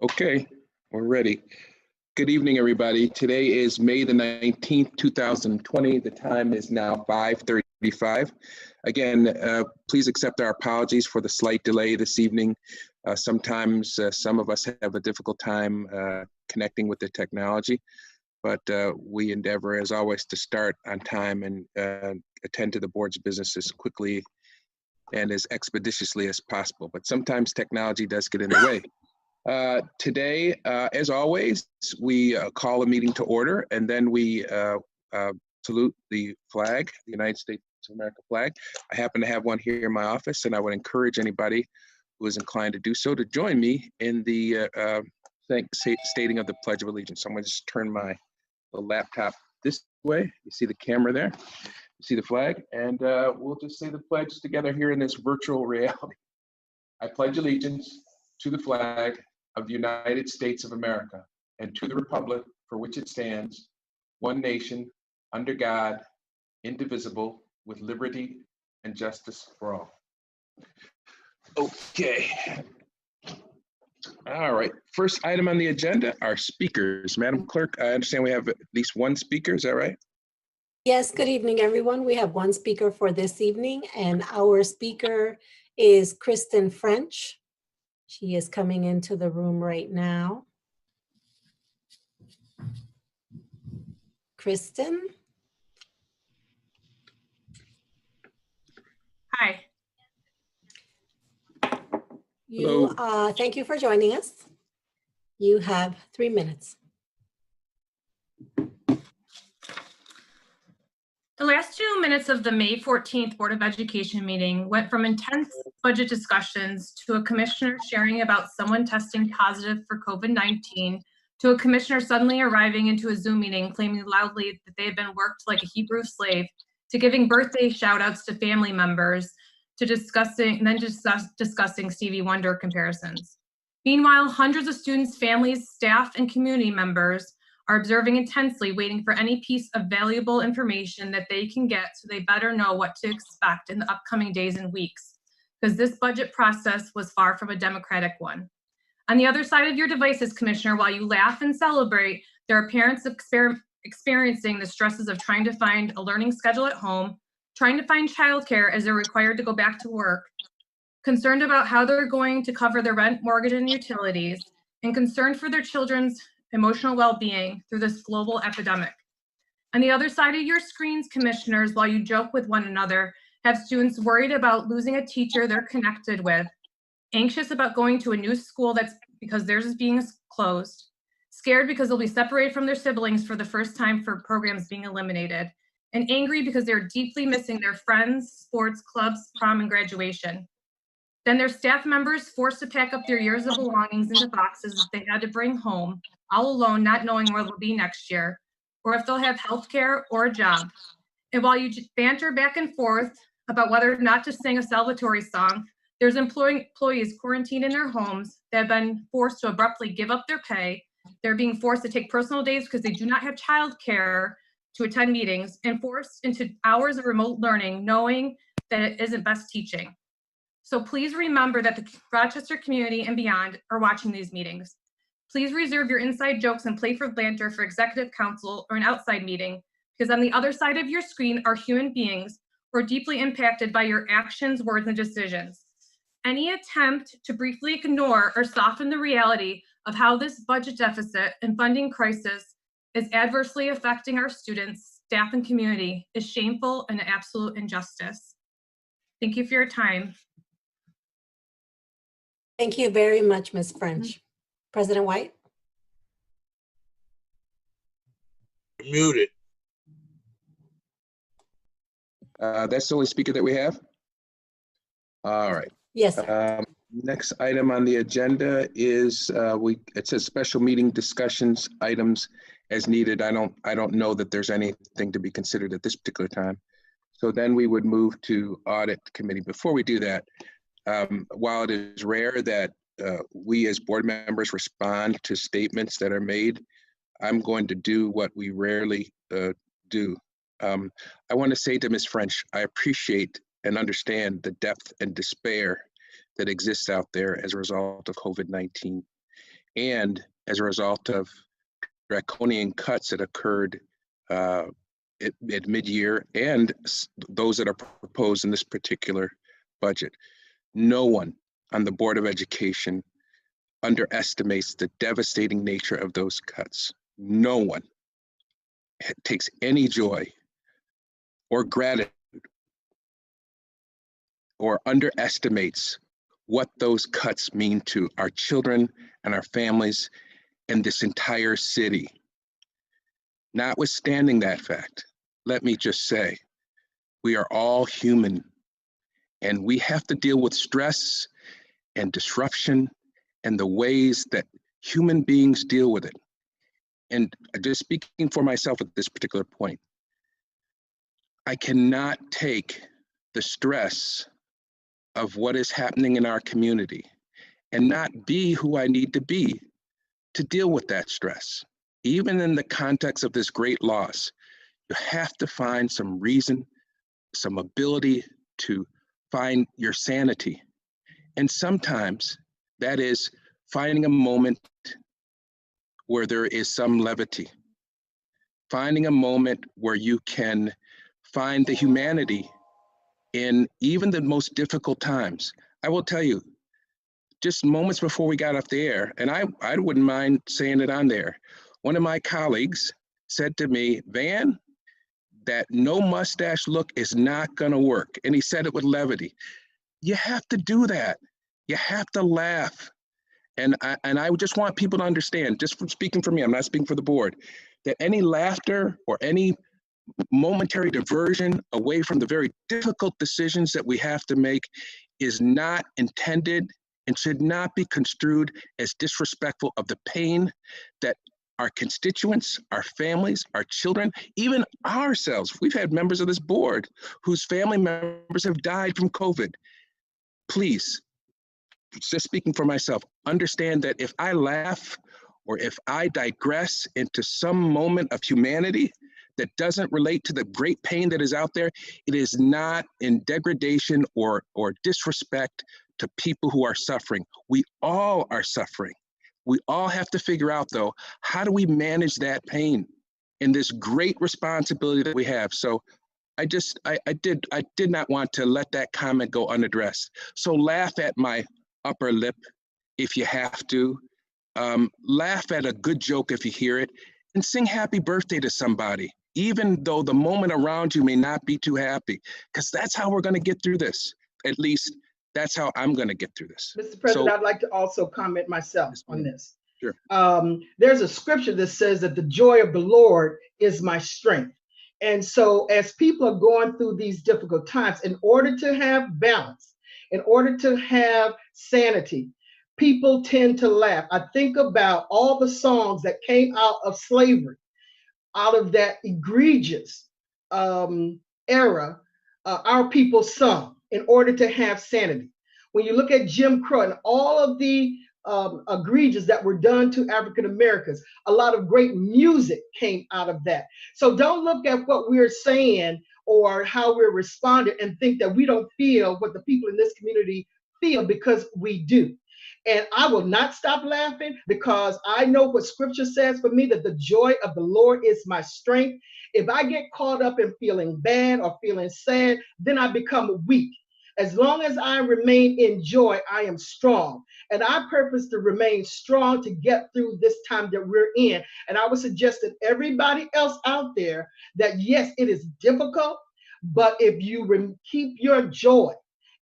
Okay, we're ready. Good evening, everybody. Today is May the 19th, 2020. The time is now 5:35. Again, please accept our apologies for the slight delay this evening. Sometimes some of us have a difficult time connecting with the technology, but we endeavor, as always, to start on time and attend to the board's business as quickly and as expeditiously as possible. But sometimes technology does get in the way. Today, as always, we call a meeting to order, and then we salute the flag, the United States of America flag. I happen to have one here in my office, and I would encourage anybody who is inclined to do so to join me in the stating of the Pledge of Allegiance. So I'm going to just turn the laptop this way. You see the camera there? You see the flag? And we'll just say the pledge together here in this virtual reality. I pledge allegiance to the flag of the United States of America and to the republic for which it stands, one nation, under God, indivisible, with liberty and justice for all. Okay. All right. First item on the agenda are speakers. Madam Clerk, I understand we have at least one speaker. Is that right? Yes, good evening, everyone. We have one speaker for this evening, and our speaker is Kristen French. She is coming into the room right now. Kristen? Hi. Thank you for joining us. You have 3 minutes. The last 2 minutes of the May 14th Board of Education meeting went from intense budget discussions to a commissioner sharing about someone testing positive for COVID-19 to a commissioner suddenly arriving into a Zoom meeting claiming loudly that they had been worked like a Hebrew slave, to giving birthday shout outs to family members, to discussing Stevie Wonder comparisons. Meanwhile, hundreds of students, families, staff, and community members are observing intensely, waiting for any piece of valuable information that they can get so they better know what to expect in the upcoming days and weeks, because this budget process was far from a democratic one. On the other side of your devices, Commissioner, while you laugh and celebrate, there are parents experiencing the stresses of trying to find a learning schedule at home, trying to find childcare as they're required to go back to work, concerned about how they're going to cover their rent, mortgage, and utilities, and concerned for their children's emotional well-being through this global epidemic. On the other side of your screens, commissioners, while you joke with one another, have students worried about losing a teacher they're connected with, anxious about going to a new school that's because theirs is being closed, scared because they'll be separated from their siblings for the first time for programs being eliminated, and angry because they're deeply missing their friends, sports, clubs, prom, and graduation. Then their staff members forced to pack up their years of belongings into boxes that they had to bring home, all alone, not knowing where they'll be next year, or if they'll have health care or a job. And while you banter back and forth about whether or not to sing a celebratory song, there's employees quarantined in their homes that have been forced to abruptly give up their pay. They're being forced to take personal days because they do not have childcare to attend meetings, and forced into hours of remote learning, knowing that it isn't best teaching. So please remember that the Rochester community and beyond are watching these meetings. Please reserve your inside jokes and playful banter for executive council or an outside meeting, because on the other side of your screen are human beings who are deeply impacted by your actions, words, and decisions. Any attempt to briefly ignore or soften the reality of how this budget deficit and funding crisis is adversely affecting our students, staff, and community is shameful and an absolute injustice. Thank you for your time. Thank you very much, Ms. French. President White? Muted. That's the only speaker that we have? All right. Yes, sir. Next item on the agenda is it says special meeting discussions items as needed. I don't know that there's anything to be considered at this particular time. So then we would move to audit committee. Before we do that, while it is rare that we as board members respond to statements that are made, I'm going to do what we rarely do. I want to say to Ms. French, I appreciate and understand the depth and despair that exists out there as a result of COVID-19. and as a result of draconian cuts that occurred at mid-year and those that are proposed in this particular budget. No one on the Board of Education underestimates the devastating nature of those cuts. No one takes any joy or gratitude or underestimates what those cuts mean to our children and our families and this entire city. Notwithstanding that fact, let me just say, we are all human and we have to deal with stress and disruption and the ways that human beings deal with it. And just speaking for myself at this particular point, I cannot take the stress of what is happening in our community and not be who I need to be to deal with that stress. Even in the context of this great loss, you have to find some reason, some ability to find your sanity. And sometimes that is finding a moment where there is some levity, finding a moment where you can find the humanity in even the most difficult times. I will tell you, just moments before we got off the air, and I wouldn't mind saying it on there, one of my colleagues said to me, Van, that no mustache look is not gonna work. And he said it with levity. You have to do that. You have to laugh. And I just want people to understand, just from speaking for me, I'm not speaking for the board, that any laughter or any momentary diversion away from the very difficult decisions that we have to make is not intended and should not be construed as disrespectful of the pain that our constituents, our families, our children, even ourselves. We've had members of this board whose family members have died from COVID. Please, just speaking for myself, understand that if I laugh or if I digress into some moment of humanity that doesn't relate to the great pain that is out there, it is not in degradation or disrespect to people who are suffering. We all are suffering. We all have to figure out, though, how do we manage that pain and this great responsibility that we have? So I did not want to let that comment go unaddressed. So laugh at my upper lip if you have to. Laugh at a good joke if you hear it, and sing happy birthday to somebody, even though the moment around you may not be too happy, because that's how we're going to get through this. At least that's how I'm going to get through this. Mr. President, So, I'd like to also comment myself on this. Sure. There's a scripture that says that the joy of the Lord is my strength. And so as people are going through these difficult times, in order to have balance, in order to have sanity, people tend to laugh. I think about all the songs that came out of slavery, out of that egregious era, our people sung in order to have sanity. When you look at Jim Crow and all of the egregious that were done to African Americans, a lot of great music came out of that. So don't look at what we're saying or how we're responding and think that we don't feel what the people in this community feel, because we do. And I will not stop laughing, because I know what scripture says for me, that the joy of the Lord is my strength. If I get caught up in feeling bad or feeling sad, then I become weak. As long as I remain in joy, I am strong. And I purpose to remain strong to get through this time that we're in. And I would suggest that everybody else out there that, yes, it is difficult, but if you keep your joy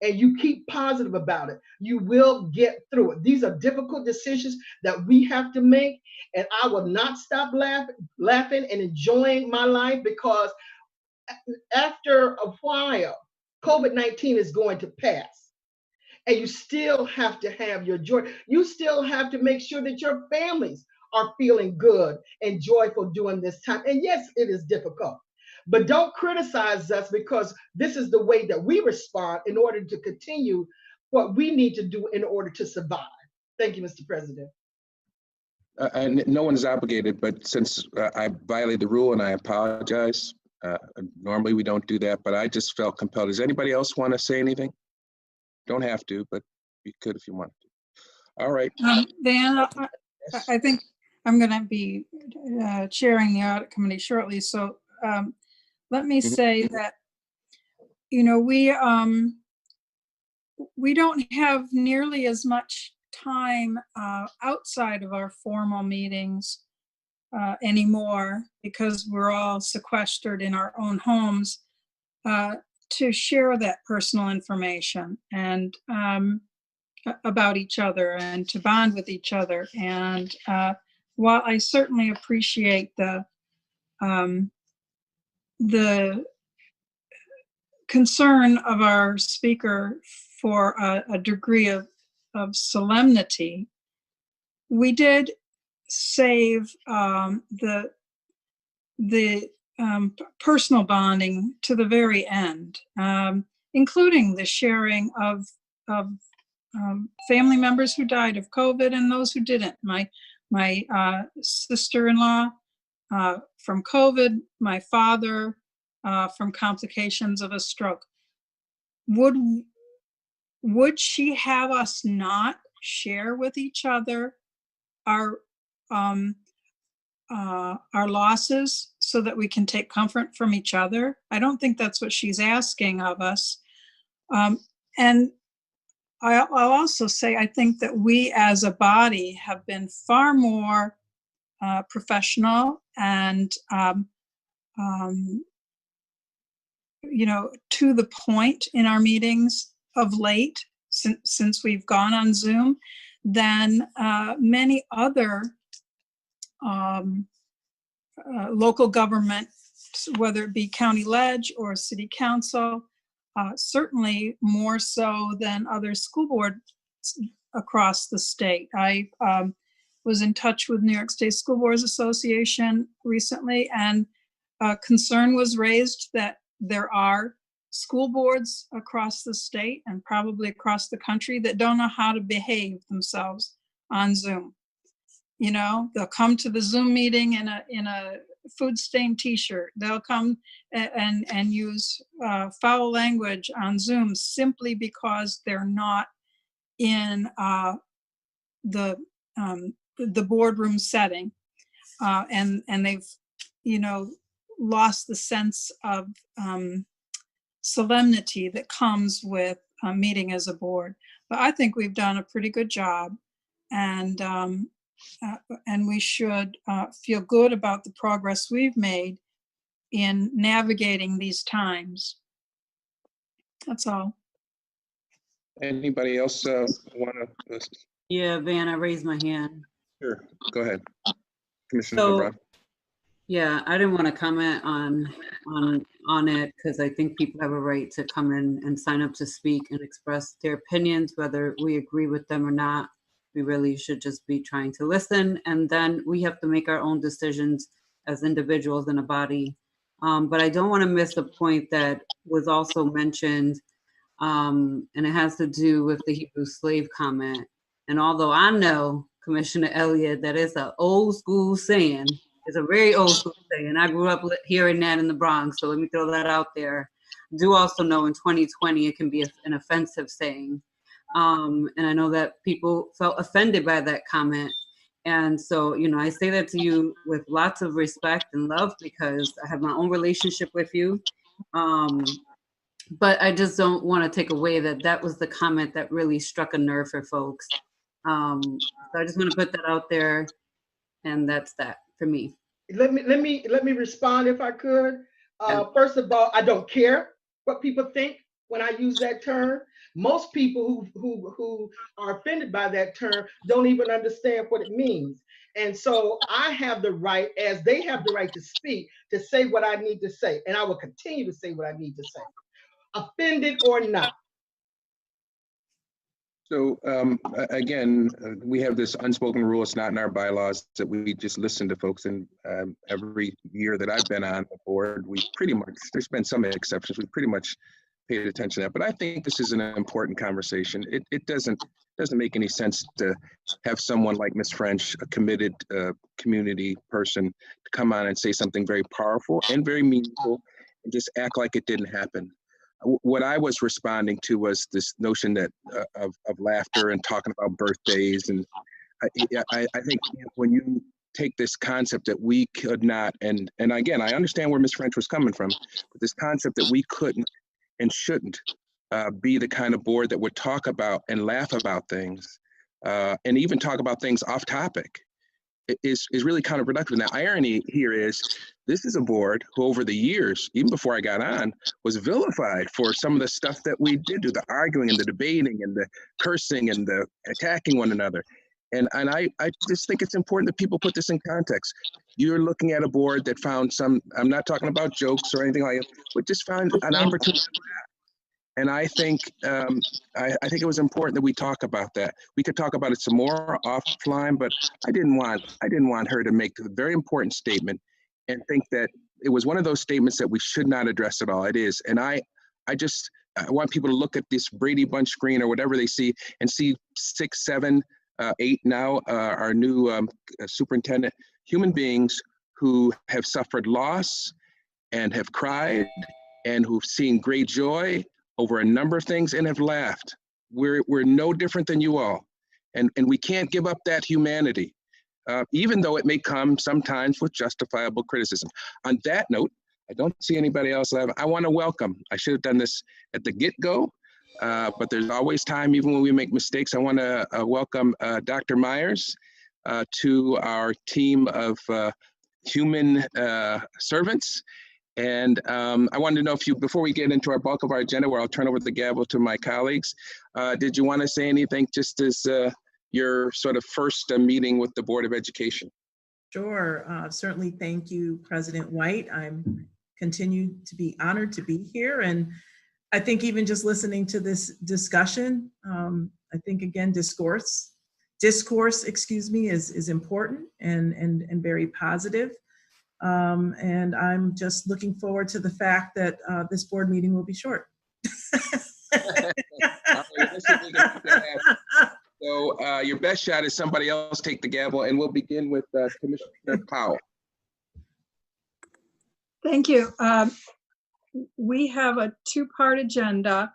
and you keep positive about it, you will get through it. These are difficult decisions that we have to make. And I will not stop laughing and enjoying my life, because after a while, COVID-19 is going to pass, and you still have to have your joy. You still have to make sure that your families are feeling good and joyful during this time. And yes, it is difficult, but don't criticize us, because this is the way that we respond in order to continue what we need to do in order to survive. Thank you, Mr. President. No one is obligated, but since I violated the rule and I apologize, normally we don't do that, but I just felt compelled. Does anybody else want to say anything? Don't have to, but you could if you want to. All right. Van, I think I'm going to be chairing the audit committee shortly. So let me say that, you know, we don't have nearly as much time outside of our formal meetings anymore, because we're all sequestered in our own homes, to share that personal information and about each other and to bond with each other. And while I certainly appreciate the concern of our speaker for a degree of solemnity, we did save the personal bonding to the very end, including the sharing of family members who died of COVID and those who didn't. My sister-in-law from COVID, my father from complications of a stroke. Would she have us not share with each other our losses so that we can take comfort from each other? I don't think that's what she's asking of us. And I'll also say, I think that we as a body have been far more professional and, you know, to the point in our meetings of late, since we've gone on Zoom, than many other local government, whether it be county ledge or city council, certainly more so than other school boards across the state. I was in touch with New York State School Boards Association recently, and concern was raised that there are school boards across the state and probably across the country that don't know how to behave themselves on Zoom. You know, they'll come to the Zoom meeting in a food stained t-shirt. They'll come and use foul language on Zoom simply because they're not in the boardroom setting, and they've, you know, lost the sense of solemnity that comes with meeting as a board. But I think we've done a pretty good job, and we should feel good about the progress we've made in navigating these times. That's all. Anybody else want to? Yeah, Van, I raised my hand. Sure, go ahead, Commissioner So, LeBron. yeah, I didn't want to comment on it because I think people have a right to come in and sign up to speak and express their opinions, whether we agree with them or not. We really should just be trying to listen, and then we have to make our own decisions as individuals in a body. But I don't want to miss a point that was also mentioned, and it has to do with the Hebrew slave comment. And although I know, Commissioner Elliott, that it's an old school saying, it's a very old school saying. I grew up hearing that in the Bronx, so let me throw that out there. I do also know in 2020 it can be an offensive saying. And I know that people felt offended by that comment. And so, you know, I say that to you with lots of respect and love because I have my own relationship with you. But I just don't want to take away that was the comment that really struck a nerve for folks. So I just want to put that out there, and that's that for me. Let me respond if I could. First of all, I don't care what people think when I use that term. Most people who are offended by that term don't even understand what it means. And so I have the right, as they have the right to speak, to say what I need to say. And I will continue to say what I need to say, offended or not. So again, we have this unspoken rule. It's not in our bylaws that we just listen to folks. And every year that I've been on the board, we pretty much, there's been some exceptions, we pretty much paid attention to that. But I think this is an important conversation. It doesn't make any sense to have someone like Ms. French, a committed community person, to come on and say something very powerful and very meaningful and just act like it didn't happen. What I was responding to was this notion that of laughter and talking about birthdays, and I think when you take this concept that we could not, and again, I understand where Ms. French was coming from, but this concept that we couldn't and shouldn't be the kind of board that would talk about and laugh about things, and even talk about things off topic, is really counterproductive. And the irony here is, this is a board who over the years, even before I got on, was vilified for some of the stuff that we did do, the arguing and the debating and the cursing and the attacking one another. And I just think it's important that people put this in context. You're looking at a board that found some, I'm not talking about jokes or anything like it, but just found an opportunity. And I think I think it was important that we talk about that. We could talk about it some more offline, but I didn't want her to make a very important statement and think that it was one of those statements that we should not address at all. It is, and I want people to look at this Brady Bunch screen or whatever they see and see 6, 7, 8 now, our new superintendent, human beings who have suffered loss and have cried and who've seen great joy over a number of things and have laughed. We're no different than you all. And we can't give up that humanity, even though it may come sometimes with justifiable criticism. On that note, I don't see anybody else. I want to welcome, I should have done this at the get-go, but there's always time, even when we make mistakes. I want to welcome Dr. Myers to our team of human servants. And I wanted to know if you, before we get into our bulk of our agenda, where I'll turn over the gavel to my colleagues, did you want to say anything just as your sort of first meeting with the Board of Education? Sure. Certainly. Thank you, President White. I'm continued to be honored to be here. And I think even just listening to this discussion, I think again, discourse, excuse me, is important and very positive. And I'm just looking forward to the fact that this board meeting will be short. So your best shot is somebody else take the gavel, and we'll begin with Commissioner Powell. Thank you. We have a two-part agenda.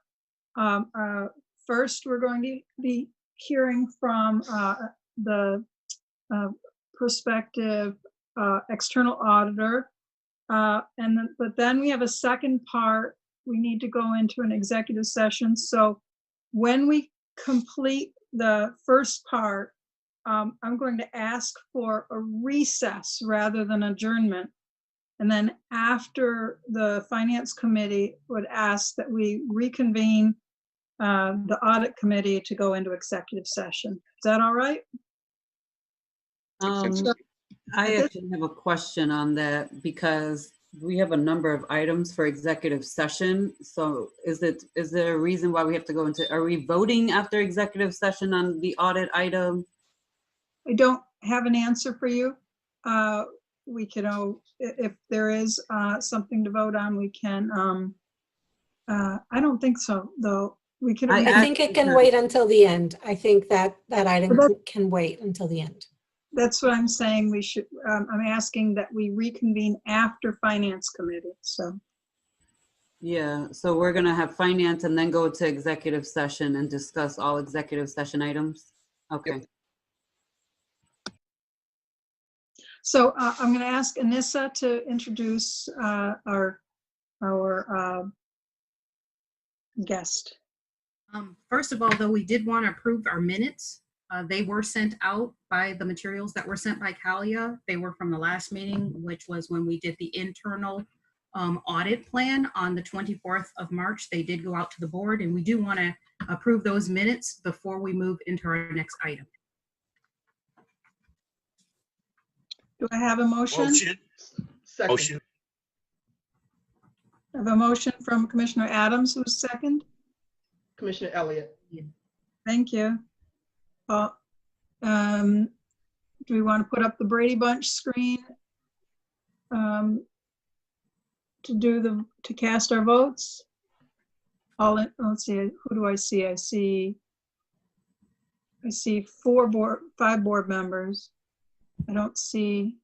First, we're going to be hearing from the prospective external auditor, but then we have a second part. We need to go into an executive session. So when we complete the first part, I'm going to ask for a recess rather than adjournment. And then after the Finance Committee would ask that we reconvene the Audit Committee to go into executive session. Is that all right? I actually have a question on that because we have a number of items for executive session. So is there a reason why we have to go into, are we voting after executive session on the audit item? I don't have an answer for you. We can, if there is something to vote on, we can. I don't think so, though. We can. I think it can wait until the end. I think that item can wait until the end. That's what I'm saying. We should. I'm asking that we reconvene after Finance Committee. So. Yeah. So we're gonna have finance and then go to executive session and discuss all executive session items. Okay. Yep. So I'm going to ask Anissa to introduce our guest. First of all, though, we did want to approve our minutes. They were sent out by the materials that were sent by Kalia. They were from the last meeting, which was when we did the internal audit plan on the 24th of March. They did go out to the board, and we do want to approve those minutes before we move into our next item. Do I have a motion? Motion. I have a motion from Commissioner Adams, who's second. Commissioner Elliott. Thank you. Do we want to put up the Brady Bunch screen to cast our votes? Let's see. Who do I see? I see 5 board members. I don't see.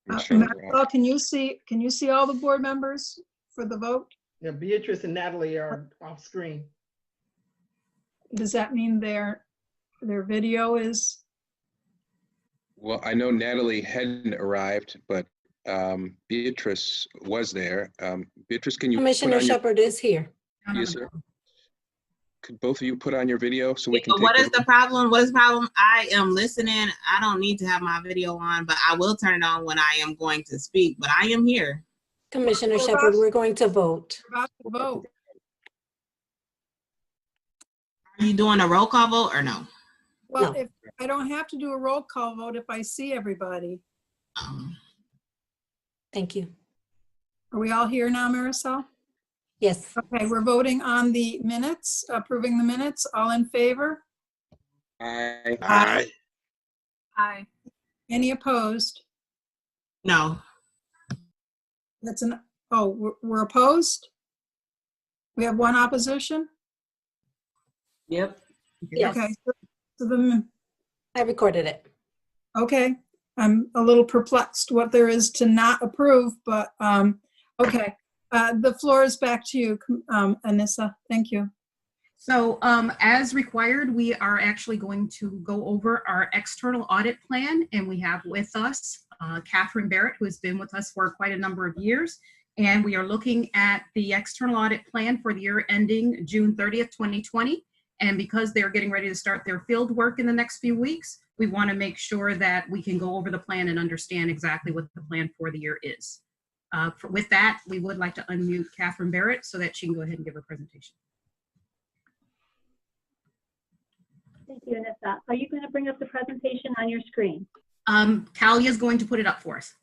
Maxwell, can you see all the board members for the vote? Yeah, Beatrice and Natalie are off screen. Does that mean their video is Well, I know Natalie hadn't arrived, but Beatrice was there. Beatrice, can you put Commissioner on your, Shepherd is here. yes, sir? Could both of you put on your video so we can take What a is the problem? What is the problem? I am listening. I don't need to have my video on, but I will turn it on when I am going to speak, but I am here. Commissioner We're Shepherd, about- we're going to vote. We're about to vote. Are you doing a roll call vote or no? Well, No. if I don't have to do a roll call vote if I see everybody. Thank you. Are we all here now, Marisol? Yes. Okay, we're voting on the minutes, approving the minutes. All in favor? Aye. Aye. Aye. Any opposed? No. That's an, oh, we're opposed? We have one opposition? Yep. Yes. Okay. So the, I recorded it. okay, I'm a little perplexed what there is to not approve, but okay. The floor is back to you, Anissa. Thank you. So as required, we are actually going to go over our external audit plan, and we have with us Catherine Barrett, who has been with us for quite a number of years. And we are looking at the external audit plan for the year ending June 30th, 2020. And because they're getting ready to start their field work in the next few weeks, we want to make sure that we can go over the plan and understand exactly what the plan for the year is. With that, we would like to unmute Catherine Barrett so that she can go ahead and give her presentation. Thank you, Anissa. Are you going to bring up the presentation on your screen? Talia is going to put it up for us.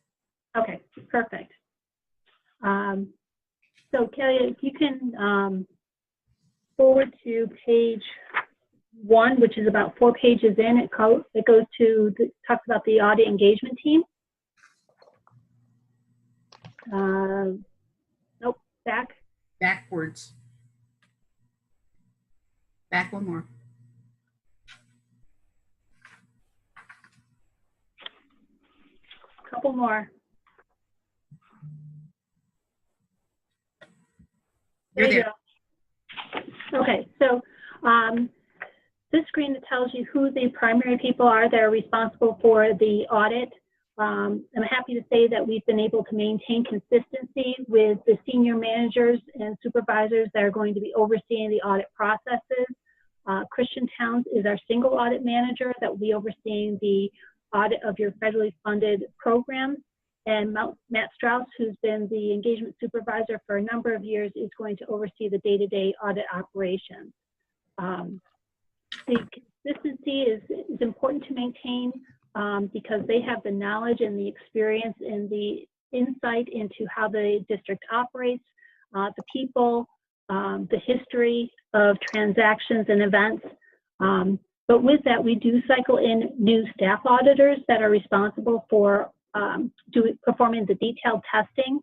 Okay, perfect. So Kelly, if you can forward to page 1, which is about 4 pages in, it goes to, talks about the audit engagement team. Nope, back. Backwards. Back one more. Couple more. You're There you there. go. Okay, so this screen tells you who the primary people are that are responsible for the audit. I'm happy to say that we've been able to maintain consistency with the senior managers and supervisors that are going to be overseeing the audit processes. Christian Towns is our single audit manager that will be overseeing the audit of your federally funded programs. And Matt Strauss, who's been the engagement supervisor for a number of years, is going to oversee the day-to-day audit operations. The consistency is important to maintain because they have the knowledge and the experience and the insight into how the district operates, the people, the history of transactions and events. But with that, we do cycle in new staff auditors that are responsible for performing the detailed testing.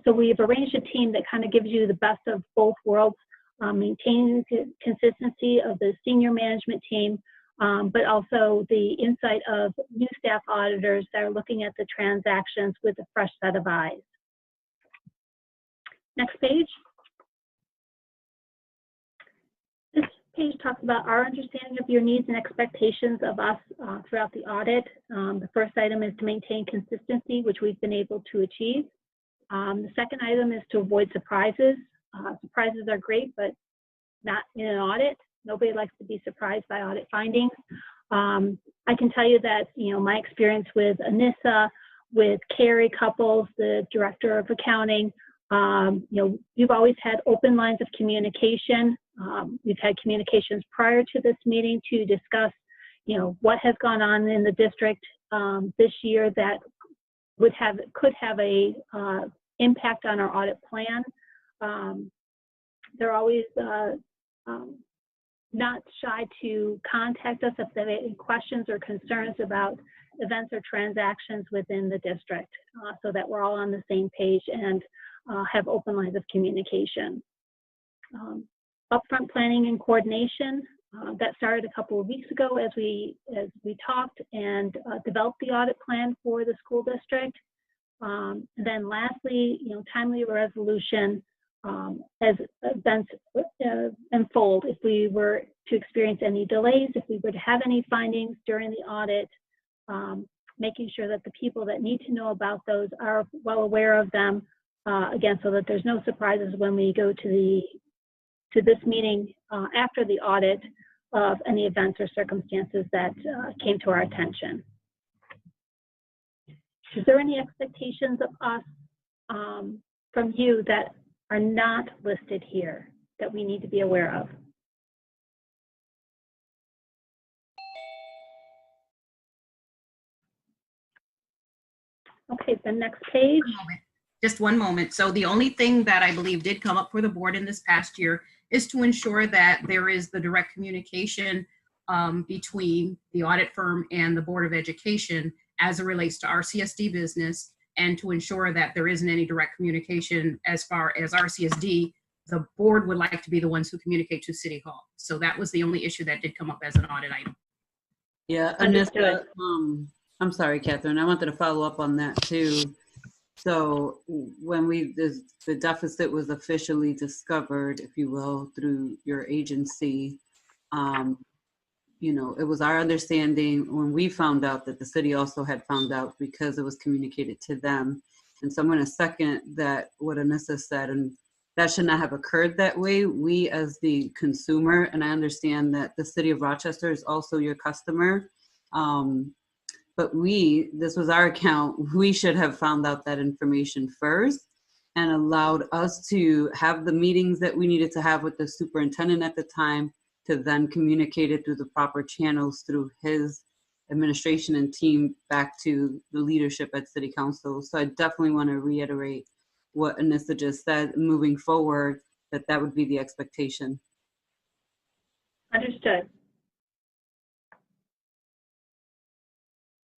So we've arranged a team that kind of gives you the best of both worlds, maintaining the consistency of the senior management team, but also the insight of new staff auditors that are looking at the transactions with a fresh set of eyes. Next page. This page talks about our understanding of your needs and expectations of us throughout the audit. The first item is to maintain consistency, which we've been able to achieve. The second item is to avoid surprises. Surprises are great, but not in an audit. Nobody likes to be surprised by audit findings. I can tell you that, my experience with Anissa, with Carrie Couples, the director of accounting, you've always had open lines of communication. We've had communications prior to this meeting to discuss, what has gone on in the district this year that could have a impact on our audit plan. They're always not shy to contact us if they have any questions or concerns about events or transactions within the district, so that we're all on the same page and have open lines of communication. Upfront planning and coordination, that started a couple of weeks ago as we talked and developed the audit plan for the school district. And then lastly, timely resolution as events unfold. If we were to experience any delays, if we were to have any findings during the audit, making sure that the people that need to know about those are well aware of them, again, so that there's no surprises when we go to this meeting after the audit of any events or circumstances that came to our attention. Is there any expectations of us from you that are not listed here that we need to be aware of? Okay, the next page. Just one moment. So the only thing that I believe did come up for the board in this past year is to ensure that there is the direct communication between the audit firm and the Board of Education as it relates to RCSD business, and to ensure that there isn't any direct communication as far as RCSD. The board would like to be the ones who communicate to City Hall. So that was the only issue that did come up as an audit item. Yeah, Anissa, I'm sorry, Catherine, I wanted to follow up on that too. So when the deficit was officially discovered, if you will, through your agency, you know, it was our understanding when we found out that the city also had found out because it was communicated to them. And so I'm going to second that what Anissa said, and that should not have occurred that way. We as the consumer, and I understand that the city of Rochester is also your customer, but this was our account, we should have found out that information first and allowed us to have the meetings that we needed to have with the superintendent at the time, to then communicate it through the proper channels through his administration and team back to the leadership at City Council. So I definitely want to reiterate what Anissa just said, moving forward, that would be the expectation. Understood.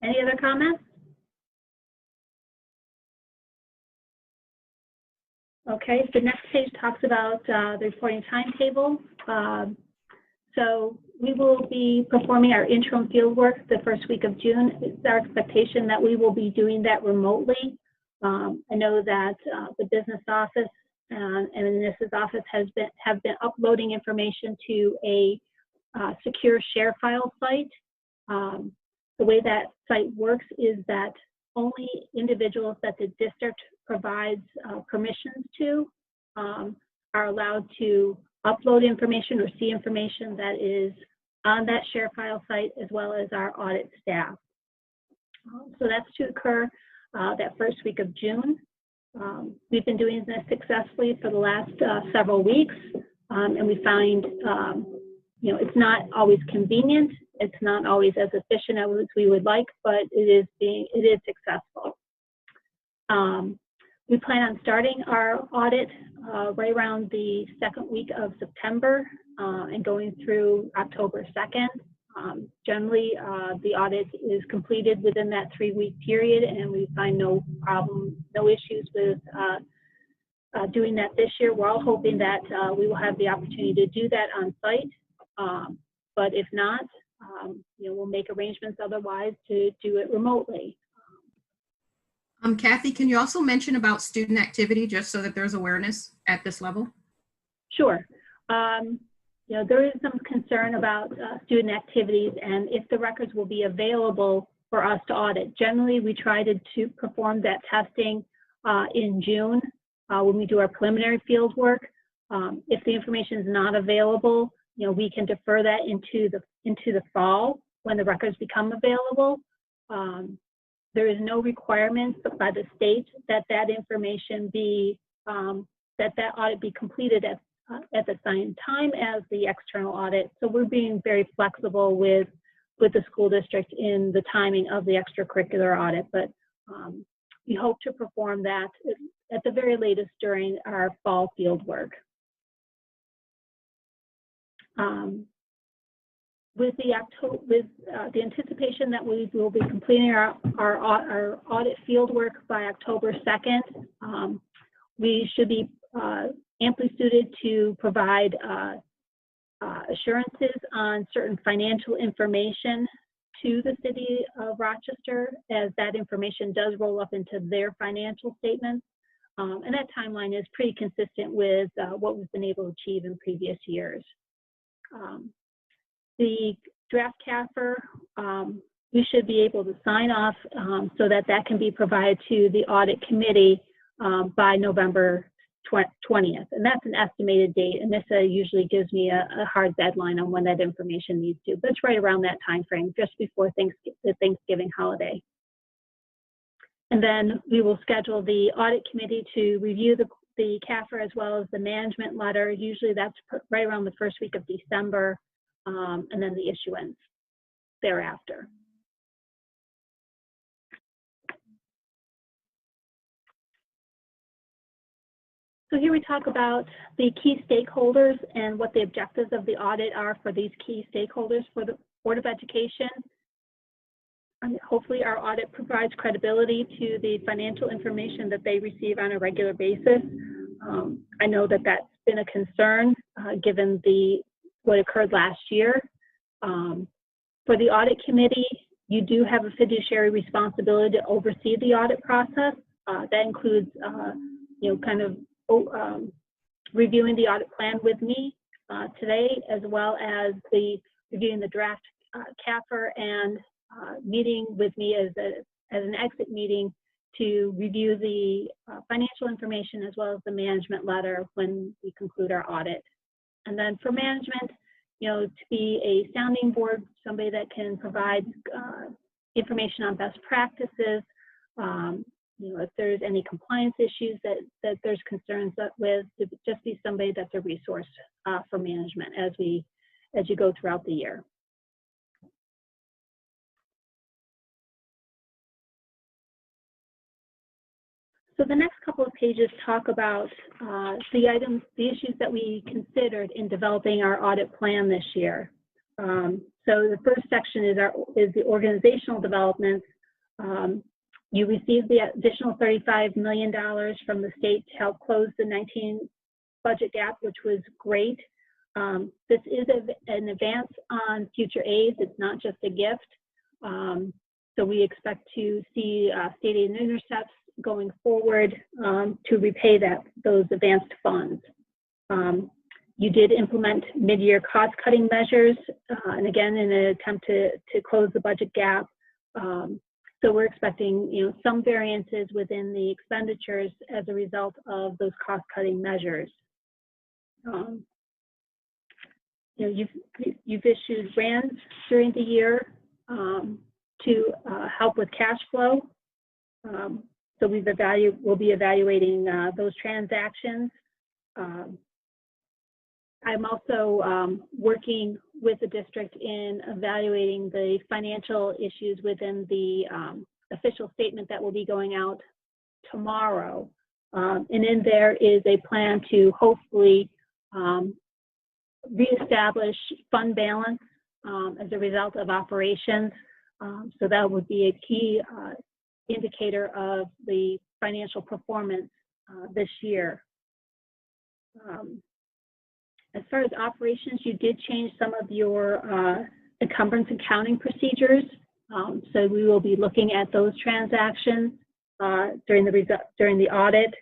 Any other comments? Okay, the next page talks about the reporting timetable. So we will be performing our interim field work the first week of June. It's our expectation that we will be doing that remotely. I know that the business office and Anissa's office have been uploading information to a secure share file site. The way that site works is that only individuals that the district provides permissions to are allowed to upload information or see information that is on that share file site, as well as our audit staff. So that's to occur that first week of June. We've been doing this successfully for the last several weeks, and we find you know, it's not always convenient. It's not always as efficient as we would like, but it is successful. We plan on starting our audit right around the second week of September and going through October 2nd. Generally, the audit is completed within that 3-week period, and we find no problem, no issues with doing that this year. We're all hoping that we will have the opportunity to do that on site, but if not, you know, we'll make arrangements otherwise to do it remotely. Kathy, can you also mention about student activity, just so that there's awareness at this level? Sure. You know, there is some concern about student activities and if the records will be available for us to audit. Generally, we try to perform that testing in June when we do our preliminary field work. If the information is not available, you know, we can defer that into the fall when the records become available. There is no requirement by the state that that information be, that audit be completed at the same time as the external audit. So we're being very flexible with the school district in the timing of the extracurricular audit, but we hope to perform that at the very latest during our fall field work. With the anticipation that we will be completing our audit field work by October 2nd, we should be amply suited to provide assurances on certain financial information to the city of Rochester, as that information does roll up into their financial statements. And that timeline is pretty consistent with what we've been able to achieve in previous years. The draft CAFR we should be able to sign off so that that can be provided to the audit committee by November 20th. And that's an estimated date. And this usually gives me a hard deadline on when that information needs to, but it's right around that time frame, just before the Thanksgiving holiday. And then we will schedule the audit committee to review the CAFR as well as the management letter. Usually that's right around the first week of December, and then the issuance thereafter. So here we talk about the key stakeholders and what the objectives of the audit are for these key stakeholders for the Board of Education. And hopefully our audit provides credibility to the financial information that they receive on a regular basis. I know that that's been a concern given what occurred last year. For the audit committee, you do have a fiduciary responsibility to oversee the audit process. That includes, kind of reviewing the audit plan with me today, as well as reviewing the draft CAFR and meeting with me as an exit meeting to review the financial information as well as the management letter when we conclude our audit. And then for management, to be a sounding board, somebody that can provide information on best practices, if there's any compliance issues that there's concerns with, to just be somebody that's a resource for management as you go throughout the year. So the next couple of pages talk about the issues that we considered in developing our audit plan this year. So the first section is the organizational developments. You received the additional $35 million from the state to help close the 19 budget gap, which was great. This is an advance on future aids. It's not just a gift. So we expect to see state aid intercepts going forward to repay those advanced funds. You did implement mid-year cost-cutting measures, and again, in an attempt to close the budget gap. So we're expecting, some variances within the expenditures as a result of those cost-cutting measures. You've issued grants during the year to help with cash flow. So we'll be evaluating those transactions. I'm also working with the district in evaluating the financial issues within the official statement that will be going out tomorrow. And in there is a plan to hopefully reestablish fund balance as a result of operations. So that would be a key indicator of the financial performance this year. As far as operations, you did change some of your encumbrance accounting procedures. So we will be looking at those transactions during the audit.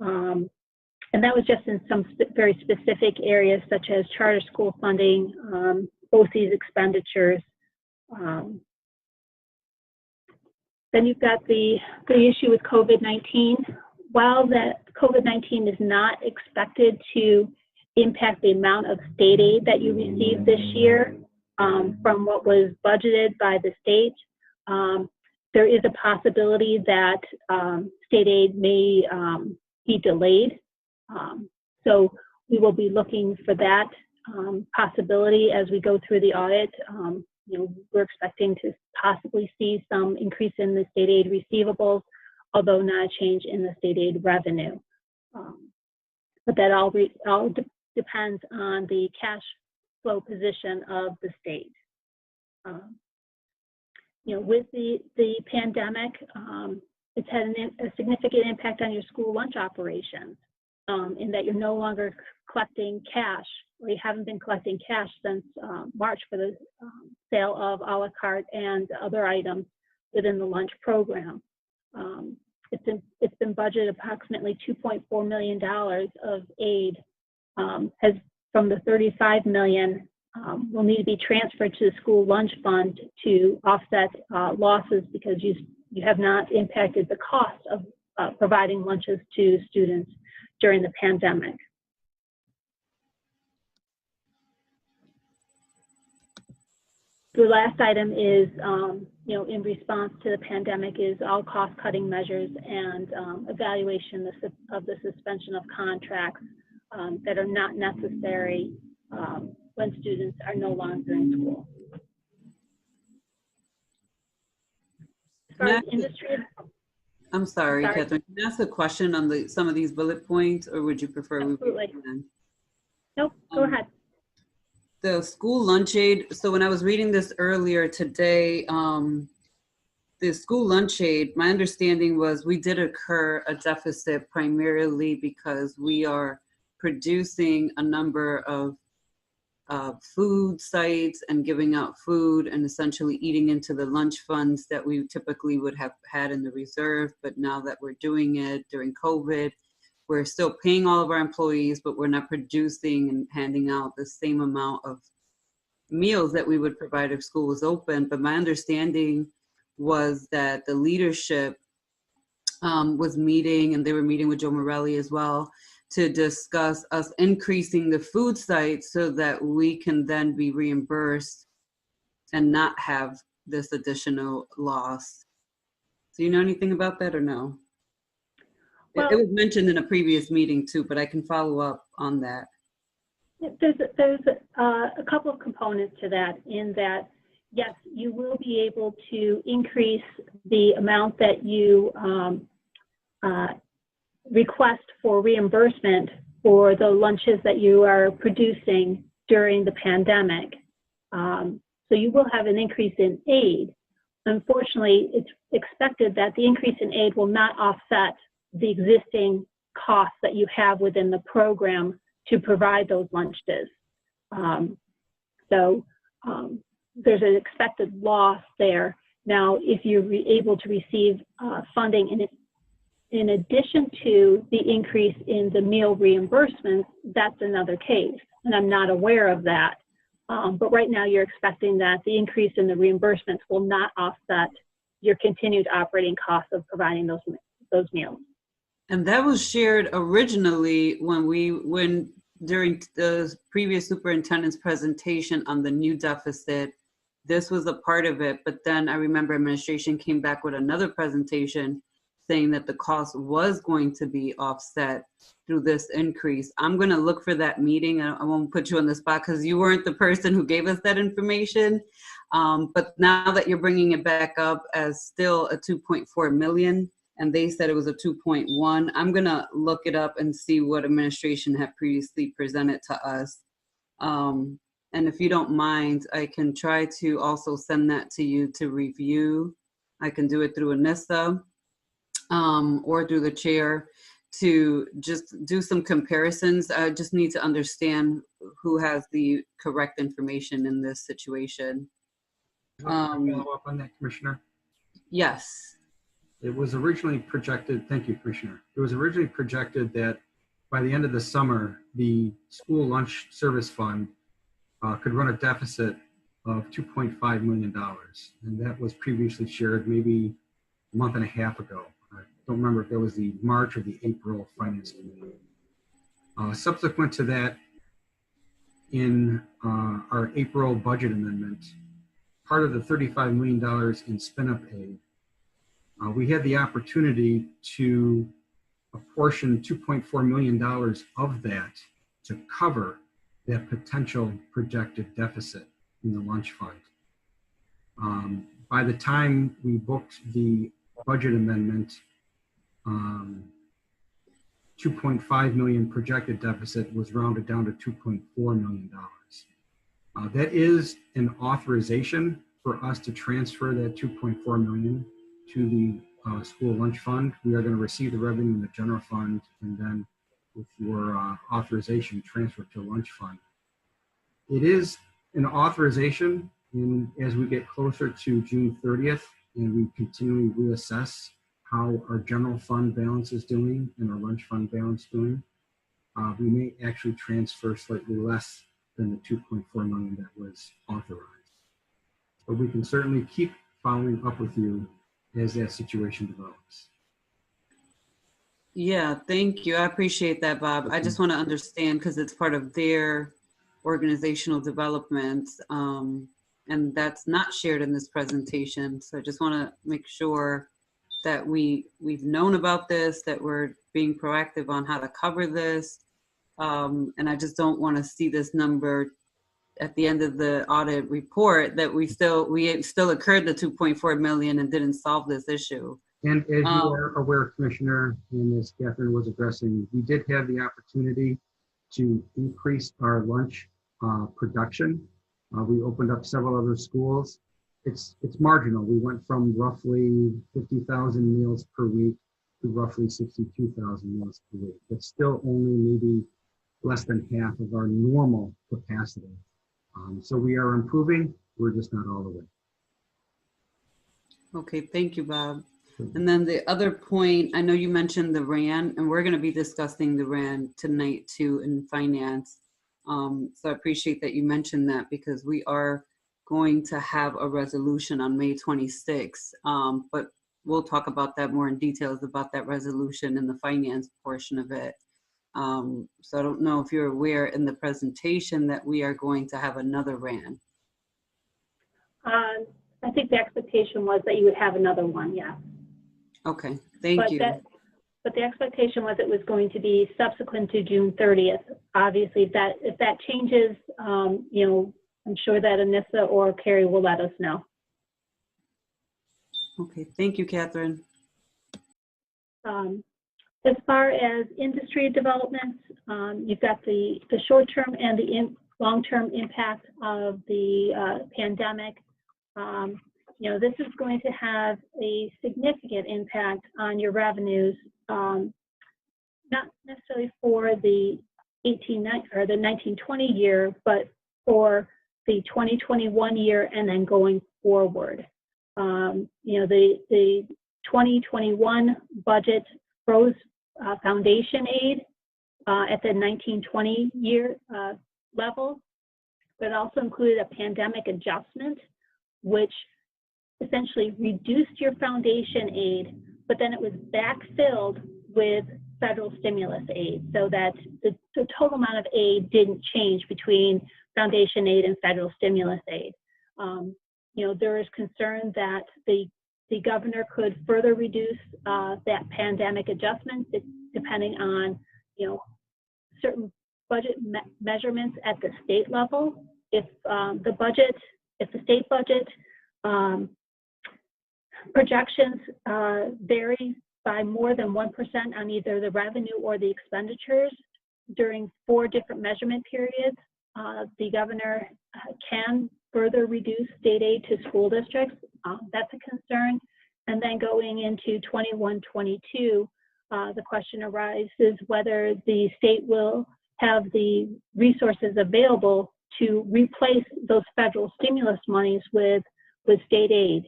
And that was just in some very specific areas such as charter school funding, BOCES expenditures. Then you've got the issue with COVID-19. While that COVID-19 is not expected to impact the amount of state aid that you receive this year from what was budgeted by the state, there is a possibility that state aid may be delayed. So we will be looking for that possibility as we go through the audit. We're expecting to possibly see some increase in the state aid receivables, although not a change in the state aid revenue. But that all depends on the cash flow position of the state. With the pandemic, it's had a significant impact on your school lunch operations in that you're no longer collecting cash, or you haven't been collecting cash since March for the sale of a la carte and other items within the lunch program. It's been budgeted approximately $2.4 million of aid from the $35 million will need to be transferred to the school lunch fund to offset losses because you have not impacted the cost of providing lunches to students during the pandemic. The last item is, in response to the pandemic, is all cost-cutting measures and evaluation of the suspension of contracts that are not necessary when students are no longer in school. As far as industry, I'm sorry, Catherine. Can I ask a question on some of these bullet points, or would you prefer? Absolutely. Nope. Go ahead. The school lunch aid. So when I was reading this earlier today, the school lunch aid, my understanding was we did incur a deficit primarily because we are producing a number of food sites and giving out food and essentially eating into the lunch funds that we typically would have had in the reserve. But now that we're doing it during COVID, we're still paying all of our employees, but we're not producing and handing out the same amount of meals that we would provide if school was open. But my understanding was that the leadership was meeting, and they were meeting with Joe Morelli as well, to discuss us increasing the food sites so that we can then be reimbursed and not have this additional loss. Do you know anything about that or no? Well, it was mentioned in a previous meeting too, but I can follow up on that. There's a couple of components to that, in that, yes, you will be able to increase the amount that you request for reimbursement for the lunches that you are producing during the pandemic. So you will have an increase in aid. Unfortunately, it's expected that the increase in aid will not offset the existing costs that you have within the program to provide those lunches. There's an expected loss there. Now, if you're able to receive funding in addition to the increase in the meal reimbursements, that's another case, and I'm not aware of that. But right now you're expecting that the increase in the reimbursements will not offset your continued operating costs of providing those meals. And that was shared originally when during the previous superintendent's presentation on the new deficit. This was a part of it, but then I remember administration came back with another presentation saying that the cost was going to be offset through this increase. I'm going to look for that meeting. I won't put you on the spot because you weren't the person who gave us that information. But now that you're bringing it back up as still a 2.4 million, and they said it was a 2.1, I'm going to look it up and see what administration had previously presented to us. And if you don't mind, I can try to also send that to you to review. I can do it through Anissa or through the chair to just do some comparisons. I just need to understand who has the correct information in this situation. Follow up on that, Commissioner? Yes. It was originally projected, thank you, Commissioner. It was originally projected that by the end of the summer, the school lunch service fund could run a deficit of $2.5 million. And that was previously shared maybe a month and a half ago. I don't remember if that was the March or the April Finance Committee. Subsequent to that, in our April budget amendment, part of the $35 million in spin-up aid, we had the opportunity to apportion $2.4 million of that to cover that potential projected deficit in the lunch fund. By the time we booked the budget amendment, 2.5 million projected deficit was rounded down to $2.4 million. That is an authorization for us to transfer that 2.4 million to the school lunch fund. We are going to receive the revenue in the general fund, and then with your authorization, transfer to lunch fund. It is an authorization, and as we get closer to June 30th, and we continually reassess how our general fund balance is doing and our lunch fund balance doing, we may actually transfer slightly less than the 2.4 million that was authorized. But we can certainly keep following up with you as that situation develops. Yeah, thank you. I appreciate that, Bob. I just want to understand because it's part of their organizational development, and that's not shared in this presentation. So I just want to make sure that we've known about this, that we're being proactive on how to cover this. And I just don't want to see this number at the end of the audit report that we still incurred the 2.4 million and didn't solve this issue. And as you are aware, Commissioner, and as Catherine was addressing, we did have the opportunity to increase our lunch production. We opened up several other schools. It's marginal. We went from roughly 50,000 meals per week to roughly 62,000 meals per week. That's still only maybe less than half of our normal capacity. So we are improving. We're just not all the way. Okay, thank you, Bob. And then the other point, I know you mentioned the RAN, and we're going to be discussing the RAN tonight too in finance. So I appreciate that you mentioned that because we are going to have a resolution on May 26th, but we'll talk about that more in details about that resolution and the finance portion of it. So I don't know if you're aware in the presentation that we are going to have another RAN. I think the expectation was that you would have another one, yeah. Okay, thank you. But the expectation was it was going to be subsequent to June 30th. Obviously, if that changes, you know, I'm sure that Anissa or Carrie will let us know. Okay, thank you, Catherine. As far as industry developments, you've got the short-term and the long-term impact of the pandemic. You know, this is going to have a significant impact on your revenues, not necessarily for the 1920 year, but for the 2021 year and then going forward. You know, the 2021 budget froze foundation aid at the 1920 year level, but it also included a pandemic adjustment, which essentially reduced your foundation aid, but then it was backfilled with federal stimulus aid, so that the total amount of aid didn't change between foundation aid and federal stimulus aid. You know, there is concern that the governor could further reduce that pandemic adjustment depending on, you know, certain budget measurements at the state level. If the state budget projections vary by more than 1% on either the revenue or the expenditures during 4 different measurement periods, the governor can further reduce state aid to school districts. That's a concern. And then going into 21-22, the question arises whether the state will have the resources available to replace those federal stimulus monies with state aid.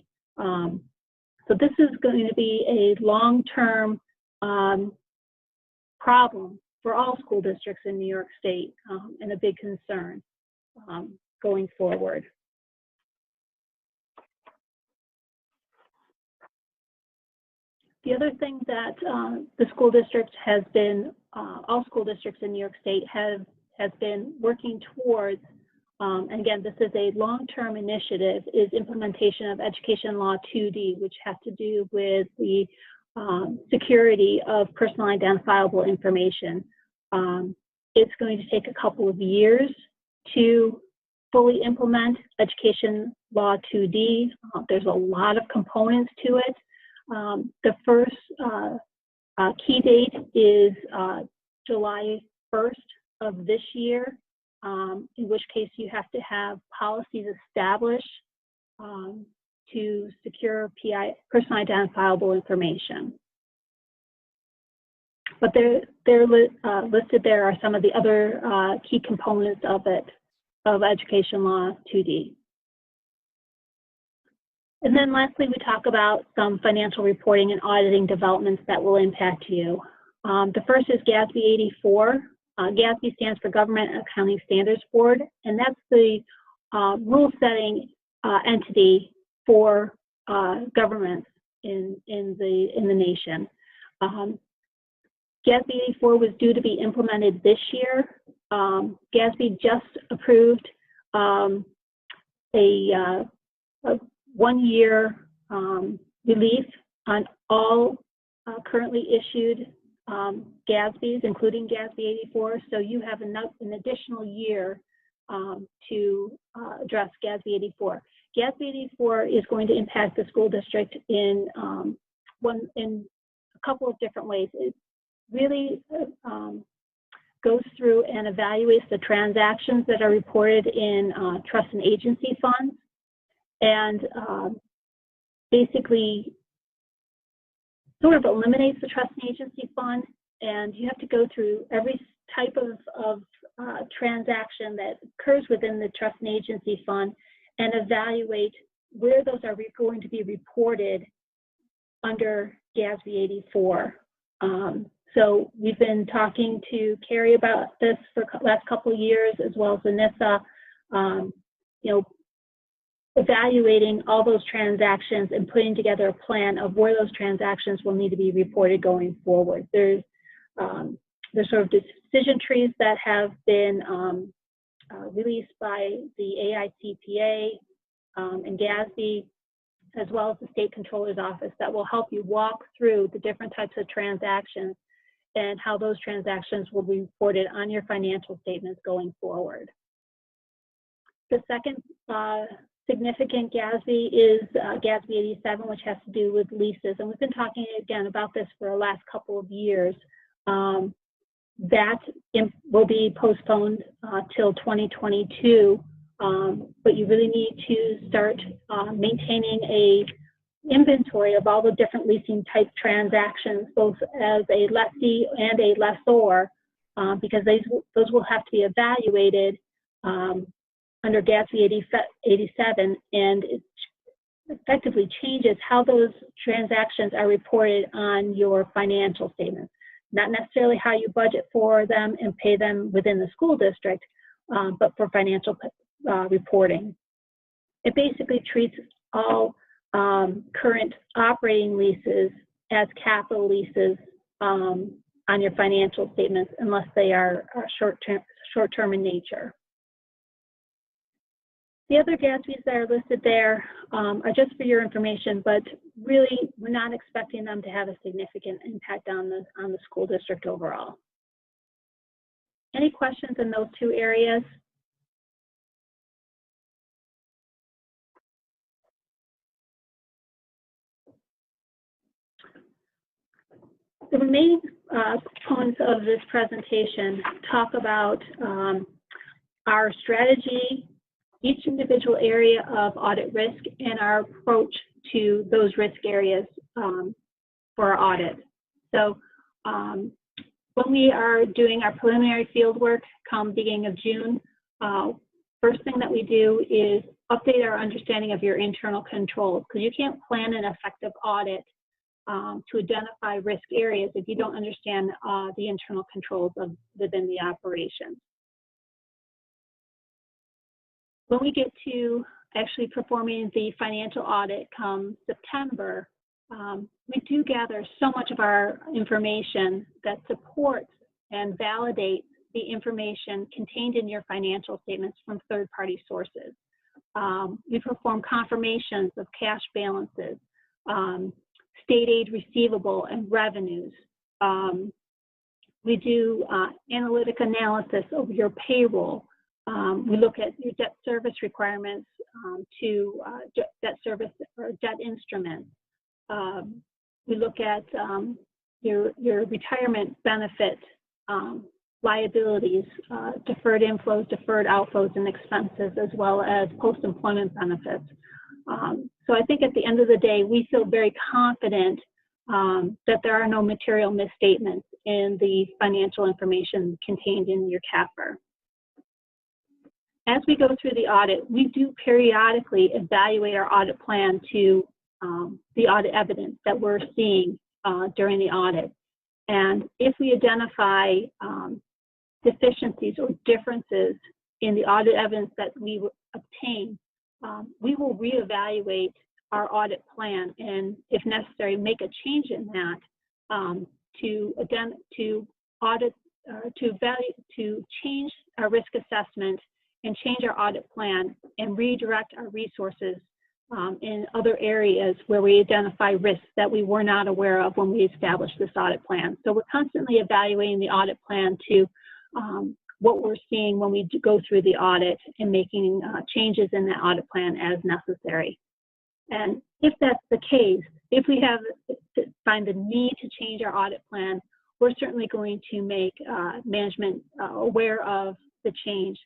So this is going to be a long-term problem for all school districts in New York State, and a big concern going forward. The other thing that the school district has been, all school districts in New York State has been working towards, and again, this is a long-term initiative, is implementation of Education Law 2D, which has to do with the security of personal identifiable information. It's going to take a couple of years to fully implement Education Law 2D. There's a lot of components to it. The first key date is July 1st of this year, in which case you have to have policies established to secure personal identifiable information. But they're listed there are some of the other key components of it, of Education Law 2D. And then lastly, we talk about some financial reporting and auditing developments that will impact you. The first is GASB 84. GASB stands for Government Accounting Standards Board, and that's the rule-setting entity for governments in the nation. GASB 84 was due to be implemented this year. GASB just approved a 1-year relief on all currently issued GASBs, including GASB 84. So you have an additional year to address GASB 84. GASB 84 is going to impact the school district in a couple of different ways. It really goes through and evaluates the transactions that are reported in trust and agency funds, and basically sort of eliminates the trust and agency fund, and you have to go through every type of transaction that occurs within the trust and agency fund and evaluate where those are going to be reported under GASB 84. So we've been talking to Carrie about this for the last couple of years, as well as Anissa, evaluating all those transactions and putting together a plan of where those transactions will need to be reported going forward. There's sort of decision trees that have been released by the AICPA and GASB, as well as the State Controller's Office, that will help you walk through the different types of transactions and how those transactions will be reported on your financial statements going forward. The second significant GASB is GASB 87, which has to do with leases. And we've been talking again about this for the last couple of years. That will be postponed till 2022, but you really need to start maintaining a inventory of all the different leasing type transactions, both as a lessee and a lessor, because those will have to be evaluated under GASB 87, and it effectively changes how those transactions are reported on your financial statements. Not necessarily how you budget for them and pay them within the school district, but for financial reporting. It basically treats all current operating leases as capital leases on your financial statements, unless they are short-term in nature. The other GASBs that are listed there are just for your information, but really we're not expecting them to have a significant impact on the school district overall. Any questions in those two areas? The remaining components of this presentation talk about our strategy, each individual area of audit risk, and our approach to those risk areas for our audit. So when we are doing our preliminary field work come beginning of June, first thing that we do is update our understanding of your internal controls, because you can't plan an effective audit to identify risk areas if you don't understand the internal controls within the operation. When we get to actually performing the financial audit come September, we do gather so much of our information that supports and validates the information contained in your financial statements from third-party sources. We perform confirmations of cash balances, state aid receivable and revenues. We do analytic analysis of your payroll. We look at your debt service requirements to debt service or debt instruments. We look at your retirement benefit liabilities, deferred inflows, deferred outflows, and expenses, as well as post-employment benefits. So I think at the end of the day, we feel very confident that there are no material misstatements in the financial information contained in your CAFR. As we go through the audit, we do periodically evaluate our audit plan to the audit evidence that we're seeing during the audit. And if we identify deficiencies or differences in the audit evidence that we obtain, we will reevaluate our audit plan and, if necessary, make a change in that to change our risk assessment and change our audit plan and redirect our resources in other areas where we identify risks that we were not aware of when we established this audit plan. So we're constantly evaluating the audit plan to what we're seeing when we go through the audit and making changes in that audit plan as necessary. And if that's the case, if we find the need to change our audit plan, we're certainly going to make management aware of the change.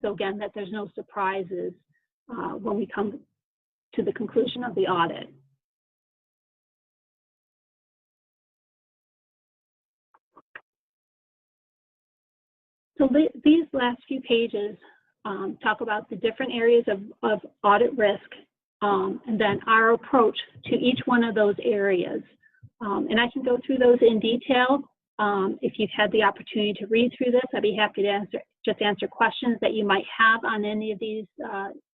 So again, that there's no surprises when we come to the conclusion of the audit. So these last few pages talk about the different areas of audit risk and then our approach to each one of those areas. And I can go through those in detail. If you've had the opportunity to read through this, I'd be happy to answer questions that you might have on any of these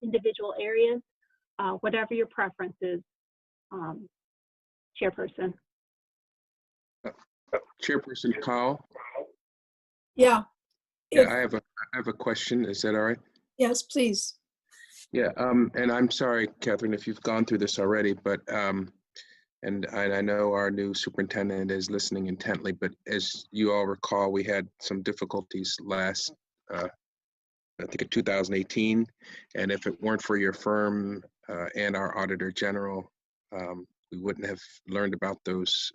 individual areas, whatever your preference is, Chairperson. Chairperson Powell? Yeah. Yeah, I have a question. Is that all right? Yes, please. Yeah, and I'm sorry, Catherine, if you've gone through this already, but and I know our new superintendent is listening intently, but as you all recall, we had some difficulties last, I think in 2018, and if it weren't for your firm and our Auditor General, we wouldn't have learned about those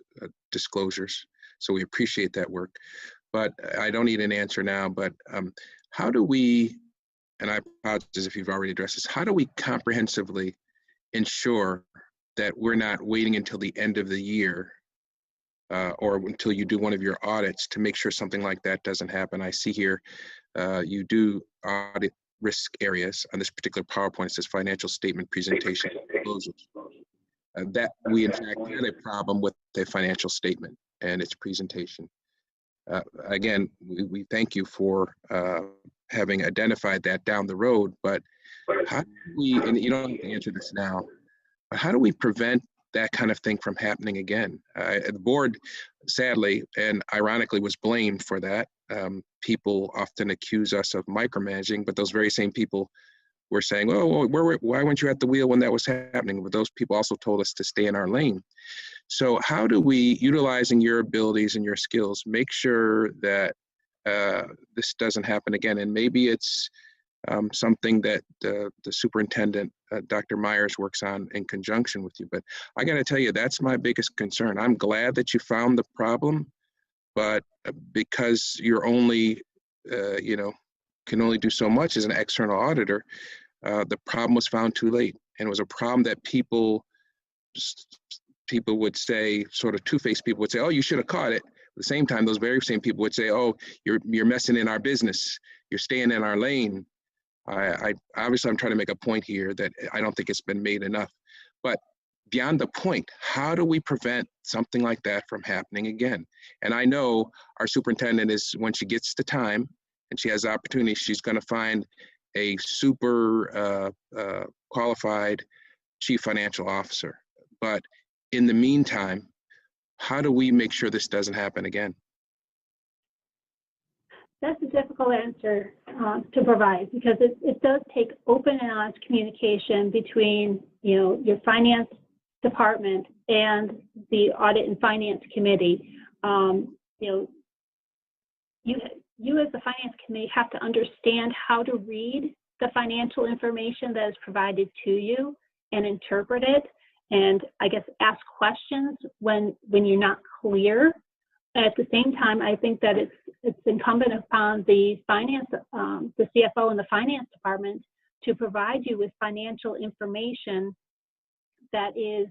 disclosures. So we appreciate that work. But I don't need an answer now, but how do we, and I apologize if you've already addressed this, how do we comprehensively ensure that we're not waiting until the end of the year or until you do one of your audits to make sure something like that doesn't happen? I see here you do audit risk areas. On this particular PowerPoint, it says financial statement presentation disclosures. That we in fact had a problem with the financial statement and its presentation. Again, we thank you for having identified that down the road, but how do we, and you don't have to answer this now, but how do we prevent that kind of thing from happening again? The board, sadly and ironically, was blamed for that. People often accuse us of micromanaging, but those very same people were saying, oh, why weren't you at the wheel when that was happening? But those people also told us to stay in our lane. So how do we, utilizing your abilities and your skills, make sure that this doesn't happen again? And maybe it's something that the superintendent, Dr. Myers, works on in conjunction with you. But I got to tell you, that's my biggest concern. I'm glad that you found the problem, but because you're only, can only do so much as an external auditor, the problem was found too late. And it was a problem that people would say, sort of two-faced people would say, oh, you should have caught it. At the same time, those very same people would say, oh, you're messing in our business. You're staying in our lane. Obviously, I'm trying to make a point here that I don't think it's been made enough. But beyond the point, how do we prevent something like that from happening again? And I know our superintendent is, when she gets the time and she has the opportunity, she's going to find a super qualified chief financial officer. But in the meantime, how do we make sure this doesn't happen again? That's a difficult answer to provide, because it does take open and honest communication between, your finance department and the audit and finance committee. You as the finance committee have to understand how to read the financial information that is provided to you and interpret it, and I guess ask questions when you're not clear. At the same time, I think that it's incumbent upon the the CFO and the finance department to provide you with financial information that is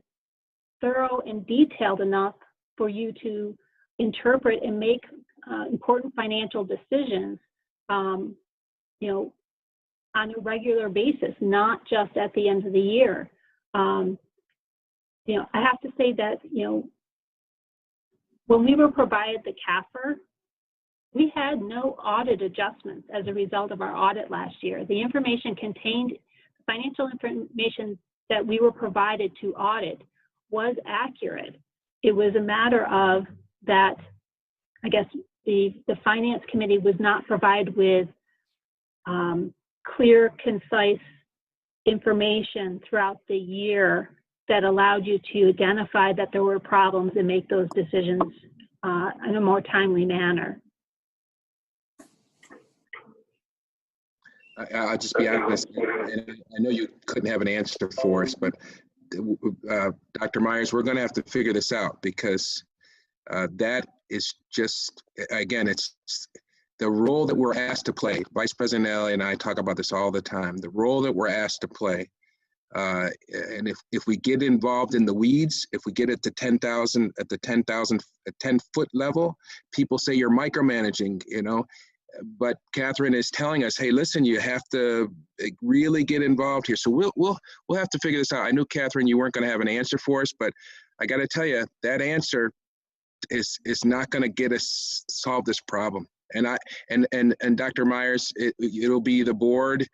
thorough and detailed enough for you to interpret and make important financial decisions, on a regular basis, not just at the end of the year. I have to say that, when we were provided the CAFR, We had no audit adjustments as a result of our audit last year. The information contained, financial information that we were provided to audit was accurate. It was a matter of that, I guess, the finance committee was not provided with clear, concise information throughout the year that allowed you to identify that there were problems and make those decisions in a more timely manner. I'll just be honest, and I know you couldn't have an answer for us, but Dr. Myers, we're going to have to figure this out, because that is just, again, it's the role that we're asked to play. Vice President Ellie and I talk about this all the time, the role that we're asked to play. And if we get involved in the weeds, if we get it to 10,000 at the 10-foot level, people say you're micromanaging, you know. But Catherine is telling us, hey, listen, you have to really get involved here. So we'll have to figure this out. I knew, Catherine, you weren't going to have an answer for us, but I got to tell you, that answer is not going to get us solve this problem. And Dr. Myers, it'll be the board,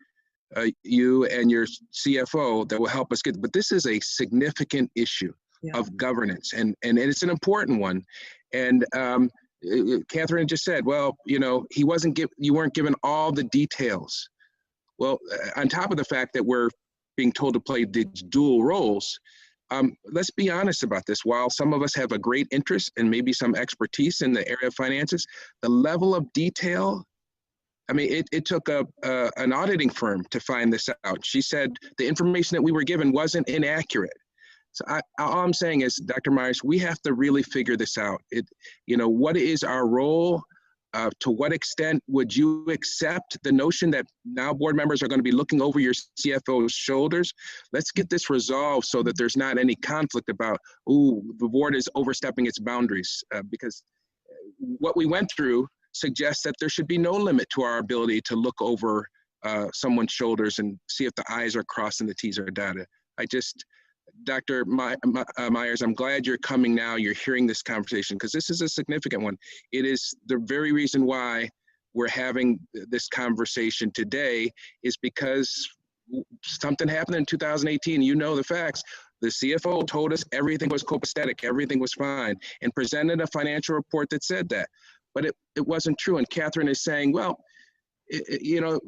you and your CFO that will help us get. But this is a significant issue of governance, and it's an important one. And Catherine just said, well, you know, you weren't given all the details. Well, on top of the fact that we're being told to play these dual roles, let's be honest about this. While some of us have a great interest and maybe some expertise in the area of finances, the level of detail, I mean, it took an auditing firm to find this out. She said the information that we were given wasn't inaccurate. So all I'm saying is, Dr. Myers, we have to really figure this out. You know, what is our role? To what extent would you accept the notion that now board members are going to be looking over your CFO's shoulders? Let's get this resolved so that there's not any conflict about, ooh, the board is overstepping its boundaries, because what we went through suggests that there should be no limit to our ability to look over someone's shoulders and see if the I's are crossed and the T's are dotted. Dr. Myers, I'm glad you're coming now. You're hearing this conversation, because this is a significant one. It is the very reason why we're having this conversation today, is because something happened in 2018. You know the facts. The CFO told us everything was copacetic, everything was fine, and presented a financial report that said that. But it wasn't true. And Catherine is saying, well, you know,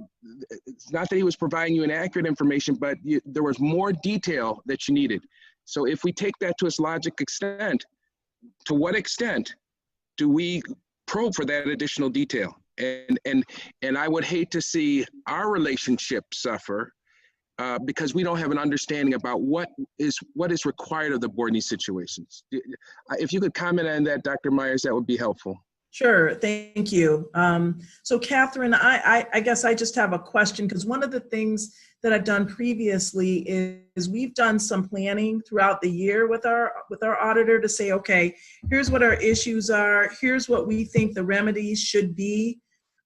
it's not that he was providing you inaccurate information, but there was more detail that you needed. So if we take that to its logic extent, to what extent do we probe for that additional detail? And I would hate to see our relationship suffer because we don't have an understanding about what is required of the board in these situations. If you could comment on that, Dr. Myers, that would be helpful. Sure, thank you. So Catherine, I guess I just have a question, because one of the things that I've done previously is we've done some planning throughout the year with our auditor to say, okay, here's what our issues are, here's what we think the remedies should be,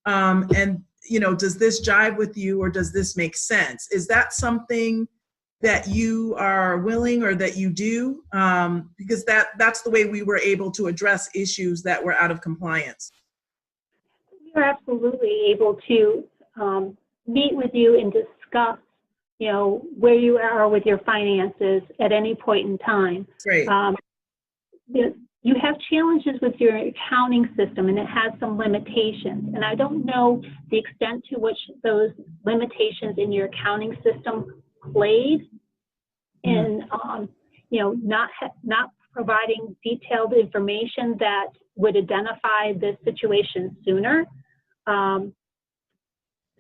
and you know, does this jive with you, or does this make sense? Is that something that you are willing, or that you do? Because that's the way we were able to address issues that were out of compliance. We are absolutely able to meet with you and discuss, you know, where you are with your finances at any point in time. Great. You have challenges with your accounting system, and it has some limitations. And I don't know the extent to which those limitations in your accounting system played in, you know, not providing detailed information that would identify this situation sooner.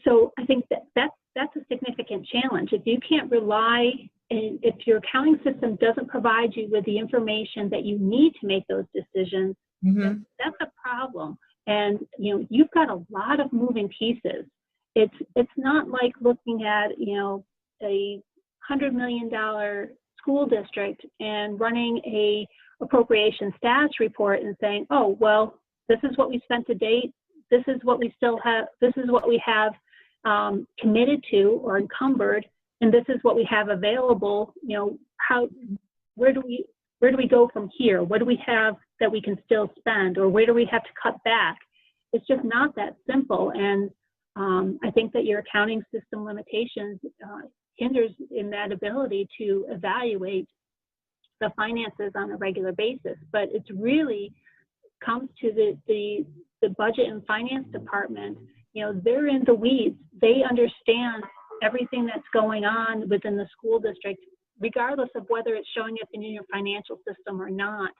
So I think that's a significant challenge. If you can't rely, and if your accounting system doesn't provide you with the information that you need to make those decisions, that's a problem. And you know, you've got a lot of moving pieces. It's not like looking at, you know, a $100 million school district and running a appropriation status report and saying, oh, well, this is what we spent to date, this is what we still have, this is what we have committed to or encumbered, and this is what we have available. You know, where do we go from here? What do we have that we can still spend, or where do we have to cut back? it's just not that simple. And I think that your accounting system limitations hinders in that ability to evaluate the finances on a regular basis. But it's really comes to the budget and finance department. You know, they're in the weeds. They understand everything that's going on within the school district, regardless of whether it's showing up in your financial system or not.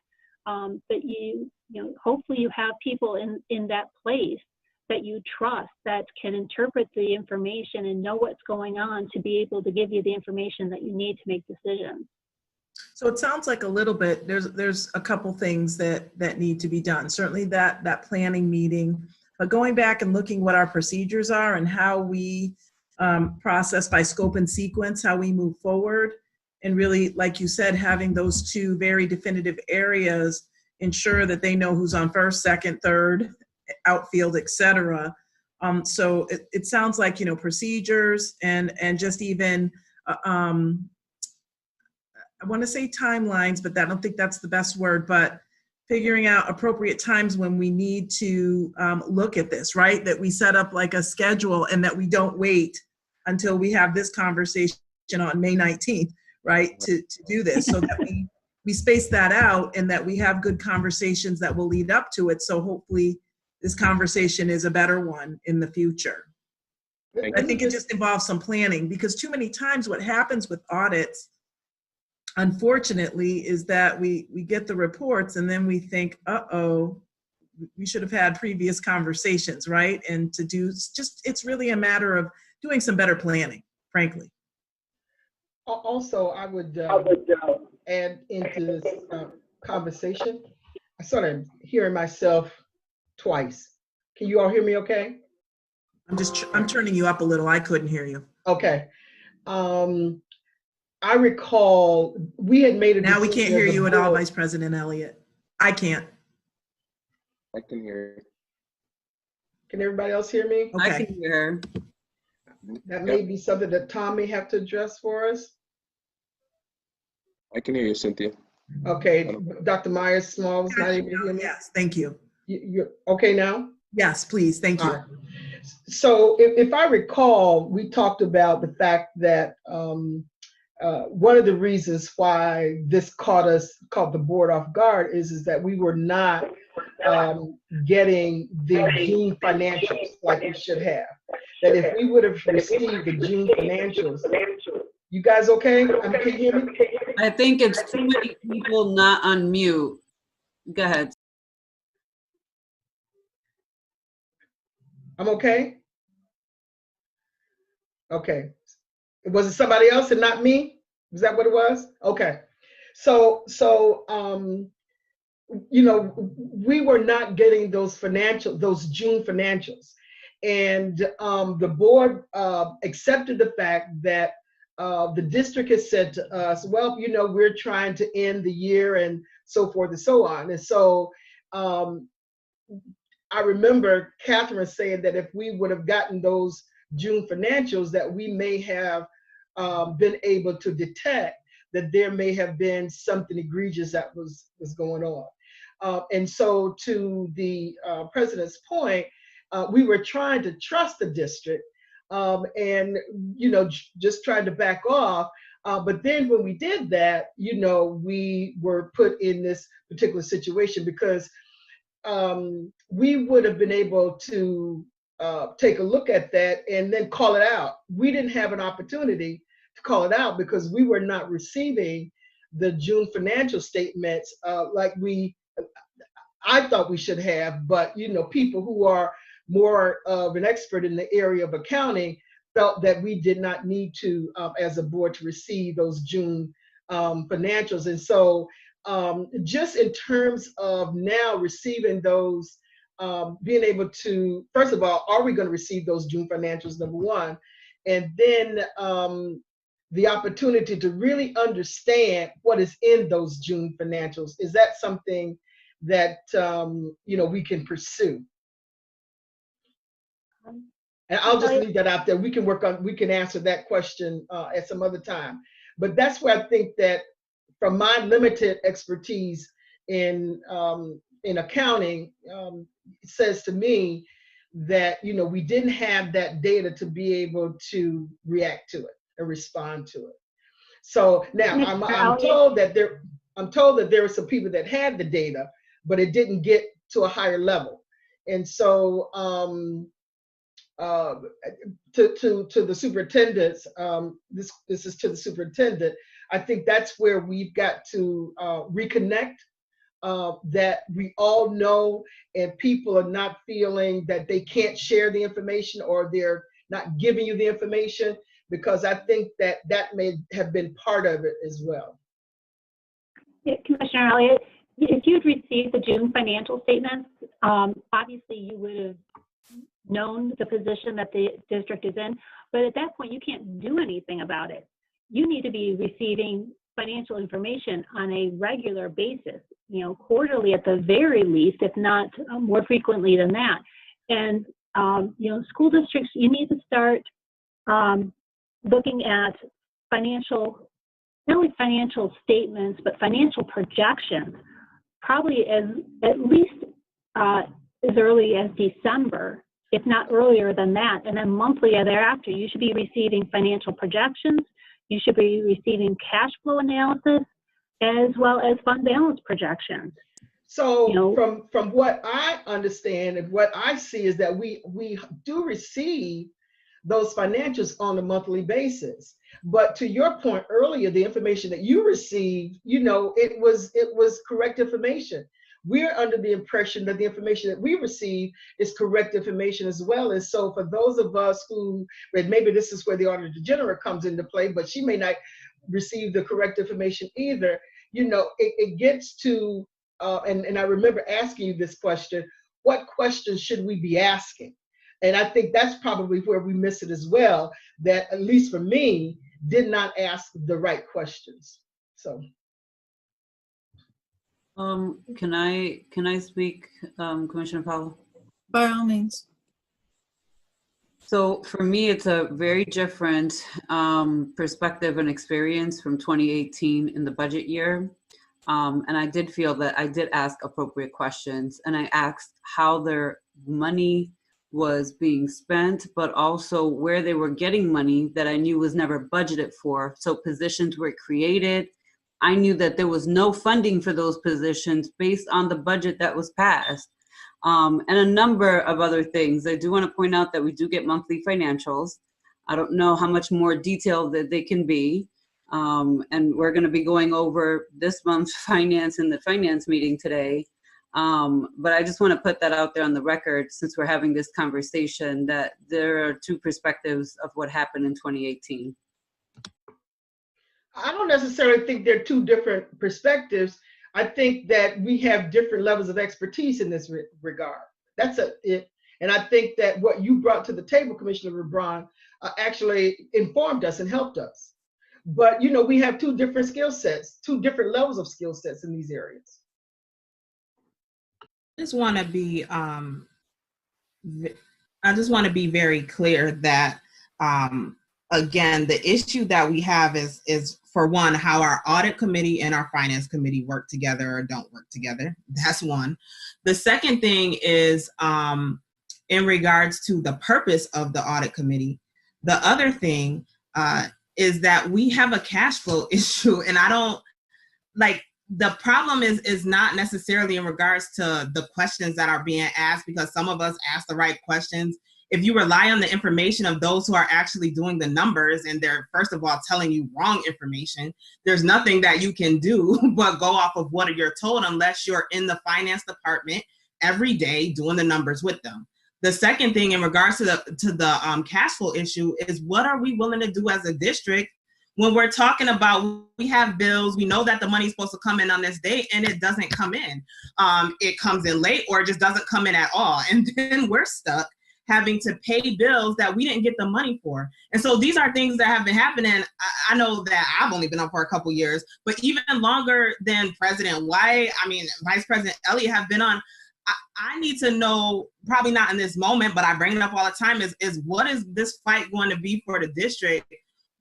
But you know, hopefully you have people in that place that you trust, that can interpret the information and know what's going on to be able to give you the information that you need to make decisions. So it sounds like a little bit, there's a couple things that need to be done. Certainly that planning meeting, but going back and looking what our procedures are and how we process by scope and sequence, how we move forward. And really, like you said, having those two very definitive areas, ensure that they know who's on first, second, third, outfield, et cetera. So it sounds like, you know, procedures and just even, I want to say timelines, but I don't think that's the best word, but figuring out appropriate times when we need to look at this, right? That we set up like a schedule and that we don't wait until we have this conversation on May 19th, right? To do this, so that we space that out and that we have good conversations that will lead up to it. So hopefully this conversation is a better one in the future. I think it just involves some planning, because too many times what happens with audits, unfortunately, is that we get the reports and then we think, uh-oh, we should have had previous conversations, right? And to do just, it's really a matter of doing some better planning, frankly. Also, I would add into this conversation, I sort of hearing myself twice. Can you all hear me okay? I'm turning you up a little. I couldn't hear you. Okay. I recall we had made a Now we can't hear you at all, board. Vice President Elliott. I can't. I can hear. Can everybody else hear me? Okay. I can hear her. That may be something that Tom may have to address for us. I can hear you, Cynthia. Okay, Dr. Myers Small is not able to hear me. Yes, thank you. You're okay now? Yes, please, thank you. All right. So if I recall, we talked about the fact that one of the reasons why this caught the board off guard is that we were not getting the June financials like we should have. That if we would have received the June financials, you guys okay? Can you hear me? I think it's too many people not on mute. Go ahead. I'm okay? Okay. Was it somebody else and not me? Is that what it was? Okay. So you know, we were not getting those June financials. And the board accepted the fact that the district has said to us, well, you know, we're trying to end the year and so forth and so on. And so I remember Catherine saying that if we would have gotten those June financials, that we may have been able to detect that there may have been something egregious that was going on. And so to the president's point, we were trying to trust the district and, you know, just trying to back off. But then when we did that, you know, we were put in this particular situation because we would have been able to take a look at that and then call it out. We didn't have an opportunity to call it out because we were not receiving the June financial statements like I thought we should have, but you know, people who are more of an expert in the area of accounting felt that we did not need to, as a board, to receive those June financials. And so just in terms of now receiving those, being able to, first of all, are we going to receive those June financials, number one, and then the opportunity to really understand what is in those June financials. Is that something that you know, we can pursue? And I'll just leave that out there. We can answer that question at some other time. But that's where I think that from my limited expertise in in accounting says to me that, you know, we didn't have that data to be able to react to it and respond to it. So now I'm told that there were some people that had the data, but it didn't get to a higher level. And so to the superintendents, this is to the superintendent, I think that's where we've got to reconnect, that we all know, and people are not feeling that they can't share the information or they're not giving you the information, because I think that that may have been part of it as well. Yeah, Commissioner Elliott, if you'd received the June financial statements, obviously you would have known the position that the district is in, but at that point you can't do anything about it. You need to be receiving financial information on a regular basis, you know, quarterly at the very least, if not more frequently than that. And you know, school districts, you need to start looking at financial, not only financial statements, but financial projections, probably at least as early as December, if not earlier than that. And then monthly thereafter, you should be receiving financial projections. You should be receiving cash flow analysis, as well as fund balance projections. So, you know, from what I understand and what I see is that we do receive those financials on a monthly basis. But to your point earlier, the information that you received, you know, it was correct information. We're under the impression that the information that we receive is correct information as well. And so for those of us who, and maybe this is where the Auditor General comes into play, but she may not receive the correct information either, you know, it gets to, and I remember asking you this question, what questions should we be asking? And I think that's probably where we miss it as well, that at least for me, did not ask the right questions. So. Can I speak, Commissioner Powell? By all means. So for me, it's a very different perspective and experience from 2018 in the budget year. And I did feel that I did ask appropriate questions, and I asked how their money was being spent, but also where they were getting money that I knew was never budgeted for. So positions were created. I knew that there was no funding for those positions based on the budget that was passed. And a number of other things. I do want to point out that we do get monthly financials. I don't know how much more detailed that they can be. And we're going to be going over this month's finance in the finance meeting today. But I just want to put that out there on the record, since we're having this conversation, that there are two perspectives of what happened in 2018. I don't necessarily think they're two different perspectives. I think that we have different levels of expertise in this regard. That's it. And I think that what you brought to the table, Commissioner LeBron, actually informed us and helped us. But, you know, we have two different skill sets, two different levels of skill sets in these areas. I just want to be very clear that, again, the issue that we have is for one, how our audit committee and our finance committee work together or don't work together. That's one. The second thing is in regards to the purpose of the audit committee. The other thing is that we have a cash flow issue, and I don't like. The problem is not necessarily in regards to the questions that are being asked, because some of us ask the right questions. If you rely on the information of those who are actually doing the numbers and they're, first of all, telling you wrong information, there's nothing that you can do but go off of what you're told, unless you're in the finance department every day doing the numbers with them. The second thing in regards to the cash flow issue is, what are we willing to do as a district when we're talking about, we have bills, we know that the money's supposed to come in on this date and it doesn't come in. It comes in late, or it just doesn't come in at all. And then we're stuck having to pay bills that we didn't get the money for. And so these are things that have been happening. I know that I've only been on for a couple years, but even longer than President White, Vice President Elliott have been on. I need to know, probably not in this moment, but I bring it up all the time, is what is this fight going to be for the district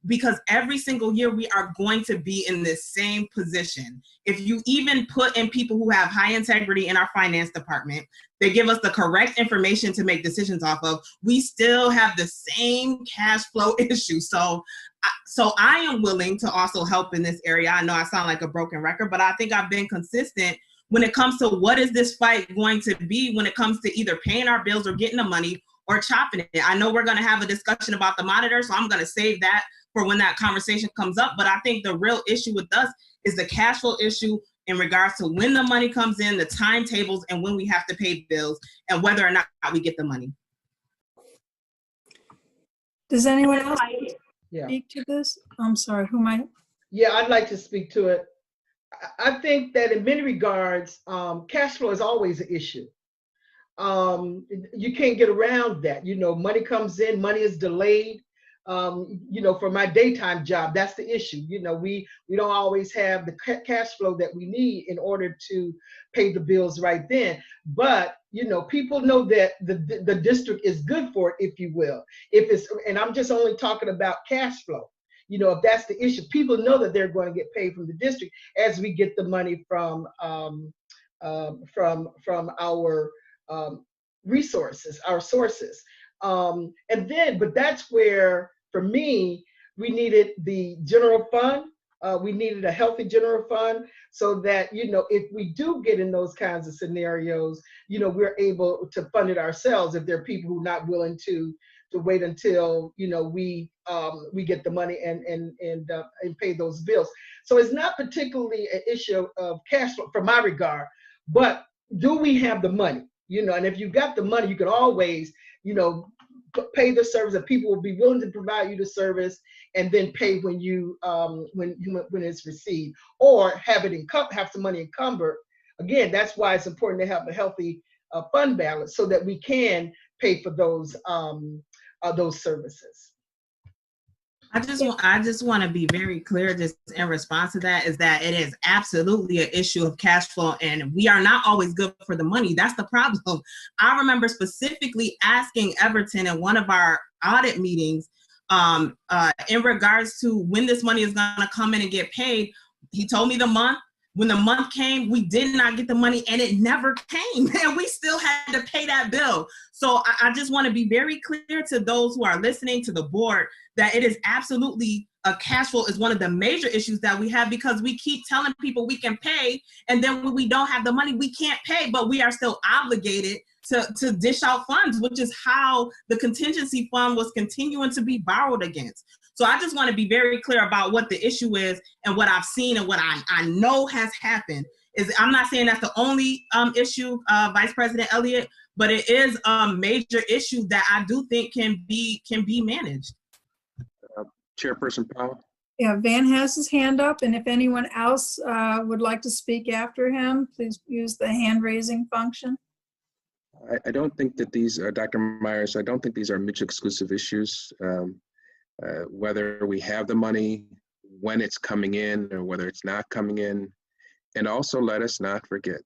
because every single year we are going to be in this same position. If you even put in people who have high integrity in our finance department, they give us the correct information to make decisions off of, we still have the same cash flow issue. So I am willing to also help in this area. I know I sound like a broken record, but I think I've been consistent when it comes to what is this fight going to be when it comes to either paying our bills or getting the money or chopping it. I know we're going to have a discussion about the monitor, so I'm going to save that for when that conversation comes up. But I think the real issue with us is the cash flow issue in regards to when the money comes in, the timetables, and when we have to pay bills, and whether or not we get the money. Does anyone else Yeah. speak to this? I'm sorry, who might? Yeah, I'd like to speak to it. I think that in many regards, cash flow is always an issue. You can't get around that. You know, money comes in, money is delayed. You know, for my daytime job, that's the issue. You know, we don't always have the cash flow that we need in order to pay the bills right then. But, you know, people know that the district is good for it, if you will. If it's, and I'm just only talking about cash flow. You know, if that's the issue, people know that they're going to get paid from the district as we get the money from our resources, our sources. And then, but that's where, for me, we needed the general fund. We needed a healthy general fund so that, you know, if we do get in those kinds of scenarios, you know, we're able to fund it ourselves if there are people who are not willing to wait until, you know, we get the money and pay those bills. So it's not particularly an issue of cash flow from my regard, but do we have the money? You know, and if you've got the money, you can always, you know, pay the service, and people will be willing to provide you the service, and then pay when you when it's received, or have it have some money encumbered. Again, that's why it's important to have a healthy fund balance so that we can pay for those services. I just want to be very clear, just in response to that, is that it is absolutely an issue of cash flow, and we are not always good for the money. That's the problem. I remember specifically asking Everton in one of our audit meetings in regards to when this money is going to come in and get paid. He told me the month. When the month came, we did not get the money, and it never came, and we still had to pay that bill. So I just want to be very clear to those who are listening, to the board, that it is absolutely a cash flow is one of the major issues that we have, because we keep telling people we can pay, and then when we don't have the money, we can't pay, but we are still obligated to dish out funds, which is how the contingency fund was continuing to be borrowed against. So I just want to be very clear about what the issue is and what I've seen and what I know has happened. Is I'm not saying that's the only issue, Vice President Elliott, but it is a major issue that I do think can be managed. Chairperson Powell. Yeah, Van has his hand up, and if anyone else would like to speak after him, please use the hand raising function. I don't think that these are, Dr. Myers, I don't think these are mutually exclusive issues. Whether we have the money, when it's coming in, or whether it's not coming in. And also let us not forget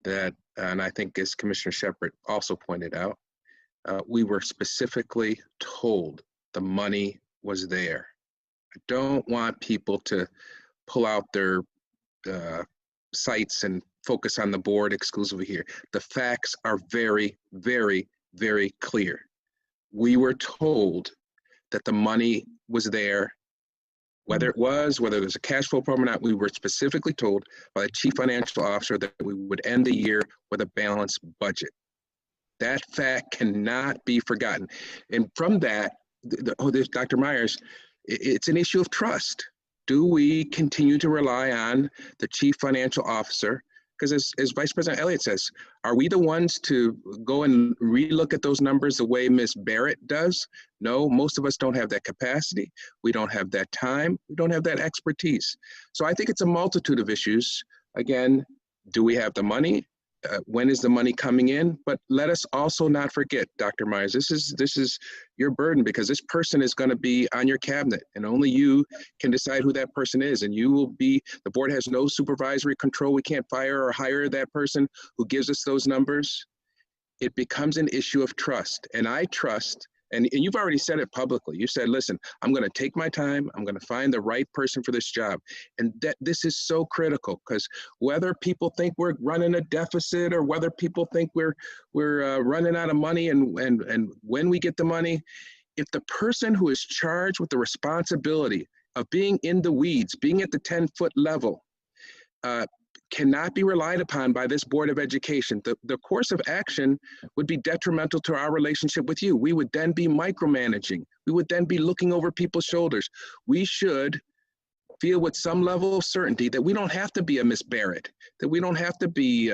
that, and I think as Commissioner Shepherd also pointed out, we were specifically told the money was there. I don't want people to pull out their sights and focus on the board exclusively here. The facts are very, very, very clear. We were told that the money was there, whether there's a cash flow problem or not. We were specifically told by the chief financial officer that we would end the year with a balanced budget. That fact cannot be forgotten. And from that, Dr. Myers, it's an issue of trust. Do we continue to rely on the chief financial officer? Because as Vice President Elliott says, are we the ones to go and relook at those numbers the way Ms. Barrett does? No, most of us don't have that capacity. We don't have that time. We don't have that expertise. So I think it's a multitude of issues. Again, do we have the money? When is the money coming in? But let us also not forget, Dr. Myers, this is your burden, because this person is going to be on your cabinet, and only you can decide who that person is. And you will be, the board has no supervisory control. We can't fire or hire that person who gives us those numbers. It becomes an issue of trust. And I trust, And you've already said it publicly. You said, listen, I'm going to take my time. I'm going to find the right person for this job. And that this is so critical, because whether people think we're running a deficit or whether people think we're running out of money and when we get the money, if the person who is charged with the responsibility of being in the weeds, being at the 10-foot level, cannot be relied upon by this Board of Education, the course of action would be detrimental to our relationship with you. We would then be micromanaging. We would then be looking over people's shoulders. We should feel with some level of certainty that we don't have to be a Miss Barrett, that we don't have to be,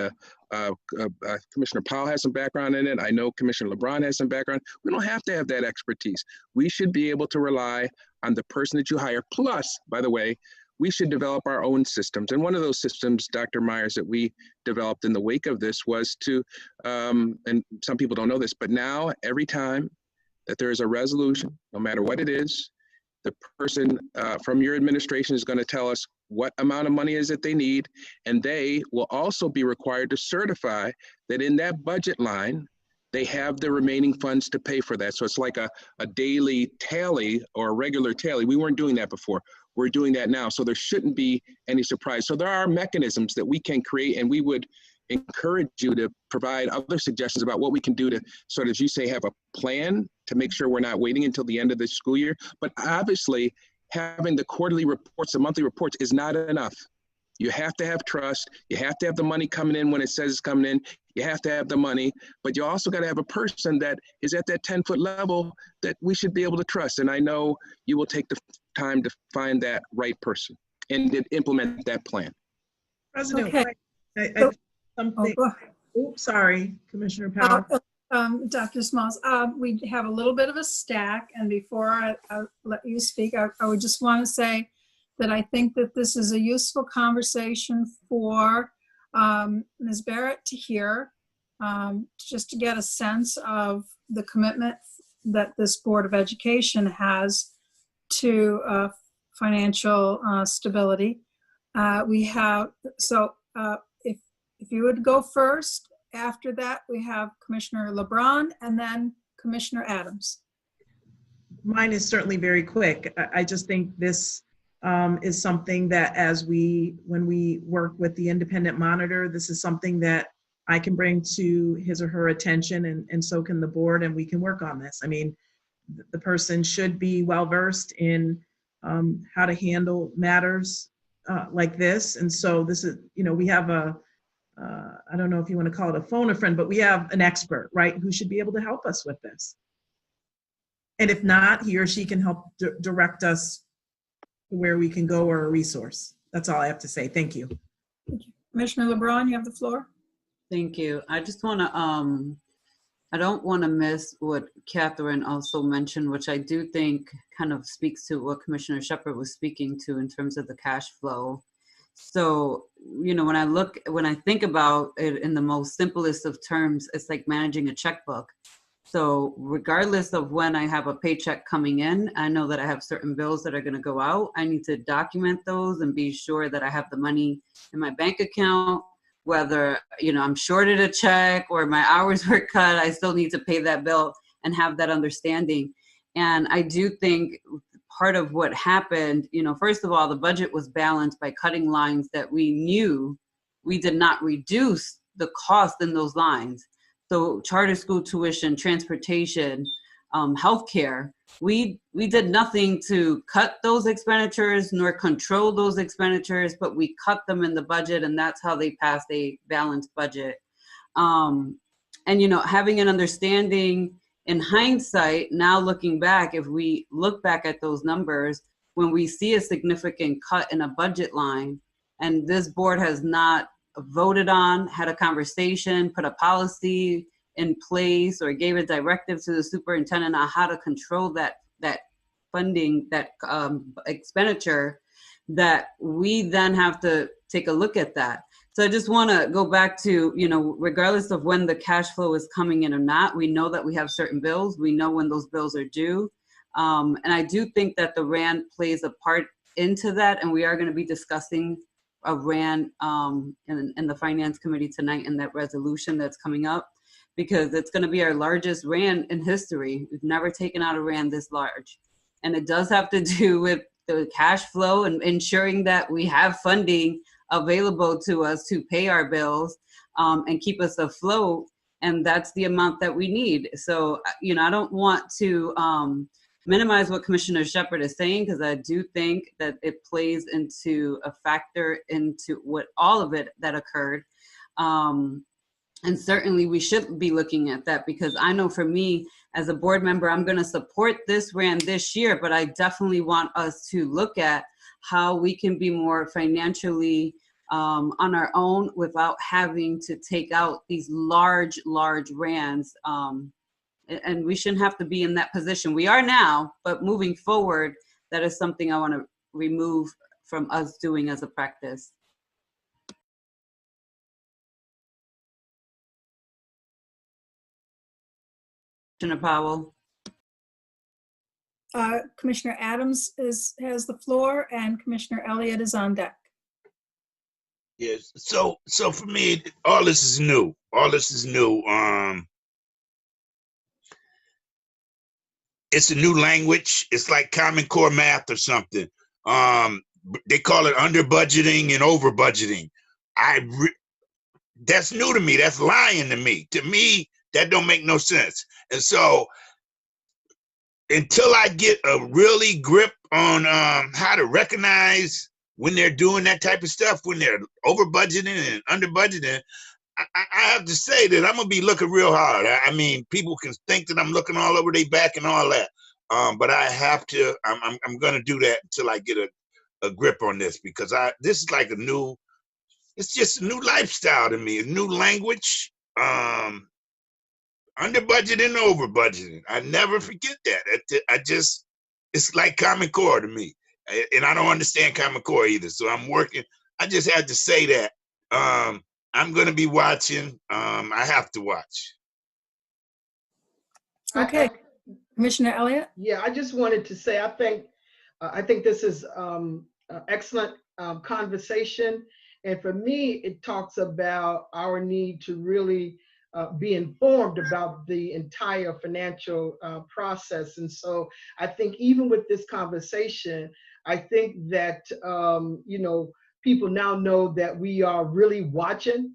Commissioner Powell has some background in it. I know Commissioner LeBron has some background. We don't have to have that expertise. We should be able to rely on the person that you hire. Plus, by the way, we should develop our own systems. And one of those systems, Dr. Myers, that we developed in the wake of this was to, and some people don't know this, but now every time that there is a resolution, no matter what it is, the person from your administration is going to tell us what amount of money is it they need, and they will also be required to certify that in that budget line, they have the remaining funds to pay for that. So it's like a daily tally or a regular tally. We weren't doing that before. We're doing that now. So there shouldn't be any surprise. So there are mechanisms that we can create, and we would encourage you to provide other suggestions about what we can do to sort of, as you say, have a plan to make sure we're not waiting until the end of the school year. But obviously, having the quarterly reports, the monthly reports is not enough. You have to have trust. You have to have the money coming in when it says it's coming in. You have to have the money, but you also got to have a person that is at that 10-foot level that we should be able to trust. And I know you will take the time to find that right person and to implement that plan. President, Okay. something. Oops, sorry, Commissioner Powell. Dr. Smalls, we have a little bit of a stack, and before I let you speak, I would just want to say that I think that this is a useful conversation for Ms. Barrett to hear, just to get a sense of the commitment that this Board of Education has to financial stability. We have, so if you would go first, after that we have Commissioner LeBron and then Commissioner Adams. Mine is certainly very quick. I just think this is something that when we work with the independent monitor, this is something that I can bring to his or her attention, and so can the board, and we can work on this. I mean, the person should be well-versed in how to handle matters like this. And so this is, we have I don't know if you want to call it a phone a friend, but we have an expert, right, who should be able to help us with this. And if not, he or she can help direct us to where we can go or a resource. That's all I have to say. Thank you. Thank you. Commissioner LeBron, you have the floor. Thank you. I just want to, I don't want to miss what Catherine also mentioned, which I do think kind of speaks to what Commissioner Shepard was speaking to in terms of the cash flow. So, when I think about it in the most simplest of terms, it's like managing a checkbook. So regardless of when I have a paycheck coming in, I know that I have certain bills that are going to go out. I need to document those and be sure that I have the money in my bank account, whether, I'm shorted a check or my hours were cut, I still need to pay that bill and have that understanding. And I do think part of what happened, first of all, the budget was balanced by cutting lines that we knew we did not reduce the cost in those lines. So charter school tuition, transportation, healthcare, we did nothing to cut those expenditures nor control those expenditures, but we cut them in the budget, and that's how they passed a balanced budget. And having an understanding in hindsight, now looking back, if we look back at those numbers, when we see a significant cut in a budget line, and this board has not voted on, had a conversation, put a policy in place, or gave a directive to the superintendent on how to control that funding, that expenditure, that we then have to take a look at that. So I just want to go back to, regardless of when the cash flow is coming in or not, we know that we have certain bills. We know when those bills are due. And I do think that the RAND plays a part into that. And we are going to be discussing a RAND in the Finance Committee tonight in that resolution that's coming up. because it's going to be our largest RAND in history. We've never taken out a RAND this large. And it does have to do with the cash flow and ensuring that we have funding available to us to pay our bills and keep us afloat. And that's the amount that we need. So, you know, I don't want to minimize what Commissioner Shepard is saying, because I do think that it plays into a factor into what all of it that occurred. And certainly we should be looking at that, because I know for me as a board member, I'm going to support this RAND this year, but I definitely want us to look at how we can be more financially on our own without having to take out these large RANDs. And we shouldn't have to be in that position. We are now, but moving forward, that is something I want to remove from us doing as a practice. Commissioner Powell. Commissioner Adams has the floor, and Commissioner Elliott is on deck. Yes. So for me, all this is new. All this is new. It's a new language. It's like Common Core math or something. They call it under budgeting and over budgeting. That's new to me. That's lying to me. To me, that don't make no sense. And so until I get a really grip on how to recognize when they're doing that type of stuff, when they're over budgeting and under budgeting, I have to say that I'm gonna be looking real hard. I mean, people can think that I'm looking all over their back and all that, but I have to. I'm gonna do that until I get a grip on this, because this is like it's just a new lifestyle to me, a new language. Under budgeting and over budgeting. I never forget that. It's like Common Core to me, and I don't understand Common Core either. So I'm working. I just had to say that. I'm going to be watching. I have to watch. Okay, Commissioner Elliott. Yeah, I just wanted to say, I think this is excellent conversation. And for me, it talks about our need to really be informed about the entire financial process. And so I think even with this conversation, I think that, people now know that we are really watching.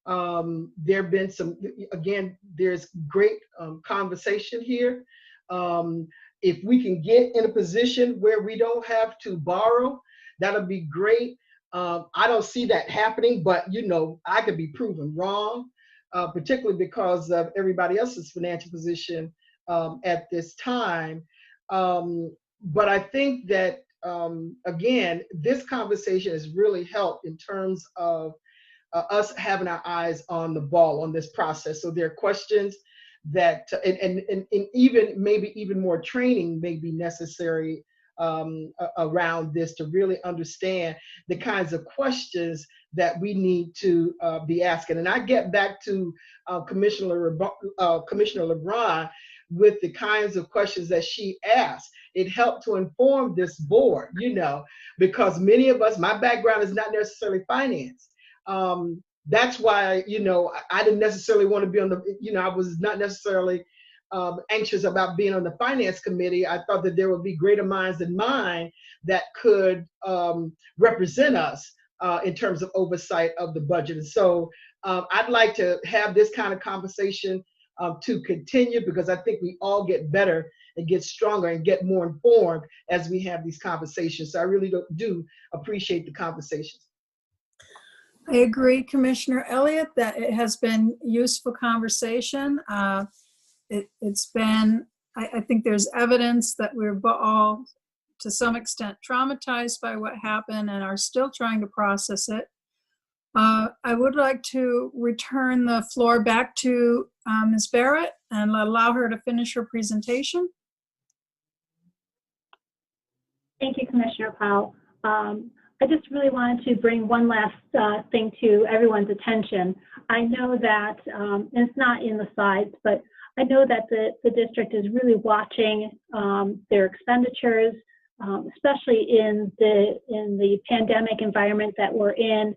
There have been there's great conversation here. If we can get in a position where we don't have to borrow, that'll be great. I don't see that happening, but I could be proven wrong, particularly because of everybody else's financial position at this time. But I think that again, this conversation has really helped in terms of us having our eyes on the ball on this process. So there are questions that, and even more training may be necessary around this to really understand the kinds of questions that we need to be asking. And I get back to Commissioner LeBron with the kinds of questions that she asked. It helped to inform this board, because many of us, my background is not necessarily finance. That's why, I didn't necessarily want to be on I was not necessarily anxious about being on the finance committee. I thought that there would be greater minds than mine that could represent us in terms of oversight of the budget. And so I'd like to have this kind of conversation to continue, because I think we all get better and get stronger and get more informed as we have these conversations. So I really do appreciate the conversations. I agree, Commissioner Elliott, that it has been useful conversation. It's been, I think there's evidence that we're all to some extent traumatized by what happened and are still trying to process it. I would like to return the floor back to Ms. Barrett and allow her to finish her presentation. Thank you, Commissioner Powell. I just really wanted to bring one last thing to everyone's attention. I know that, and it's not in the slides, but I know that the district is really watching their expenditures, especially in the pandemic environment that we're in.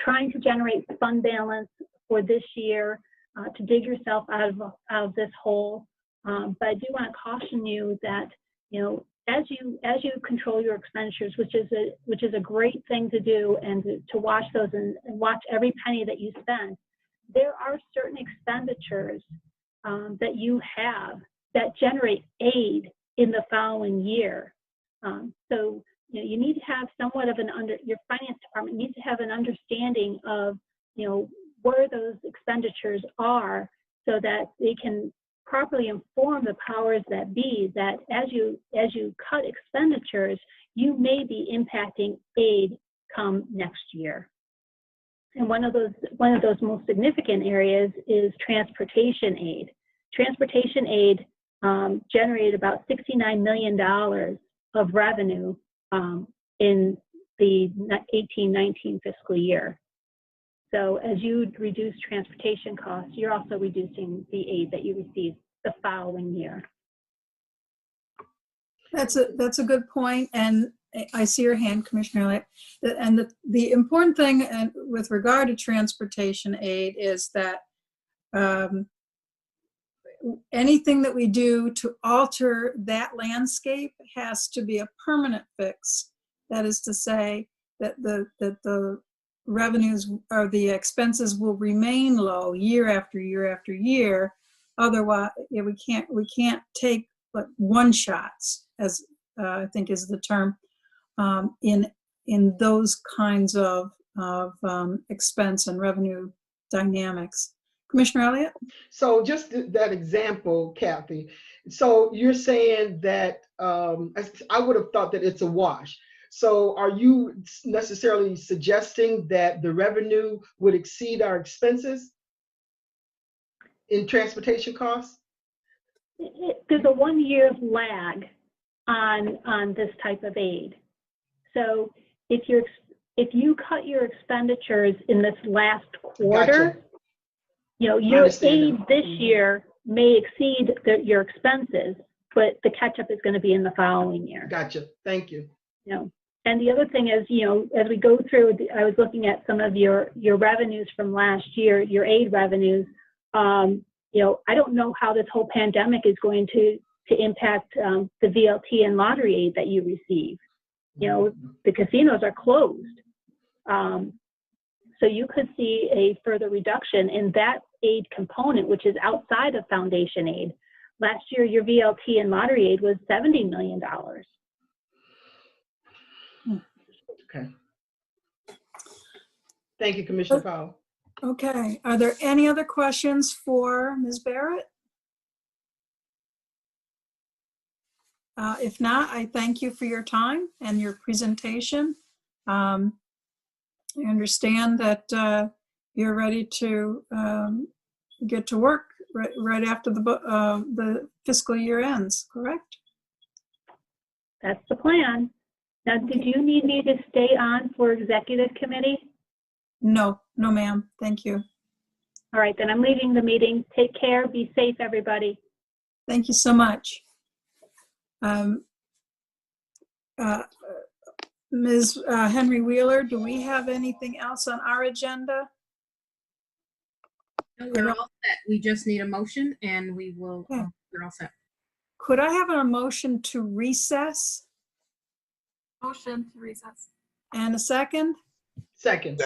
Trying to generate fund balance for this year, to dig yourself out of this hole. But I do want to caution you that, you know, as you control your expenditures, which is a great thing to do, and to watch those and watch every penny that you spend, there are certain expenditures that you have that generate aid in the following year. So you know, you need to have somewhat of your finance department needs to have an understanding of, you know, where those expenditures are, so that they can properly inform the powers that be that as you cut expenditures, you may be impacting aid come next year. And one of those most significant areas is transportation aid. Transportation aid generated about $69 million of revenue in the 18-19 fiscal year. So as you reduce transportation costs, you're also reducing the aid that you receive the following year. That's a good point, and I see your hand, Commissioner Elliott. And the important thing with regard to transportation aid is that anything that we do to alter that landscape has to be a permanent fix. That is to say that the revenues or the expenses will remain low year after year after year. Otherwise, yeah, we can't take like one shots, as I think is the term, in those kinds of expense and revenue dynamics. Commissioner Elliott? So just that example, Kathy. So you're saying that I would have thought that it's a wash. So are you necessarily suggesting that the revenue would exceed our expenses in transportation costs? There's a 1 year lag on this type of aid. So if you cut your expenditures in this last quarter, Gotcha. you know, your aid this year may exceed your expenses, but the catch up is going to be in the following year. Gotcha. Thank you. You know, and the other thing is, you know, as we go through, I was looking at some of your revenues from last year, your aid revenues. You know, I don't know how this whole pandemic is going to impact the VLT and lottery aid that you receive. You know, the casinos are closed. So you could see a further reduction in that aid component, which is outside of foundation aid. Last year, your VLT and lottery aid was $70 million. Okay. Thank you, Commissioner Powell. Okay, are there any other questions for Ms. Barrett? If not, I thank you for your time and your presentation. I understand that you're ready to get to work right after the fiscal year ends, correct? That's the plan. Now, did you need me to stay on for executive committee? No, ma'am. Thank you. All right, then I'm leaving the meeting. Take care. Be safe, everybody. Thank you so much. Ms. Henry Wheeler, do we have anything else on our agenda? No, we're all set. We just need a motion and we will, Okay. we're all set. Could I have a motion to recess? Motion to recess. And a second? Second.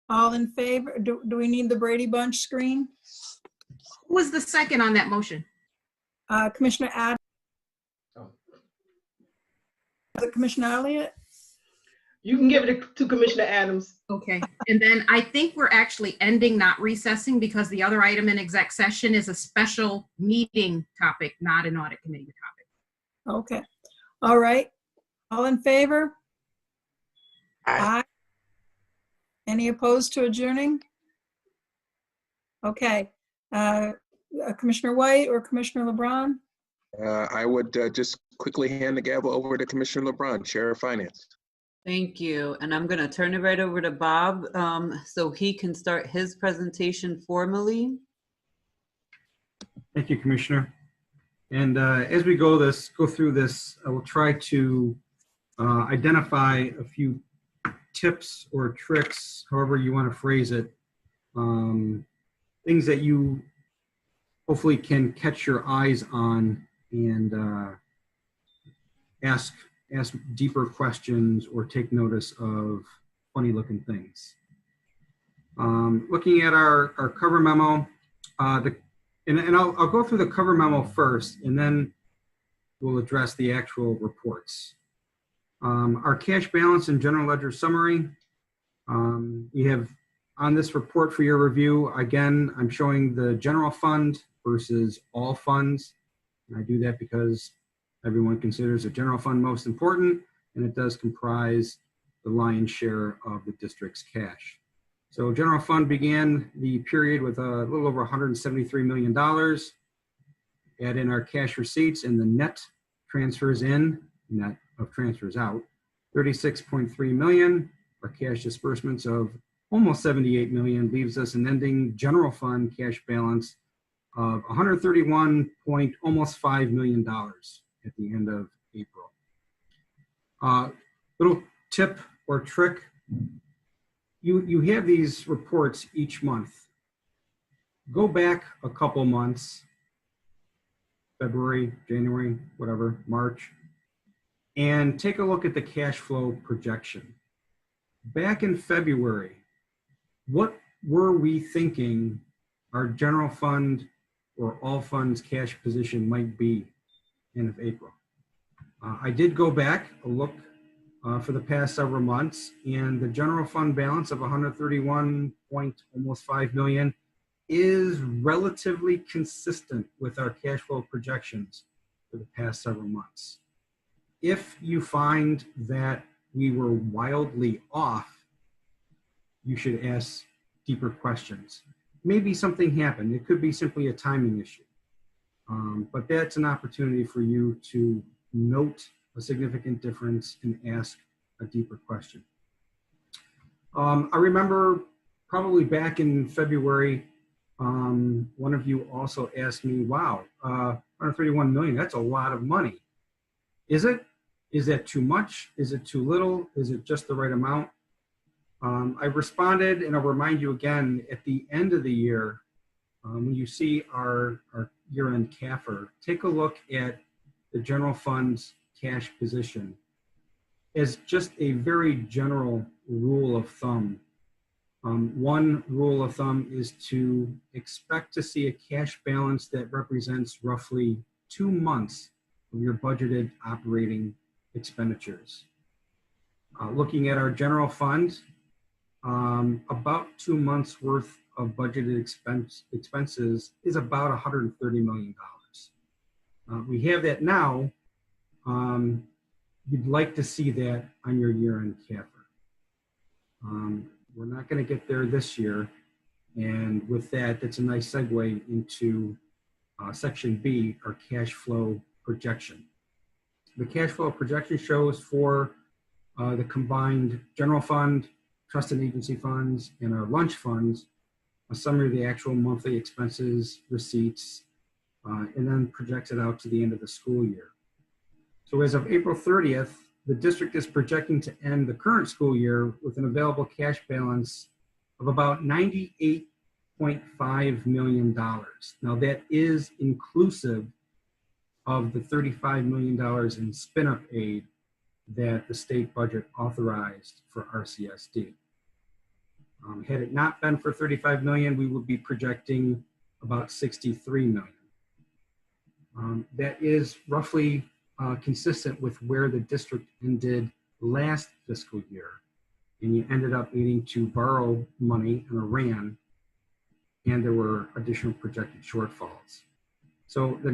All in favor? Do we need the Brady Bunch screen? Who was the second on that motion? Commissioner Adams? Oh. Is it Commissioner Elliott? You can give it to Commissioner Adams. Okay, and then I think we're actually ending, not recessing, because the other item in exec session is a special meeting topic, not an audit committee topic. Okay. All right. All in favor? Aye. Any opposed to adjourning? Okay. Commissioner White or Commissioner LeBron? I would just quickly hand the gavel over to Commissioner LeBron, Chair of Finance. Thank you. And I'm going to turn it right over to Bob so he can start his presentation formally. Thank you, Commissioner. And as we go through this, I will try to identify a few tips or tricks, however you want to phrase it, things that you hopefully can catch your eyes on and ask deeper questions or take notice of funny looking things. Looking at our cover memo, and I'll go through the cover memo first, and then we'll address the actual reports. Our cash balance and general ledger summary. You have on this report for your review, again, I'm showing the general fund versus all funds. And I do that because everyone considers the general fund most important, and it does comprise the lion's share of the district's cash. So general fund began the period with a little over $173 million. Add in our cash receipts and the net transfers in, net of transfers out, 36.3 million. Our cash disbursements of almost 78 million leaves us an ending general fund cash balance of 131 almost $5 million at the end of April. Little tip or trick, you have these reports each month. Go back a couple months, February, January, whatever, March, and take a look at the cash flow projection. Back in February, what were we thinking our general fund or all funds cash position might be end of April? I did go back a look for the past several months, and the general fund balance of 131 almost 5 million is relatively consistent with our cash flow projections for the past several months. If you find that we were wildly off, you should ask deeper questions. Maybe something happened. It could be simply a timing issue. But that's an opportunity for you to note a significant difference and ask a deeper question. I remember probably back in February, one of you also asked me, wow, 131 million, that's a lot of money. Is it? Is that too much? Is it too little? Is it just the right amount? I responded, and I'll remind you again, at the end of the year, when you see our year-end CAFR, take a look at the general fund's cash position as just a very general rule of thumb. One rule of thumb is to expect to see a cash balance that represents roughly 2 months of your budgeted operating expenditures. Looking at our general fund, about 2 months worth of budgeted expenses is about $130 million. We have that now. You'd like to see that on your year-end CAFR. We're not going to get there this year. And with that, that's a nice segue into section B, our cash flow projection. The cash flow projection shows for the combined general fund, trust and agency funds, and our lunch funds, a summary of the actual monthly expenses, receipts, and then projects it out to the end of the school year. So as of April 30th, the district is projecting to end the current school year with an available cash balance of about $98.5 million. Now that is inclusive of the $35 million in spin-up aid that the state budget authorized for RCSD. Had it not been for $35 million, we would be projecting about $63 million. That is roughly consistent with where the district ended last fiscal year. And you ended up needing to borrow money in Iran, and there were additional projected shortfalls. So the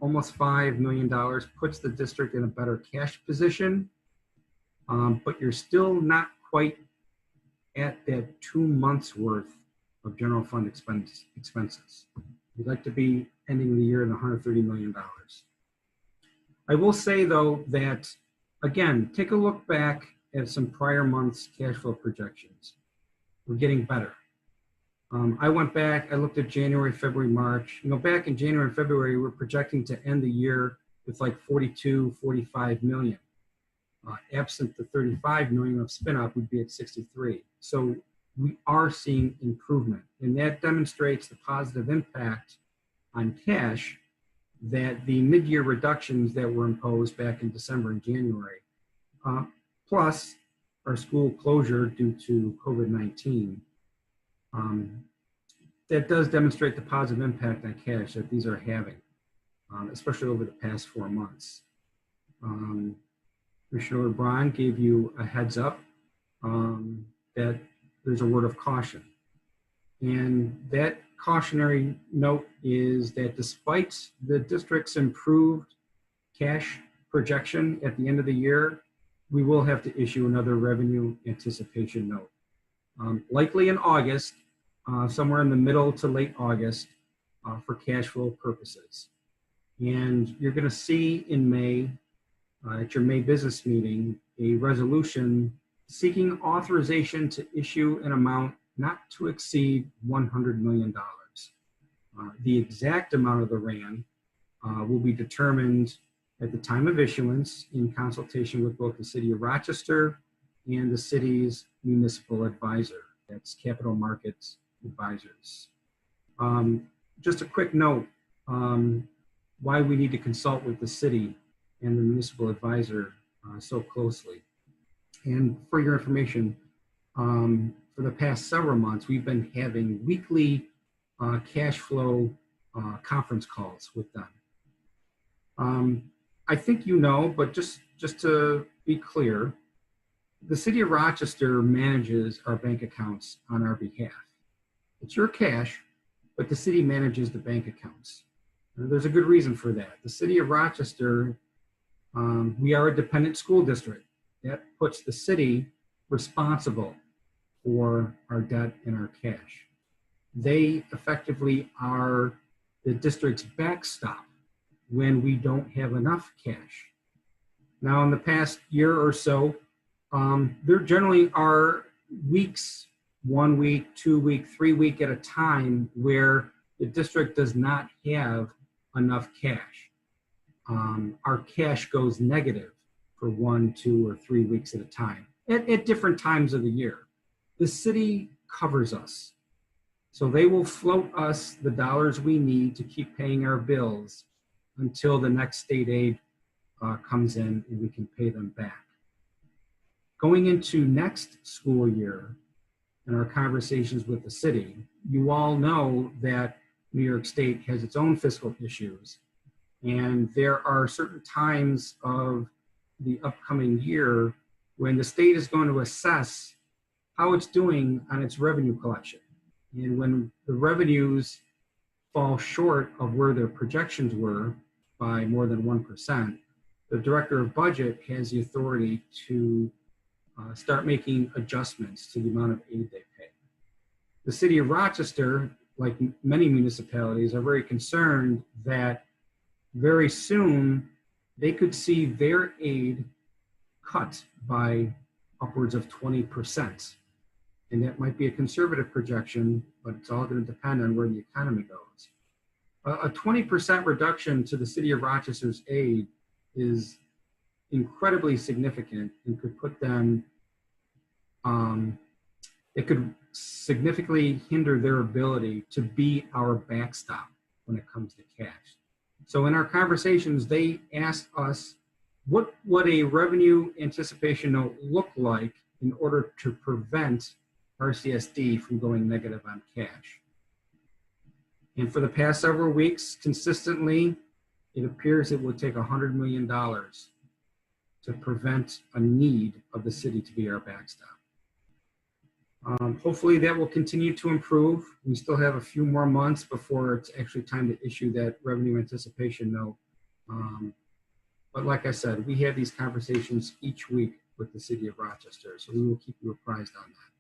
almost $5 million puts the district in a better cash position, but you're still not quite at that 2 months worth of general fund expenses. We'd like to be ending the year at $130 million. I will say though that, again, take a look back at some prior months' cash flow projections. We're getting better. I went back, I looked at January, February, March. Back in January and February, we're projecting to end the year with like 42, 45 million. Absent the 35 million of spin-up, we'd be at 63. So we are seeing improvement. And that demonstrates the positive impact on cash that the mid-year reductions that were imposed back in December and January, plus our school closure due to COVID-19, that does demonstrate the positive impact on cash that these are having, especially over the past 4 months. Commissioner LeBron gave you a heads up that there's a word of caution. And that cautionary note is that despite the district's improved cash projection at the end of the year, we will have to issue another revenue anticipation note. Likely in August, somewhere in the middle to late August, for cash flow purposes. And you're going to see in May, at your May business meeting, a resolution seeking authorization to issue an amount not to exceed $100 million. The exact amount of the RAN will be determined at the time of issuance in consultation with both the City of Rochester and the city's municipal advisor. That's Capital Markets Advisors. Just a quick note, why we need to consult with the city and the municipal advisor so closely. And for your information, for the past several months, we've been having weekly cash flow conference calls with them. I think you know, but just to be clear, the City of Rochester manages our bank accounts on our behalf. It's your cash, but the city manages the bank accounts. And there's a good reason for that. The City of Rochester, we are a dependent school district. That puts the city responsible for our debt and our cash. They effectively are the district's backstop when we don't have enough cash. Now, in the past year or so, there generally are weeks, 1 week, 2 week, 3 week at a time where the district does not have enough cash. Our cash goes negative for 1, 2, or 3 weeks at a time at different times of the year. The city covers us. So they will float us the dollars we need to keep paying our bills until the next state aid comes in and we can pay them back. Going into next school year and our conversations with the city, you all know that New York State has its own fiscal issues. And there are certain times of the upcoming year when the state is going to assess how it's doing on its revenue collection. And when the revenues fall short of where their projections were by more than 1%, the director of budget has the authority to start making adjustments to the amount of aid they pay. The City of Rochester, like many municipalities, are very concerned that very soon they could see their aid cut by upwards of 20%. And that might be a conservative projection, but it's all going to depend on where the economy goes. A 20% reduction to the City of Rochester's aid is incredibly significant and could put them, it could significantly hinder their ability to be our backstop when it comes to cash. So in our conversations, they asked us, what would a revenue anticipation note look like in order to prevent RCSD from going negative on cash? And for the past several weeks, consistently, it appears it would take $100 million to prevent a need of the city to be our backstop. Hopefully that will continue to improve. We still have a few more months before it's actually time to issue that revenue anticipation note. But like I said, we have these conversations each week with the City of Rochester, so we will keep you apprised on that.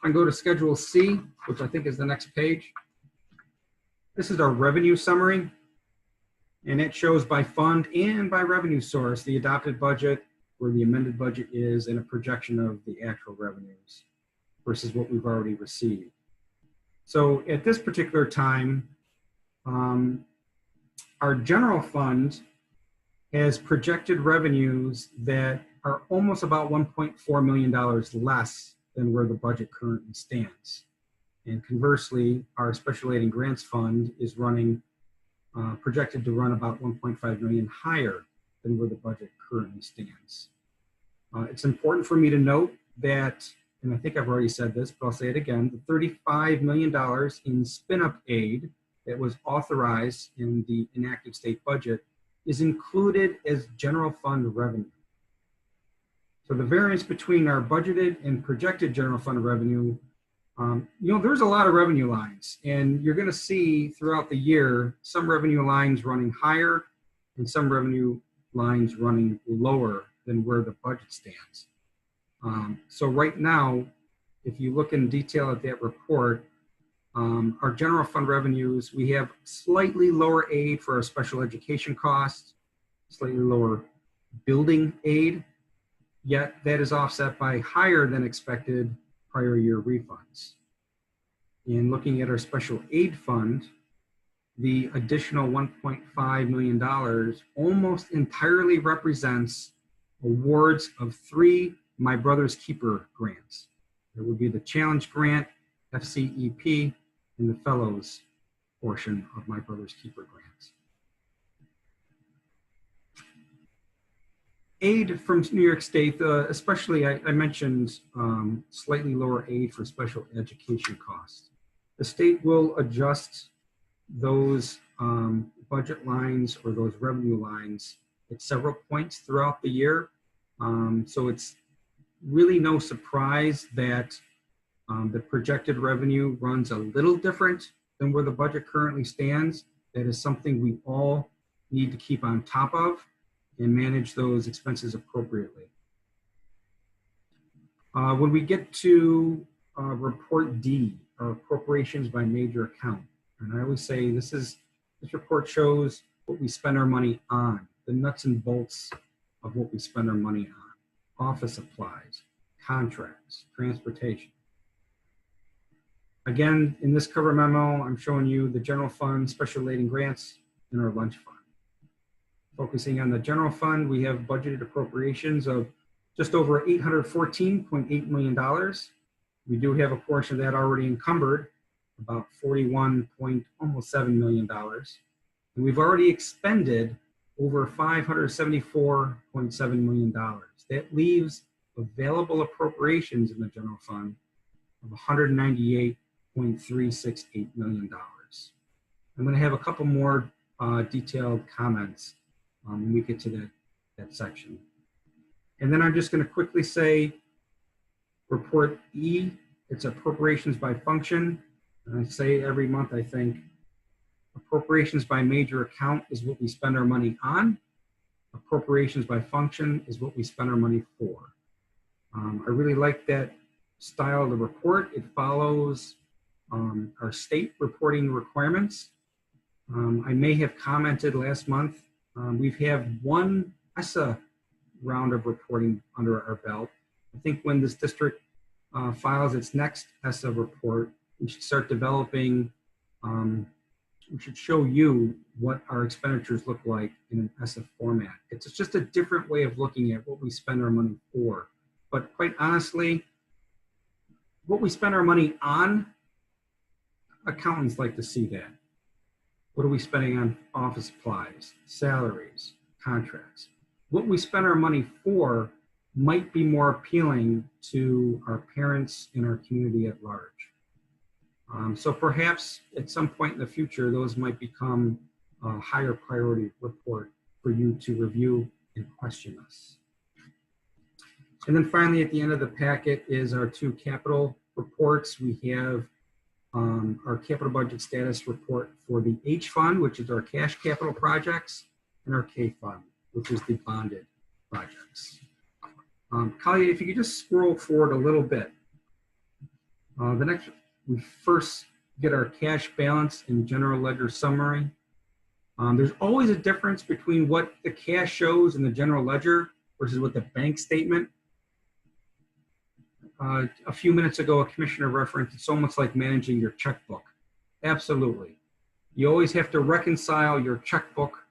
I go to Schedule C, which I think is the next page. This is our revenue summary, and it shows by fund and by revenue source the adopted budget, where the amended budget is, and a projection of the actual revenues versus what we've already received. So at this particular time, our general fund has projected revenues that are almost about $1.4 million less than where the budget currently stands. And conversely, our special aid and grants fund is running, projected to run about 1.5 million higher than where the budget currently stands. It's important for me to note that, and I think I've already said this, but I'll say it again, the $35 million in spin-up aid that was authorized in the enacted state budget is included as general fund revenue. So the variance between our budgeted and projected general fund revenue, there's a lot of revenue lines, and you're going to see throughout the year some revenue lines running higher and some revenue lines running lower than where the budget stands. So right now, if you look in detail at that report, our general fund revenues, we have slightly lower aid for our special education costs, slightly lower building aid, yet that is offset by higher than expected prior year refunds. In looking at our special aid fund, the additional $1.5 million almost entirely represents awards of 3 My Brother's Keeper grants. There would be the Challenge Grant, FCEP, and the Fellows portion of My Brother's Keeper grants. Aid from New York State, especially I mentioned slightly lower aid for special education costs. The state will adjust those budget lines or those revenue lines at several points throughout the year. So it's really no surprise that the projected revenue runs a little different than where the budget currently stands. That is something we all need to keep on top of and manage those expenses appropriately. When we get to report D, or appropriations by major account, and I always say this report shows what we spend our money on, the nuts and bolts of what we spend our money on: office supplies, contracts, transportation. Again, in this cover memo, I'm showing you the general fund, special aid and grants, and our lunch fund. Focusing on the general fund, we have budgeted appropriations of just over $814.8 million. We do have a portion of that already encumbered, about almost $7 million. And we've already expended over $574.7 million. That leaves available appropriations in the general fund of $198.368 million. I'm going to have a couple more detailed comments when we get to that section. And then I'm just going to quickly say, report E, it's appropriations by function. And I say every month, I think, appropriations by major account is what we spend our money on. Appropriations by function is what we spend our money for. I really like that style of the report. It follows our state reporting requirements. I may have commented last month, we've had one ESSA round of reporting under our belt. I think when this district files its next ESSA report, we should start developing, we should show you what our expenditures look like in an ESSA format. It's just a different way of looking at what we spend our money for. But quite honestly, what we spend our money on, accountants like to see that. What are we spending on office supplies, salaries, contracts? What we spend our money for might be more appealing to our parents and our community at large. So perhaps at some point in the future, those might become a higher priority report for you to review and question us. And then finally, at the end of the packet is our 2 capital reports. We have our capital budget status report for the H fund, which is our cash capital projects, and our K fund, which is the bonded projects. Kalia, if you could just scroll forward a little bit. We first get our cash balance and general ledger summary. There's always a difference between what the cash shows in the general ledger versus what the bank statement. A few minutes ago, a commissioner referenced it's almost like managing your checkbook. Absolutely. You always have to reconcile your checkbook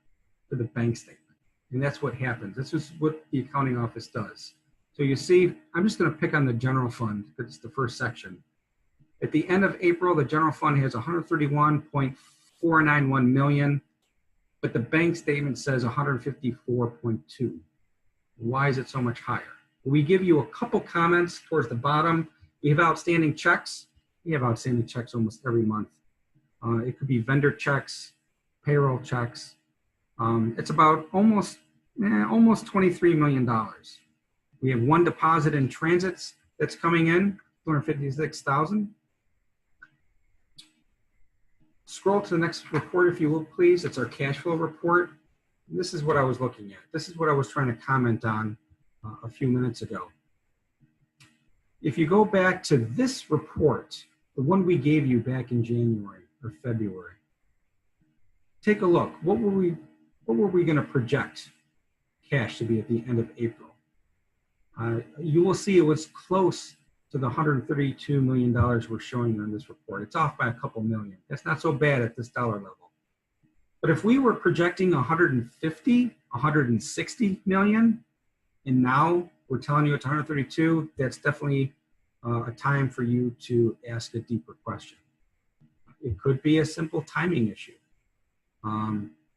to the bank statement. And that's what happens. This is what the accounting office does. So you see, I'm just going to pick on the general fund because it's the first section. At the end of April, the general fund has 131.491 million, but the bank statement says 154.2. Why is it so much higher? We give you a couple comments towards the bottom. We have outstanding checks. We have outstanding checks almost every month. It could be vendor checks, payroll checks. It's about almost $23 million. We have one deposit in transits that's coming in, 256,000. Scroll to the next report, if you will, please. It's our cash flow report. This is what I was looking at. This is what I was trying to comment on a few minutes ago. If you go back to this report, the one we gave you back in January or February, take a look. What were we going to project cash to be at the end of April? You will see it was close to the $132 million we're showing on this report. It's off by a couple million. That's not so bad at this dollar level. But if we were projecting 150, 160 million, and now we're telling you it's 132, that's definitely a time for you to ask a deeper question. It could be a simple timing issue,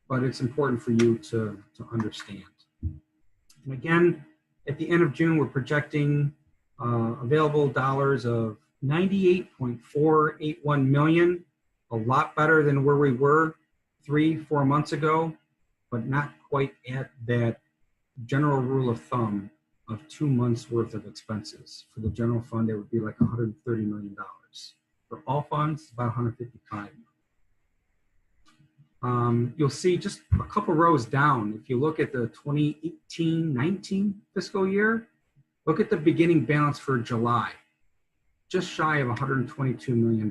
but it's important for you to understand. And again, at the end of June, we're projecting available dollars of 98.481 million, a lot better than where we were 3-4 months ago, but not quite at that general rule of thumb of 2 months worth of expenses. For the general fund, it would be like $130 million. For all funds, about 155 million. You'll see just a couple rows down, if you look at the 2018-19 fiscal year, look at the beginning balance for July, just shy of $122 million.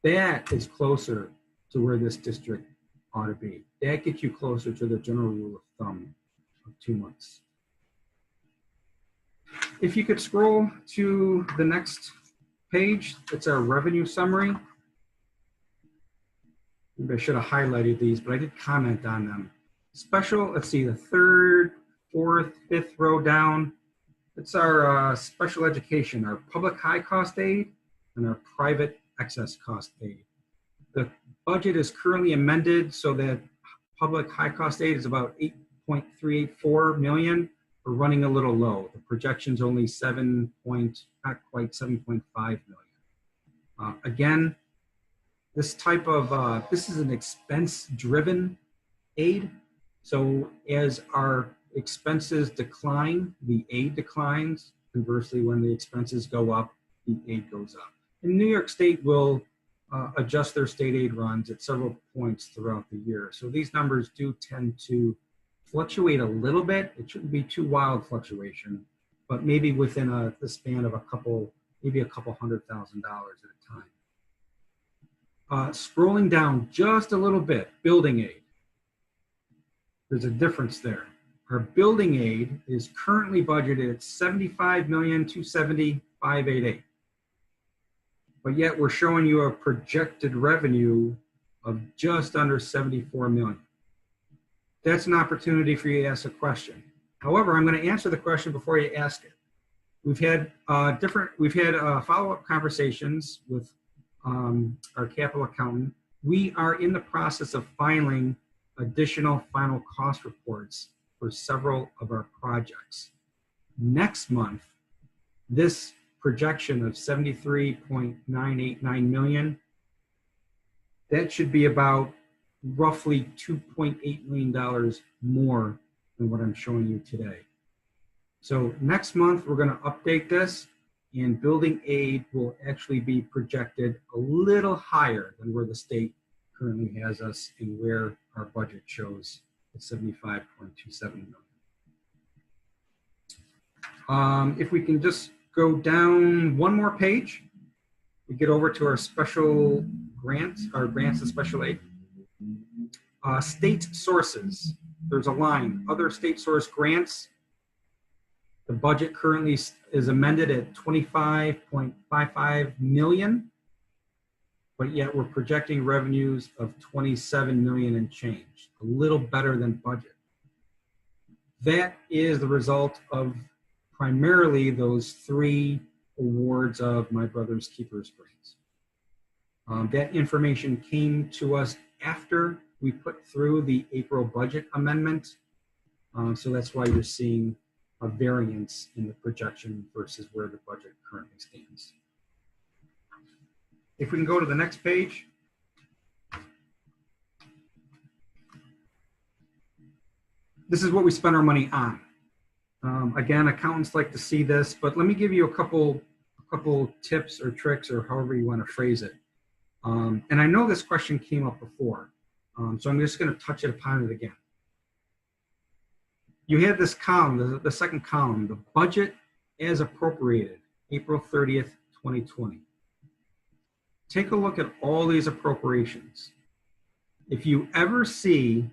That is closer to where this district ought to be. That gets you closer to the general rule of thumb of 2 months. If you could scroll to the next page, it's our revenue summary. Maybe I should have highlighted these, but I did comment on them. Special, let's see, the 3rd, 4th, 5th row down. It's our special education, our public high cost aid and our private excess cost aid. The budget is currently amended so that public high cost aid is about 8.384 million. We're running a little low. The projection's only not quite 7.5 million. Again, this type of, this is an expense-driven aid. So as our expenses decline, the aid declines. Conversely, when the expenses go up, the aid goes up. And New York State will adjust their state aid runs at several points throughout the year. So these numbers do tend to fluctuate a little bit. It shouldn't be too wild fluctuation, but maybe within the span of maybe a couple $100,000 at a time. Scrolling down just a little bit, building aid. There's a difference there. Our building aid is currently budgeted at $75,270,588. But yet we're showing you a projected revenue of just under 74 million. That's an opportunity for you to ask a question. However, I'm going to answer the question before you ask it. We've had follow-up conversations with our capital accountant. We are in the process of filing additional final cost reports for several of our projects. Next month, this projection of 73.989 million, that should be about roughly $2.8 million more than what I'm showing you today. So next month, we're going to update this, and building aid will actually be projected a little higher than where the state currently has us and where our budget shows at 75.27 million. If we can just go down one more page, we get over to our special grants, our grants and special aid. State sources, there's a line, other state source grants. The budget currently is amended at 25.55 million, but yet we're projecting revenues of 27 million and change, a little better than budget. That is the result of primarily those 3 awards of My Brother's Keeper's Brains. That information came to us after we put through the April budget amendment. So that's why you're seeing a variance in the projection versus where the budget currently stands. If we can go to the next page. This is what we spend our money on. Again, accountants like to see this, but let me give you a couple tips or tricks or however you want to phrase it. And I know this question came up before, so I'm just going to touch upon it again. You have this column, the second column, the budget as appropriated, April 30th, 2020. Take a look at all these appropriations. If you ever see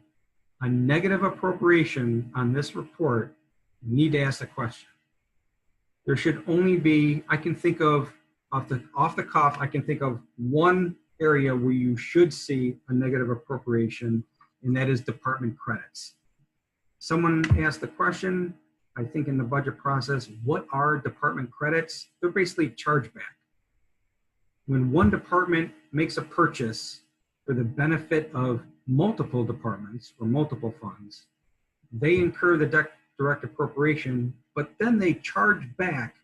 a negative appropriation on this report, you need to ask the question. There should only be, I can think of, off the cuff, I can think of one area where you should see a negative appropriation, and that is department credits. Someone asked the question, I think in the budget process, what are department credits? They're basically chargeback. When one department makes a purchase for the benefit of multiple departments or multiple funds, they incur the direct appropriation, but then they charge back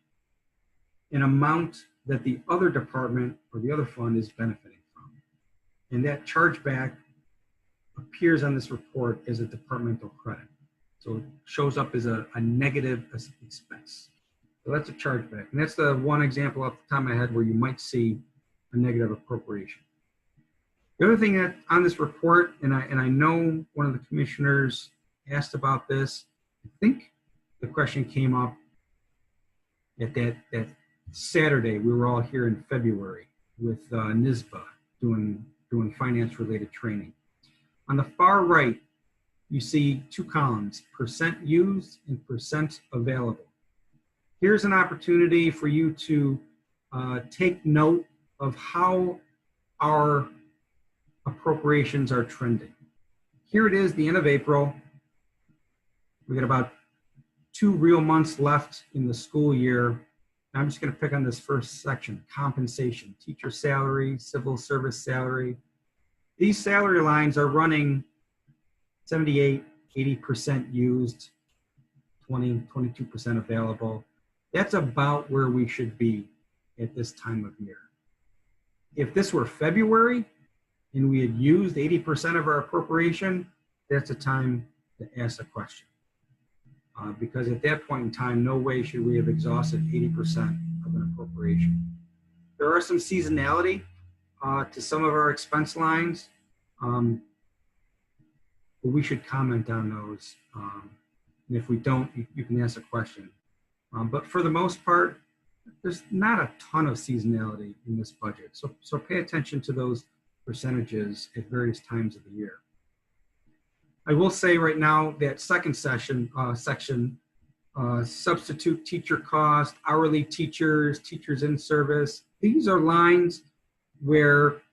an amount that the other department or the other fund is benefiting from. And that chargeback appears on this report as a departmental credit. So it shows up as a negative expense. So that's a chargeback. And that's the one example off the top of my head where you might see a negative appropriation. The other thing that on this report, and I know one of the commissioners asked about this, I think the question came up at that Saturday. We were all here in February with NISBA doing finance-related training. On the far right, you see 2 columns, percent used and percent available. Here's an opportunity for you to take note of how our appropriations are trending. Here it is, the end of April. We got about 2 real months left in the school year. I'm just going to pick on this first section, compensation, teacher salary, civil service salary. These salary lines are running 78, 80% used, 20, 22% available. That's about where we should be at this time of year. If this were February and we had used 80% of our appropriation, that's a time to ask a question. Because at that point in time, no way should we have exhausted 80% of an appropriation. There are some seasonality to some of our expense lines, but we should comment on those. And if we don't, you can ask a question. But for the most part, there's not a ton of seasonality in this budget. So pay attention to those percentages at various times of the year. I will say right now that second section, substitute teacher cost, hourly teachers, teachers in service. These are lines where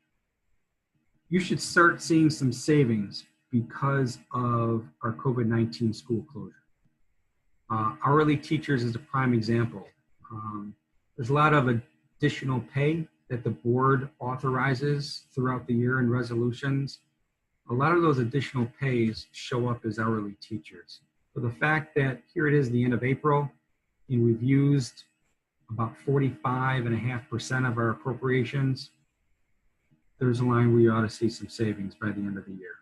you should start seeing some savings because of our COVID-19 school closure. Hourly teachers is a prime example. There's a lot of additional pay that the board authorizes throughout the year in resolutions. A lot of those additional pays show up as hourly teachers. So the fact that here it is the end of April and we've used about 45.5% of our appropriations, there's a line where you ought to see some savings by the end of the year.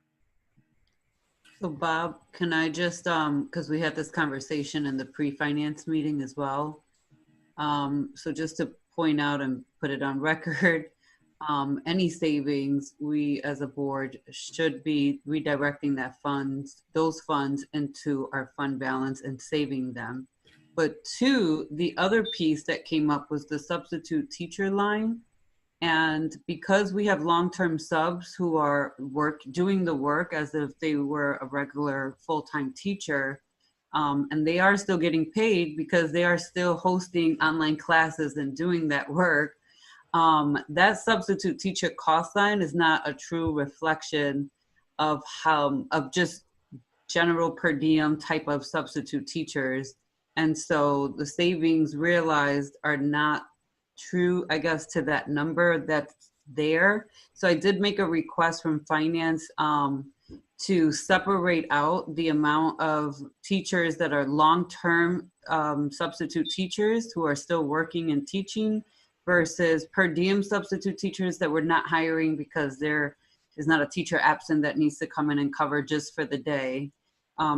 So Bob, can I just, because we had this conversation in the pre-finance meeting as well. So just to point out and put it on record, any savings, we as a board should be redirecting those funds into our fund balance and saving them. But 2, the other piece that came up was the substitute teacher line. And because we have long-term subs who are doing the work as if they were a regular full-time teacher, and they are still getting paid because they are still hosting online classes and doing that work, that substitute teacher cost line is not a true reflection of just general per diem type of substitute teachers. And so the savings realized are not true, I guess, to that number that's there. So I did make a request from finance to separate out the amount of teachers that are long-term substitute teachers who are still working and teaching versus per diem substitute teachers that we're not hiring because there is not a teacher absent that needs to come in and cover just for the day,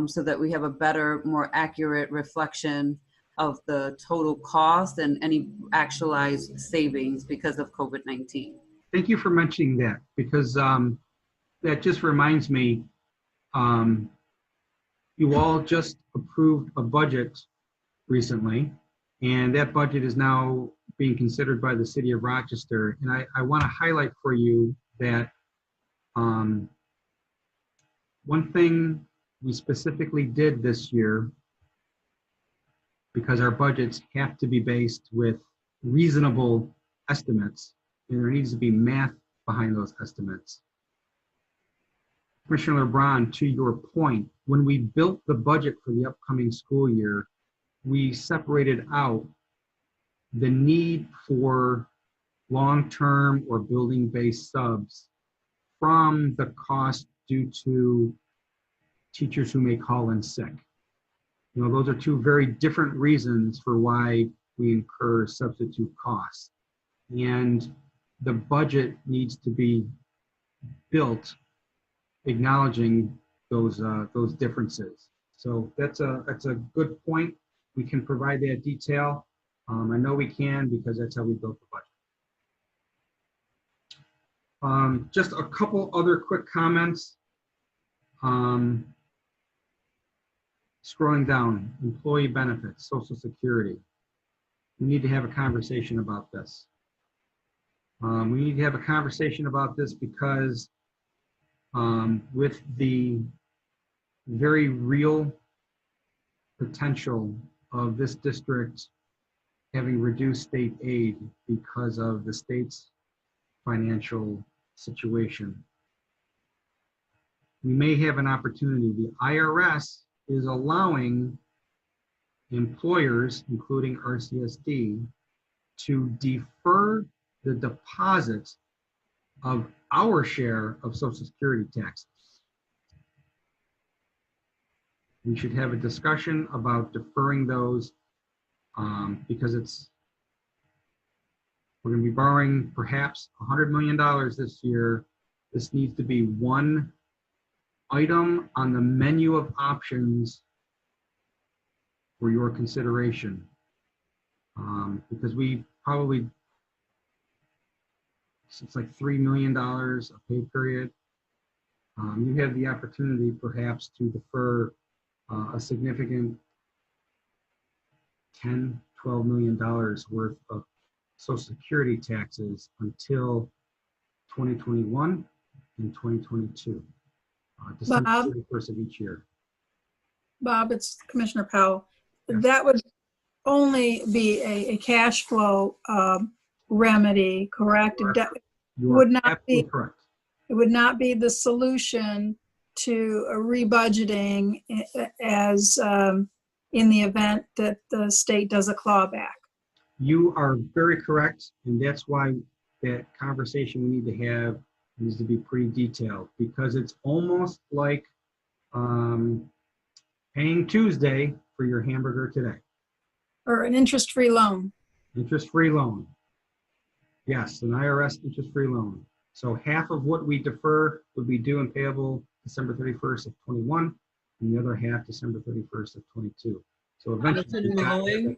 so that we have a better, more accurate reflection of the total cost and any actualized savings because of COVID-19. Thank you for mentioning that, because that just reminds me, you all just approved a budget recently, and that budget is now being considered by the city of Rochester. And I want to highlight for you that one thing we specifically did this year, because our budgets have to be based with reasonable estimates, and there needs to be math behind those estimates. Commissioner LeBron, to your point, when we built the budget for the upcoming school year, we separated out the need for long-term or building-based subs from the cost due to teachers who may call in sick. You know, those are two very different reasons for why we incur substitute costs. And the budget needs to be built acknowledging those differences. So that's a good point. We can provide that detail. I know we can, because that's how we built the budget. Just a couple other quick comments. Scrolling down, employee benefits, Social Security. We need to have a conversation about this. We need to have a conversation about this because with the very real potential of this district having reduced state aid because of the state's financial situation, we may have an opportunity. The IRS is allowing employers, including RCSD, to defer the deposit of our share of Social Security taxes. We should have a discussion about deferring those because we're going to be borrowing perhaps $100 million this year. This needs to be one item on the menu of options for your consideration, because we probably, it's like $3 million a pay period. You have the opportunity perhaps to defer a significant $10, $12 million worth of Social Security taxes until 2021 and 2022. December 31st of each year. Bob, it's Commissioner Powell. Yes. That would only be a cash flow remedy, correct? It would not be correct. It would not be the solution to a rebudgeting as in the event that the state does a clawback. You are very correct, and that's why that conversation we need to have needs to be pretty detailed, because it's almost like paying Tuesday for your hamburger today. Or an interest-free loan. Interest-free loan. Yes, an IRS interest-free loan. So half of what we defer would be due and payable December 31st of 21, and the other half December 31st of 22. So eventually,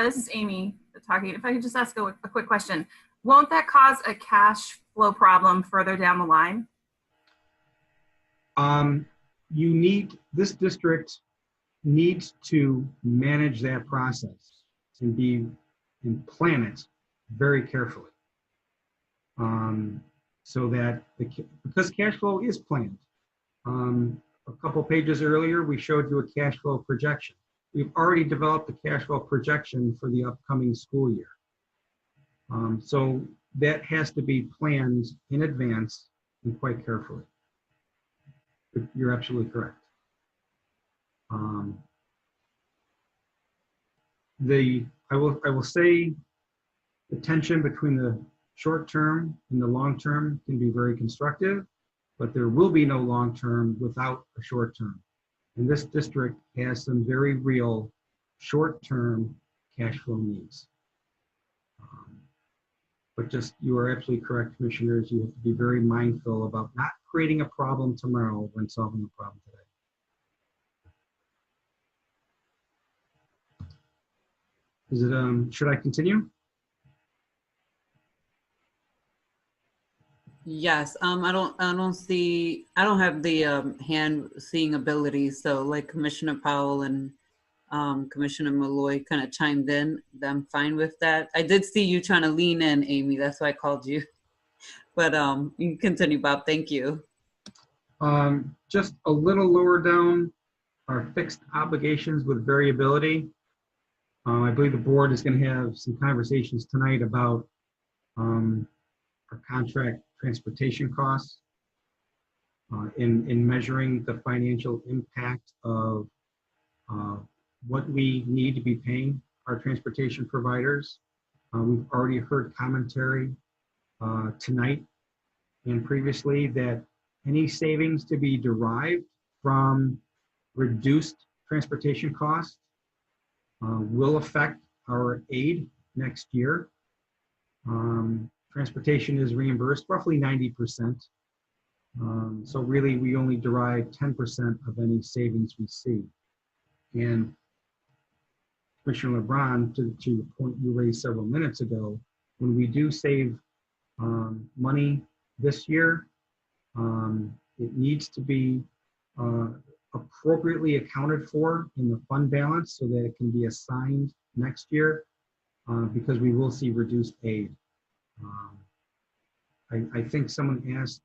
this is Amy talking. If I could just ask a quick question. Won't that cause a cash flow problem further down the line? This district needs to manage that process and plan it very carefully. So that because cash flow is planned. A couple pages earlier, we showed you a cash flow projection. We've already developed a cash flow projection for the upcoming school year. So that has to be planned in advance and quite carefully. But you're absolutely correct. I will say the tension between the short term and the long term can be very constructive, but there will be no long term without a short term. And this district has some very real short term cash flow needs. But just, you are absolutely correct, commissioners. You have to be very mindful about not creating a problem tomorrow when solving the problem today. Is it, should I continue? Yes, I don't have the hand seeing ability. So like Commissioner Powell and Commissioner Malloy kind of chimed in. I'm fine with that. I did see you trying to lean in, Amy. That's why I called you. But you can continue, Bob. Thank you. Just a little lower down are fixed obligations with variability. I believe the board is going to have some conversations tonight about our contract transportation costs in measuring the financial impact of what we need to be paying our transportation providers. We've already heard commentary tonight and previously that any savings to be derived from reduced transportation costs will affect our aid next year. Transportation is reimbursed roughly 90%. So really we only derive 10% of any savings we see. And Commissioner LeBron, to the point you raised several minutes ago, when we do save money this year, it needs to be appropriately accounted for in the fund balance so that it can be assigned next year because we will see reduced aid. I think someone asked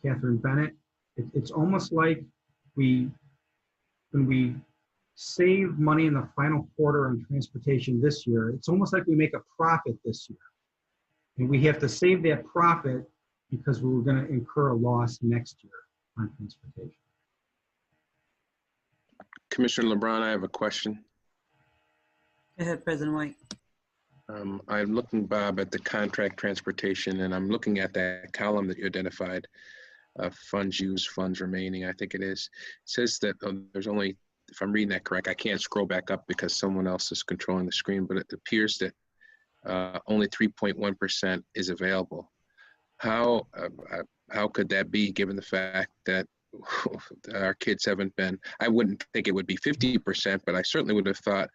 Catherine Bennett, it's almost like when we save money in the final quarter on transportation this year, it's almost like we make a profit this year. And we have to save that profit because we're going to incur a loss next year on transportation. Commissioner LeBron, I have a question. Go ahead, President White. I'm looking, Bob, at the contract transportation, and I'm looking at that column that you identified, funds used, funds remaining, I think it is. It says that there's only, if I'm reading that correct, I can't scroll back up because someone else is controlling the screen, but it appears that only 3.1% is available. How could that be given the fact that our kids haven't been, I wouldn't think it would be 50%, but I certainly would have thought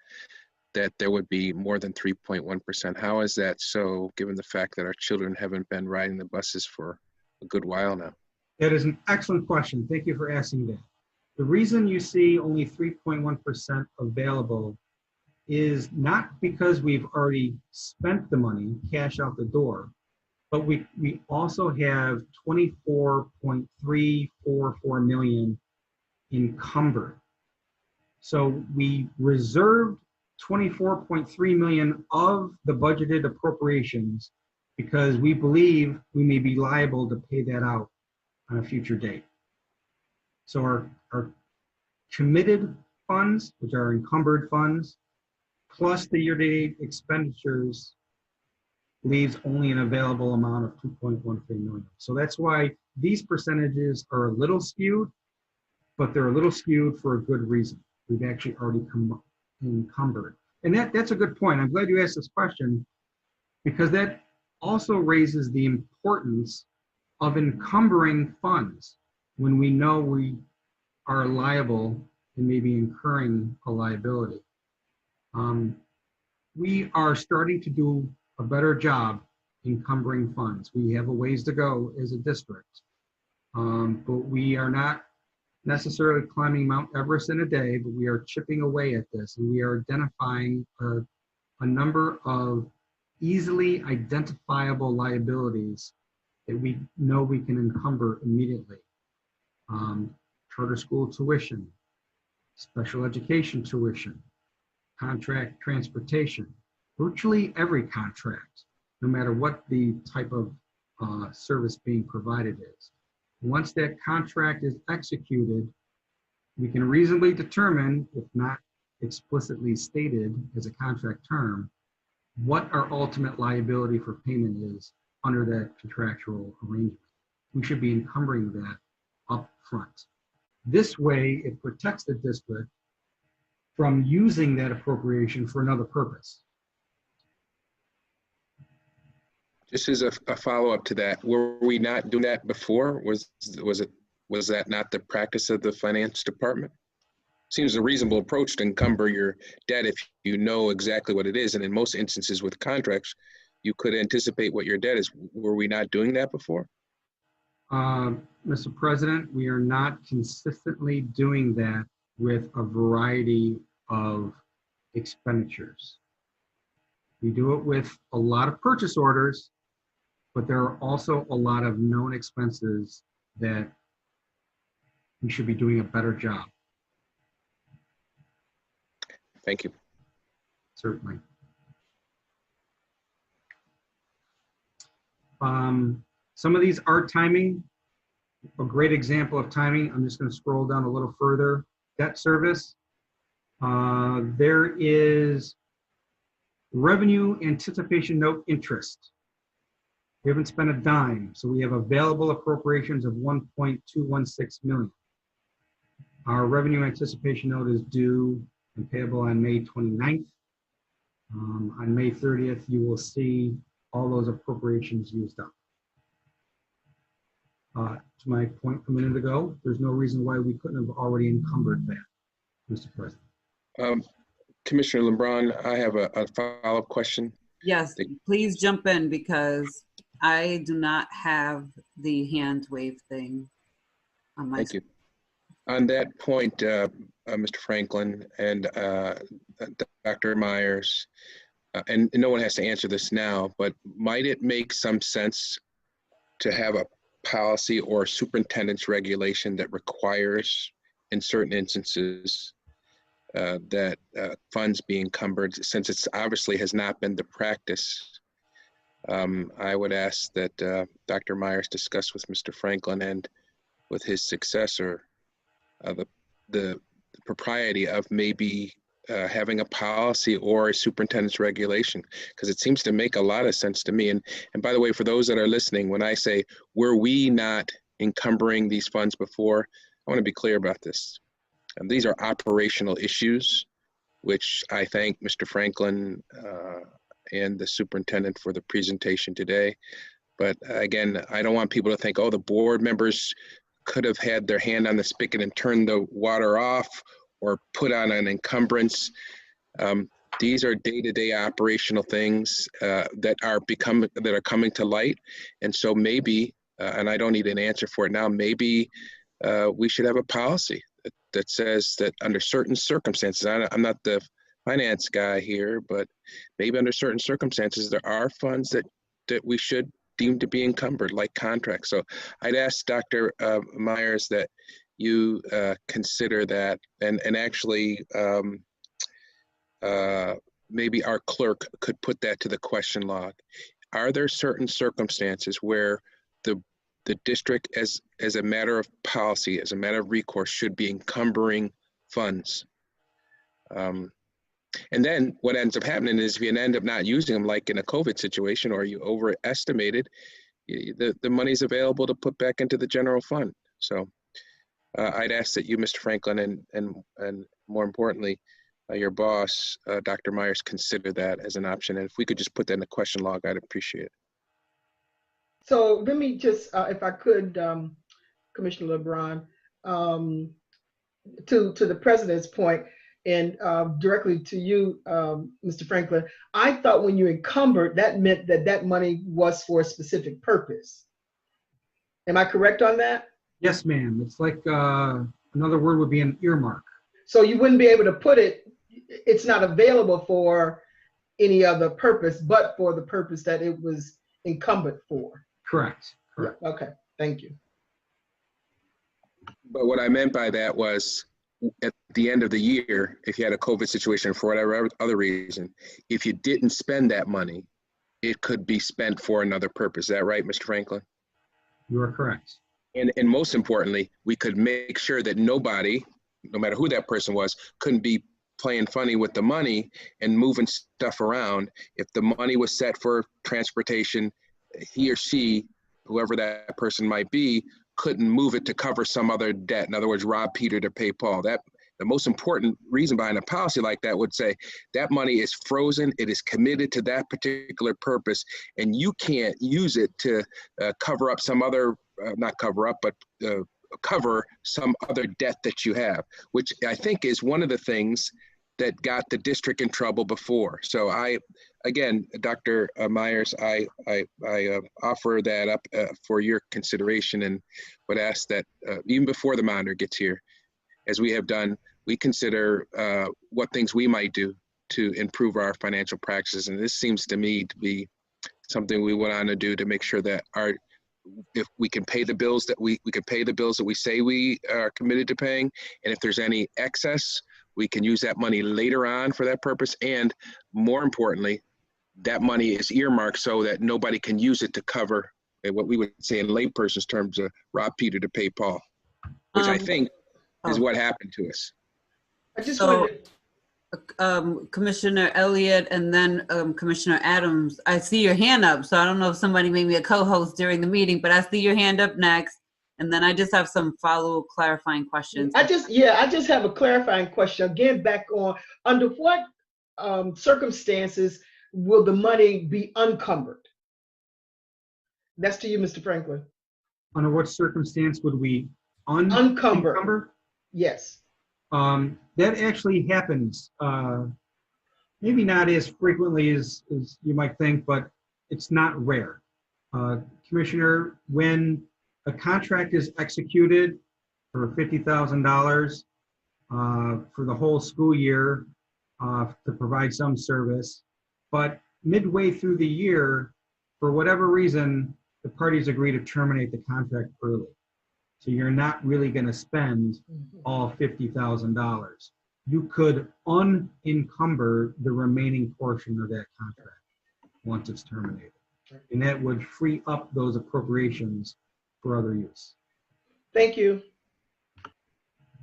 that there would be more than 3.1%. How is that so, given the fact that our children haven't been riding the buses for a good while now? That is an excellent question. Thank you for asking that. The reason you see only 3.1% available is not because we've already spent the money, cash out the door, but we also have 24.344 million encumbered. So we reserved 24.3 million of the budgeted appropriations because we believe we may be liable to pay that out on a future date. So our committed funds, which are encumbered funds, plus the year-to-date expenditures leaves only an available amount of 2.13 million. So that's why these percentages are a little skewed, but they're a little skewed for a good reason. We've actually already encumbered. And that's a good point. I'm glad you asked this question because that also raises the importance of encumbering funds when we know we are liable and maybe incurring a liability. We are starting to do a better job encumbering funds. We have a ways to go as a district, but we are not necessarily climbing Mount Everest in a day, but we are chipping away at this, and we are identifying a number of easily identifiable liabilities that we know we can encumber immediately. Charter school tuition, special education tuition, contract transportation, virtually every contract, no matter what the type of service being provided is. Once that contract is executed, we can reasonably determine, if not explicitly stated as a contract term what our ultimate liability for payment is under that contractual arrangement. We should be encumbering that up front. This way, it protects the district from using that appropriation for another purpose. Just as a follow-up to that, were we not doing that before? Was that not the practice of the finance department? Seems a reasonable approach to encumber your debt if you know exactly what it is. And in most instances with contracts, you could anticipate what your debt is. Were we not doing that before? Mr. President, we are not consistently doing that with a variety of expenditures. We do it with a lot of purchase orders, but there are also a lot of known expenses that we should be doing a better job. Thank you. Certainly. Some of these are timing. A great example of timing, I'm just going to scroll down a little further. Debt service. There is revenue anticipation note interest. We haven't spent a dime, so we have available appropriations of $1.216 million. Our revenue anticipation note is due and payable on May 29th. On May 30th, you will see all those appropriations used up. To my point a minute ago, there's no reason why we couldn't have already encumbered that, Mr. President. Commissioner LeBron, I have a follow-up question. Yes, please jump in because I do not have the hand wave thing on my Thank you. On that point, Mr. Franklin and Dr. Myers, and no one has to answer this now, but might it make some sense to have a policy or superintendent's regulation that requires, in certain instances, that funds be encumbered, since it's obviously has not been the practice? I would ask that Dr. Myers discuss with Mr. Franklin and with his successor the propriety of maybe having a policy or a superintendent's regulation, because it seems to make a lot of sense to me. And by the way, for those that are listening, when I say, were we not encumbering these funds before, I want to be clear about this. These are operational issues, which I thank Mr. Franklin and the superintendent for the presentation today. But again, I don't want people to think, oh, the board members could have had their hand on the spigot and turned the water off or put on an encumbrance. These are day-to-day operational things that are coming to light. And so maybe, and I don't need an answer for it now, maybe we should have a policy that says that under certain circumstances, I'm not the finance guy here, but maybe under certain circumstances, there are funds that we should deem to be encumbered, like contracts. So I'd ask Dr. Myers that you consider that, and actually maybe our clerk could put that to the question log. Are there certain circumstances where the district, as a matter of policy, as a matter of recourse, should be encumbering funds? And then what ends up happening is if you end up not using them, like in a COVID situation, or you overestimated, the money's available to put back into the general fund. So I'd ask that you, Mr. Franklin, and more importantly, your boss, Dr. Myers, consider that as an option. And if we could just put that in the question log, I'd appreciate it. So let me just, if I could, Commissioner LeBron, to the president's point, and directly to you, Mr. Franklin, I thought when you encumbered, that meant that money was for a specific purpose. Am I correct on that? Yes, ma'am. It's like another word would be an earmark. So you wouldn't be able to put it, it's not available for any other purpose, but for the purpose that it was encumbered for. Correct. Correct. Yeah, okay, thank you. But what I meant by that was, at the end of the year, if you had a COVID situation for whatever other reason, if you didn't spend that money, it could be spent for another purpose. Is that right, Mr. Franklin? You are correct. And most importantly, we could make sure that nobody, no matter who that person was, couldn't be playing funny with the money and moving stuff around. If the money was set for transportation, he or she, whoever that person might be, couldn't move it to cover some other debt. In other words, rob Peter to pay Paul. That the most important reason behind a policy like that would say that money is frozen, it is committed to that particular purpose, and you can't use it to cover up some other, not cover up, but cover some other debt that you have, which I think is one of the things that got the district in trouble before. So again, Dr. Myers, I offer that up for your consideration, and would ask that even before the monitor gets here, as we have done, we consider what things we might do to improve our financial practices. And this seems to me to be something we want to do to make sure that if we can pay the bills that we can pay the bills that we say we are committed to paying. And if there's any excess, we can use that money later on for that purpose. And more importantly, that money is earmarked so that nobody can use it to cover what we would say in layperson's terms, rob Peter to pay Paul, which I think is what happened to us. I just So, wanted Commissioner Elliott and then Commissioner Adams, I see your hand up, so I don't know if somebody made me a co-host during the meeting, but I see your hand up next. And then I just have some follow clarifying questions. I just have a clarifying question. Again, back on, under what circumstances will the money be unencumbered? That's to you, Mr. Franklin. Under what circumstance would we Unencumber. unencumber? Yes. That actually happens, maybe not as frequently as you might think, but it's not rare. Commissioner, when a contract is executed for $50,000 for the whole school year to provide some service, but midway through the year, for whatever reason, the parties agree to terminate the contract early. So you're not really going to spend all $50,000. You could unencumber the remaining portion of that contract once it's terminated. And that would free up those appropriations for other use. Thank you.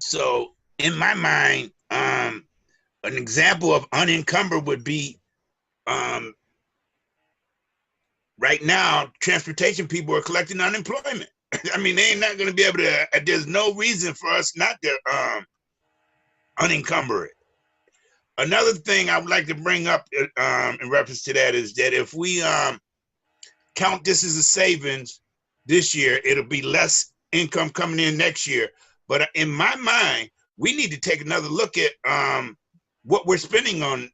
So in my mind, an example of unencumbered would be right now, transportation people are collecting unemployment. I mean, they ain't not going to be able to, there's no reason for us not to unencumber it. Another thing I would like to bring up in reference to that is that if we count this as a savings this year, it'll be less income coming in next year. But in my mind, we need to take another look at what we're spending on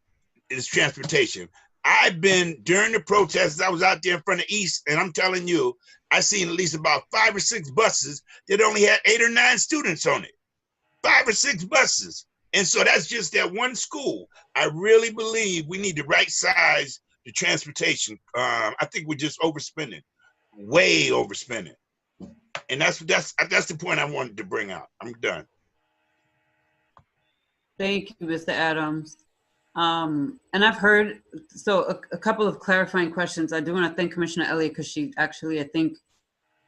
is transportation. I've been, during the protests, I was out there in front of East, and I'm telling you, I seen at least about 5 or 6 buses that only had 8 or 9 students on it. 5 or 6 buses. And so that's just that one school. I really believe we need to right size the transportation. I think we're just overspending, way overspending. And that's the point I wanted to bring out. I'm done. Thank you, Mr. Adams. And I've heard, so a couple of clarifying questions. I do want to thank Commissioner Elliott because she actually, I think,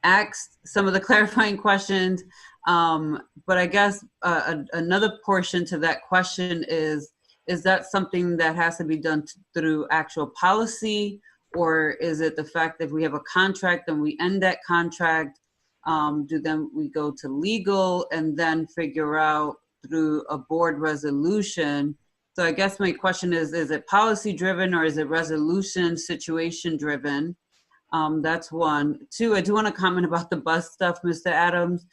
asked some of the clarifying questions. But I guess another portion to that question is that something that has to be done through actual policy, or is it the fact that if we have a contract and we end that contract, then we go to legal and then figure out through a board resolution? So I guess my question is it policy driven or is it resolution situation driven? That's one. 2, I do want to comment about the bus stuff, Mr. Adams,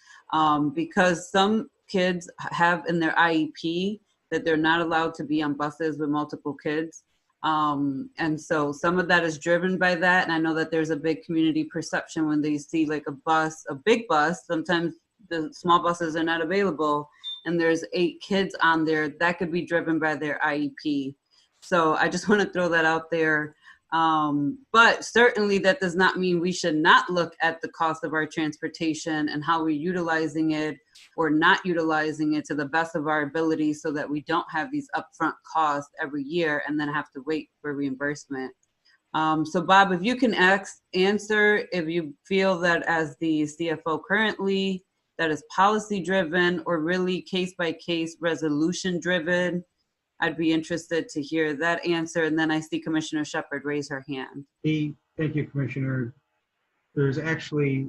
because some kids have in their IEP that they're not allowed to be on buses with multiple kids. And so some of that is driven by that. And I know that there's a big community perception when they see like a big bus, sometimes the small buses are not available, and there's 8 kids on there, that could be driven by their IEP. So I just want to throw that out there. But certainly that does not mean we should not look at the cost of our transportation and how we're utilizing it or not utilizing it to the best of our ability so that we don't have these upfront costs every year and then have to wait for reimbursement. So Bob, if you can answer if you feel that as the CFO currently, that is policy driven or really case by case resolution driven. I'd be interested to hear that answer. And then I see Commissioner Shepherd raise her hand. Thank you, Commissioner. There's actually,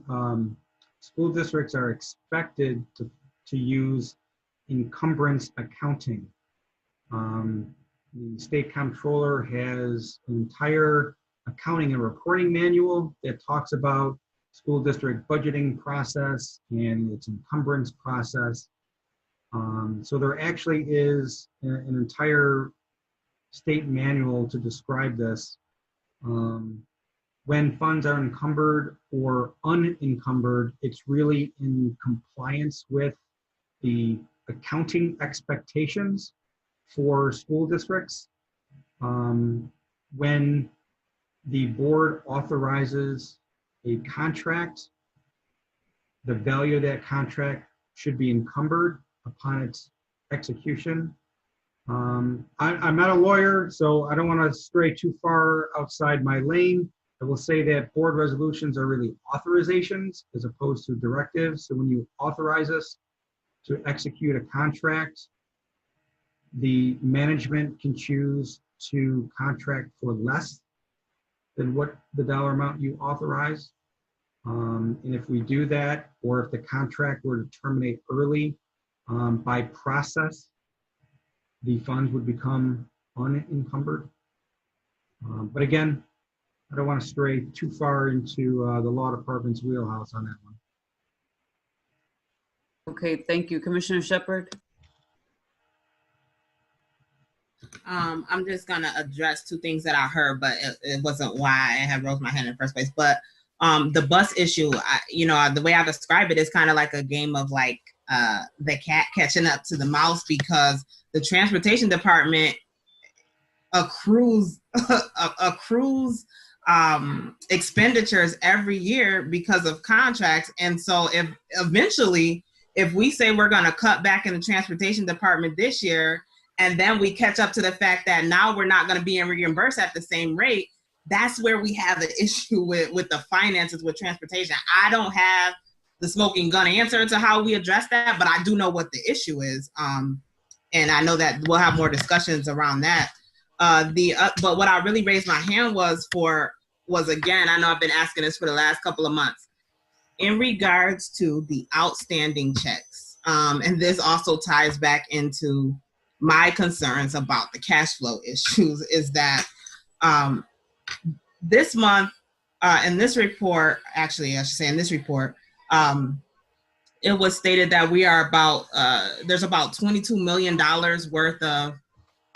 school districts are expected to use encumbrance accounting. The state comptroller has an entire accounting and reporting manual that talks about school district budgeting process and its encumbrance process. So there actually is an entire state manual to describe this. When funds are encumbered or unencumbered, it's really in compliance with the accounting expectations for school districts. When the board authorizes a contract, the value of that contract should be encumbered upon its execution. I'm not a lawyer, so I don't want to stray too far outside my lane. I will say that board resolutions are really authorizations as opposed to directives. So when you authorize us to execute a contract, the management can choose to contract for less than what the dollar amount you authorize. And if we do that, or if the contract were to terminate early, by process, the funds would become unencumbered. But again, I don't want to stray too far into the law department's wheelhouse on that one. Okay, thank you. Commissioner Shepherd? I'm just gonna address two things that I heard, but it wasn't why I had raised my hand in the first place. But the bus issue, the way I describe it is kind of like a game of like the cat catching up to the mouse, because the transportation department accrues expenditures every year because of contracts. And so if we say we're going to cut back in the transportation department this year, and then we catch up to the fact that now we're not going to be reimbursed at the same rate, that's where we have the issue with the finances with transportation. I don't have the smoking gun answer to how we address that, but I do know what the issue is. And I know that we'll have more discussions around that. But what I really raised my hand was again, I know I've been asking this for the last couple of months, in regards to the outstanding checks. And this also ties back into my concerns about the cash flow issues, is that this month, in this report, actually, I should say in this report, it was stated that we are there's about $22 million worth of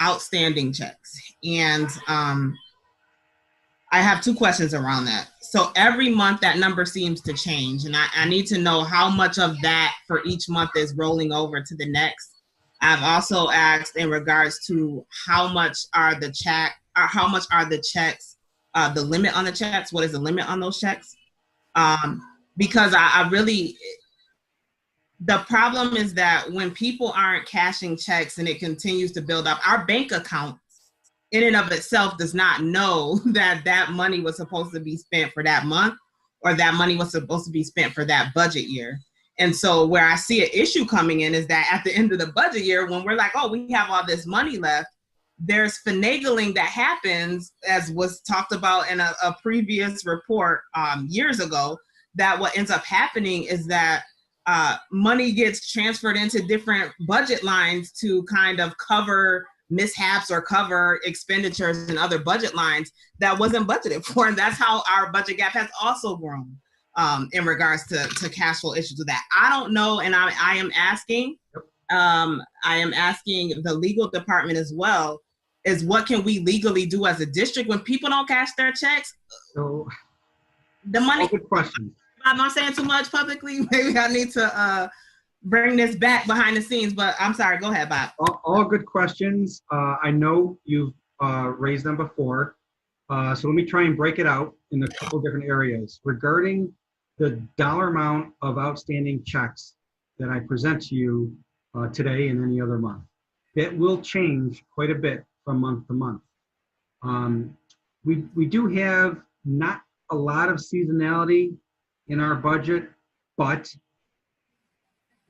outstanding checks. And I have two questions around that. So every month that number seems to change, and I need to know how much of that for each month is rolling over to the next. I've also asked in regards to how much are the checks, the limit on the checks, what is the limit on those checks? Because I really, the problem is that when people aren't cashing checks and it continues to build up, our bank account in and of itself does not know that money was supposed to be spent for that month, or that money was supposed to be spent for that budget year. And so where I see an issue coming in is that at the end of the budget year, when we're like, oh, we have all this money left, there's finagling that happens, as was talked about in a previous report years ago, that what ends up happening is that money gets transferred into different budget lines to kind of cover mishaps or cover expenditures in other budget lines that wasn't budgeted for. And that's how our budget gap has also grown in regards to cash flow issues with that. I don't know, and I am asking the legal department as well, is what can we legally do as a district when people don't cash their checks? So, the money. Good question. Am I saying too much publicly? Maybe I need to bring this back behind the scenes, but I'm sorry, go ahead, Bob. All good questions. I know you've raised them before. So let me try and break it out in a couple different areas. Regarding the dollar amount of outstanding checks that I present to you today and any other month, that will change quite a bit from month to month. We do have not a lot of seasonality in our budget, but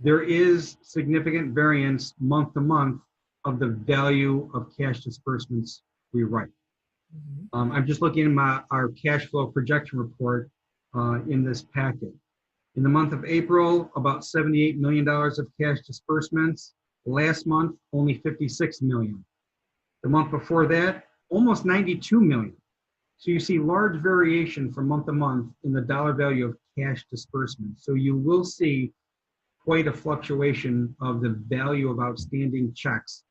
there is significant variance month to month of the value of cash disbursements we write. I'm just looking at our cash flow projection report in this packet. In the month of April, about $78 million of cash disbursements. Last month, only $56 million. The month before that, almost $92 million. So you see large variation from month to month in the dollar value of cash disbursements. So you will see quite a fluctuation of the value of outstanding checks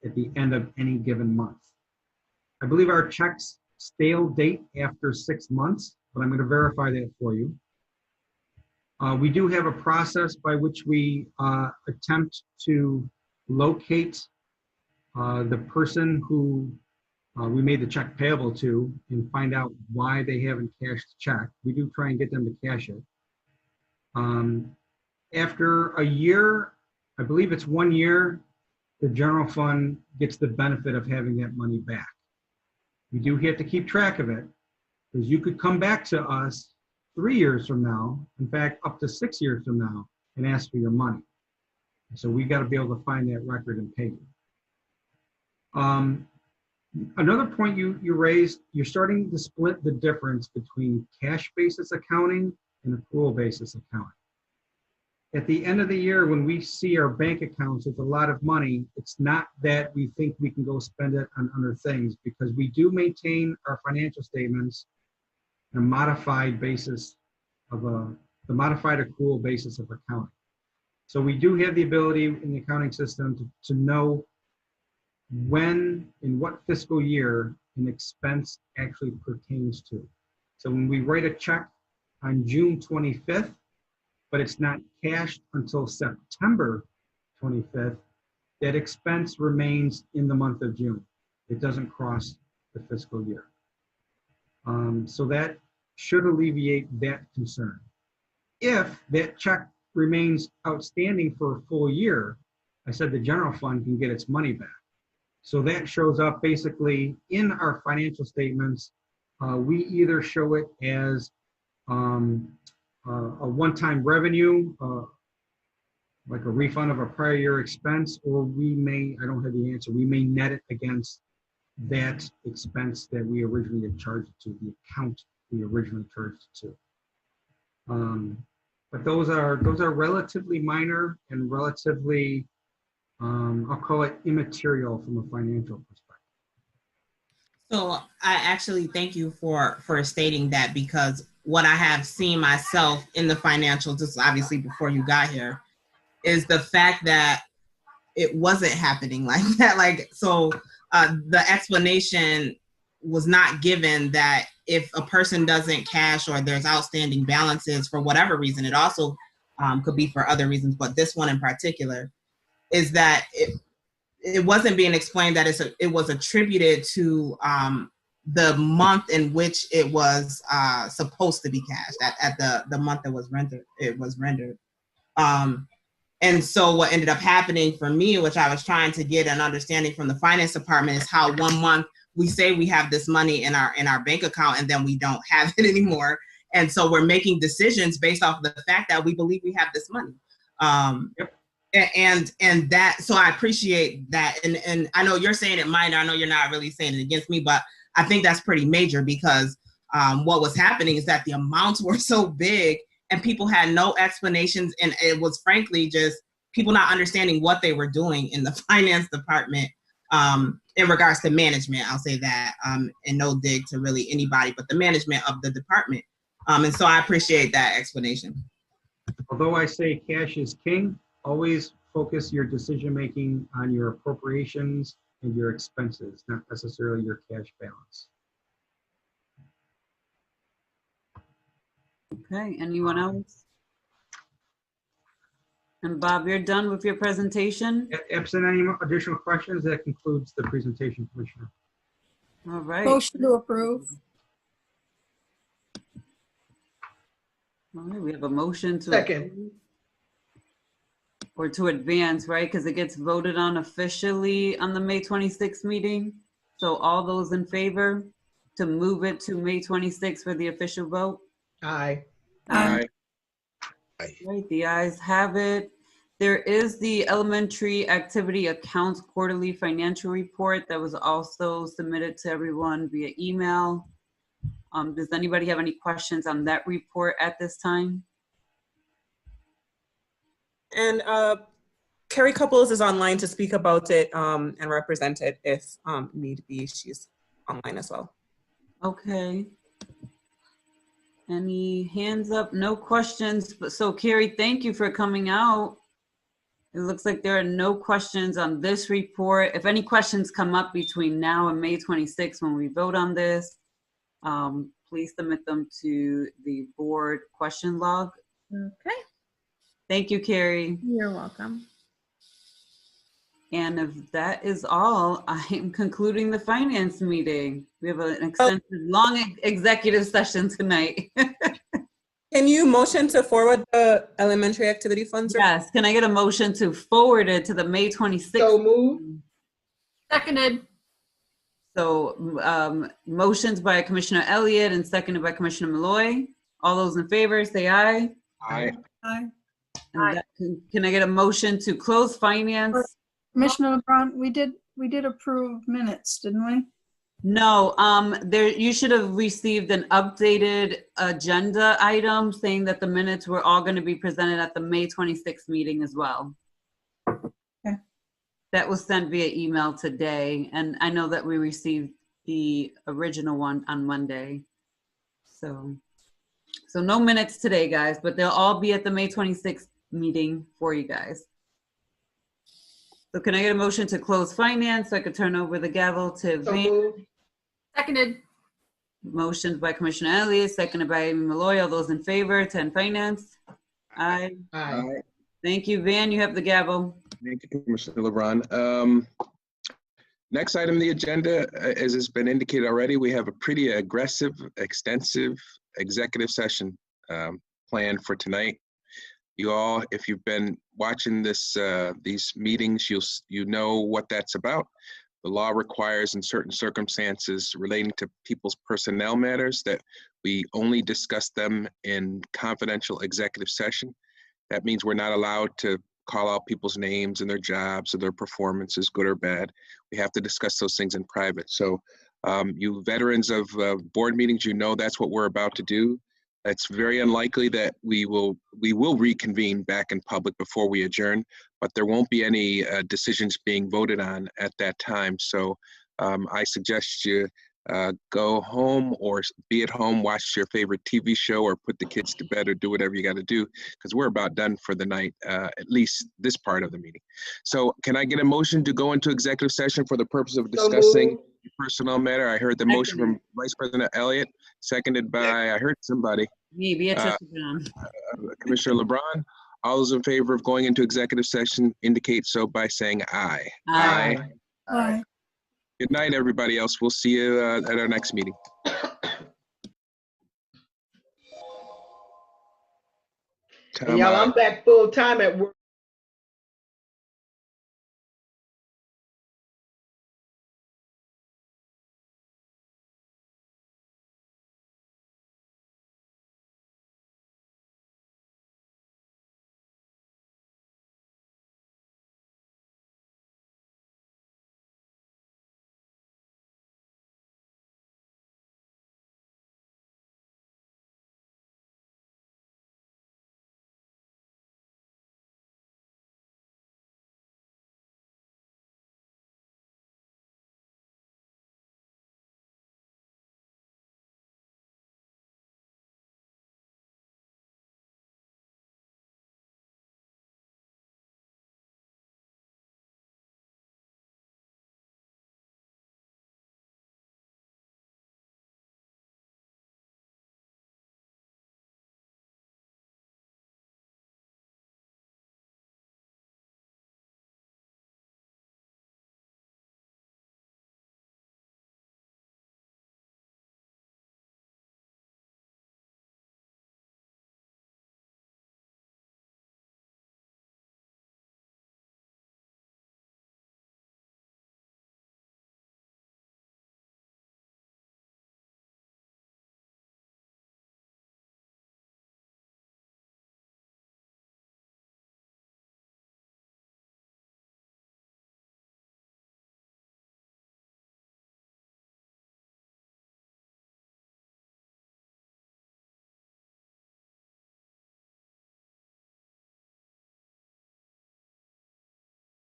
at the end of any given month. I believe our checks stale date after 6 months, but I'm going to verify that for you. We do have a process by which we attempt to locate the person who we made the check payable to and find out why they haven't cashed the check. We do try and get them to cash it. After a year, I believe it's 1 year, the general fund gets the benefit of having that money back. We do have to keep track of it, because you could come back to us 3 years from now, in fact, up to 6 years from now, and ask for your money. So we got to be able to find that record and pay you. Another point you raised, you're starting to split the difference between cash basis accounting and accrual basis accounting. At the end of the year, when we see our bank accounts with a lot of money, it's not that we think we can go spend it on other things, because we do maintain our financial statements on a modified basis of the modified accrual basis of accounting. So we do have the ability in the accounting system to know when, in what fiscal year, an expense actually pertains to. So when we write a check on June 25th, but it's not cashed until September 25th, that expense remains in the month of June. It doesn't cross the fiscal year. So that should alleviate that concern. If that check remains outstanding for a full year, I said the general fund can get its money back. So that shows up basically in our financial statements. We either show it as a one-time revenue, like a refund of a prior year expense, or we may, I don't have the answer, we may net it against that expense that we originally had charged it to, the account we originally charged it to. But those are relatively minor and relatively, I'll call it immaterial from a financial perspective. So I actually thank you for stating that, because what I have seen myself in the financial, just obviously before you got here, is the fact that it wasn't happening like that. Like, so the explanation was not given that if a person doesn't cash or there's outstanding balances for whatever reason, it also could be for other reasons, but this one in particular, is that it wasn't being explained that it was attributed to the month in which it was supposed to be cashed, at the month that it was rendered. And so what ended up happening for me, which I was trying to get an understanding from the finance department, is how 1 month we say we have this money in our bank account and then we don't have it anymore. And so we're making decisions based off of the fact that we believe we have this money. And that, so I appreciate that. And I know you're saying it minor, I know you're not really saying it against me, but I think that's pretty major, because what was happening is that the amounts were so big and people had no explanations. And it was frankly just people not understanding what they were doing in the finance department in regards to management, I'll say that, and no dig to really anybody, but the management of the department. And so I appreciate that explanation. Although I say cash is king, always focus your decision-making on your appropriations and your expenses, not necessarily your cash balance. Okay, anyone else? And Bob, you're done with your presentation? Absent any additional questions, that concludes the presentation, Commissioner. All right. Motion to approve. All right, we have a motion to Second. approve, or to advance, right? Because it gets voted on officially on the May 26th meeting. So all those in favor to move it to May 26th for the official vote? Aye. Aye. Right, the ayes have it. There is the elementary activity accounts quarterly financial report that was also submitted to everyone via email. Does anybody have any questions on that report at this time? And Carrie Couples is online to speak about it and represent it if need be. She's online as well. Okay. Any hands up? No questions. But so Carrie, thank you for coming out. It looks like there are no questions on this report. If any questions come up between now and May 26th when we vote on this, please submit them to the board question log. Okay, Thank you, Carrie. you're welcome. And if that is all, I am concluding the finance meeting. We have an extensive, long executive session tonight. Can you motion to forward the elementary activity funds? Yes, can I get a motion to forward it to the May 26th? So moved. Seconded. So motions by Commissioner Elliott and seconded by Commissioner Malloy. All those in favor, say aye. Aye. Aye. And can I get a motion to close finance? Commissioner LeBron, we did approve minutes, didn't we? No, you should have received an updated agenda item saying that the minutes were all going to be presented at the May 26th meeting as well. Okay. That was sent via email today, and I know that we received the original one on Monday. So no minutes today, guys, but they'll all be at the May 26th meeting for you guys. So can I get a motion to close finance so I could turn over the gavel to So Van? moved. Seconded. Motioned by Commissioner Elliott, seconded by Amy Malloy. All those in favor to end finance? Aye. Aye. Thank you. Van, you have the gavel. Thank you, Commissioner LeBron. Next item on the agenda, as has been indicated already, we have a pretty aggressive, extensive executive session planned for tonight. You all, if you've been watching these meetings, you know what that's about. The law requires in certain circumstances relating to people's personnel matters that we only discuss them in confidential executive session. That means we're not allowed to call out people's names and their jobs or their performances, good or bad. We have to discuss those things in private. So you veterans of board meetings, you know that's what we're about to do. It's very unlikely that we will reconvene back in public before we adjourn, but there won't be any decisions being voted on at that time. So I suggest you go home or be at home, watch your favorite TV show or put the kids to bed or do whatever you got to do because we're about done for the night, at least this part of the meeting. So can I get a motion to go into executive session for the purpose of discussing personnel matter? I heard the motion from Vice President Elliott, seconded by, I heard somebody. Me, Beatrice. Commissioner LeBron. All those in favor of going into executive session indicate so by saying aye. Aye. Aye. Good night, everybody else. We'll see you at our next meeting. Y'all, I'm back full time at work.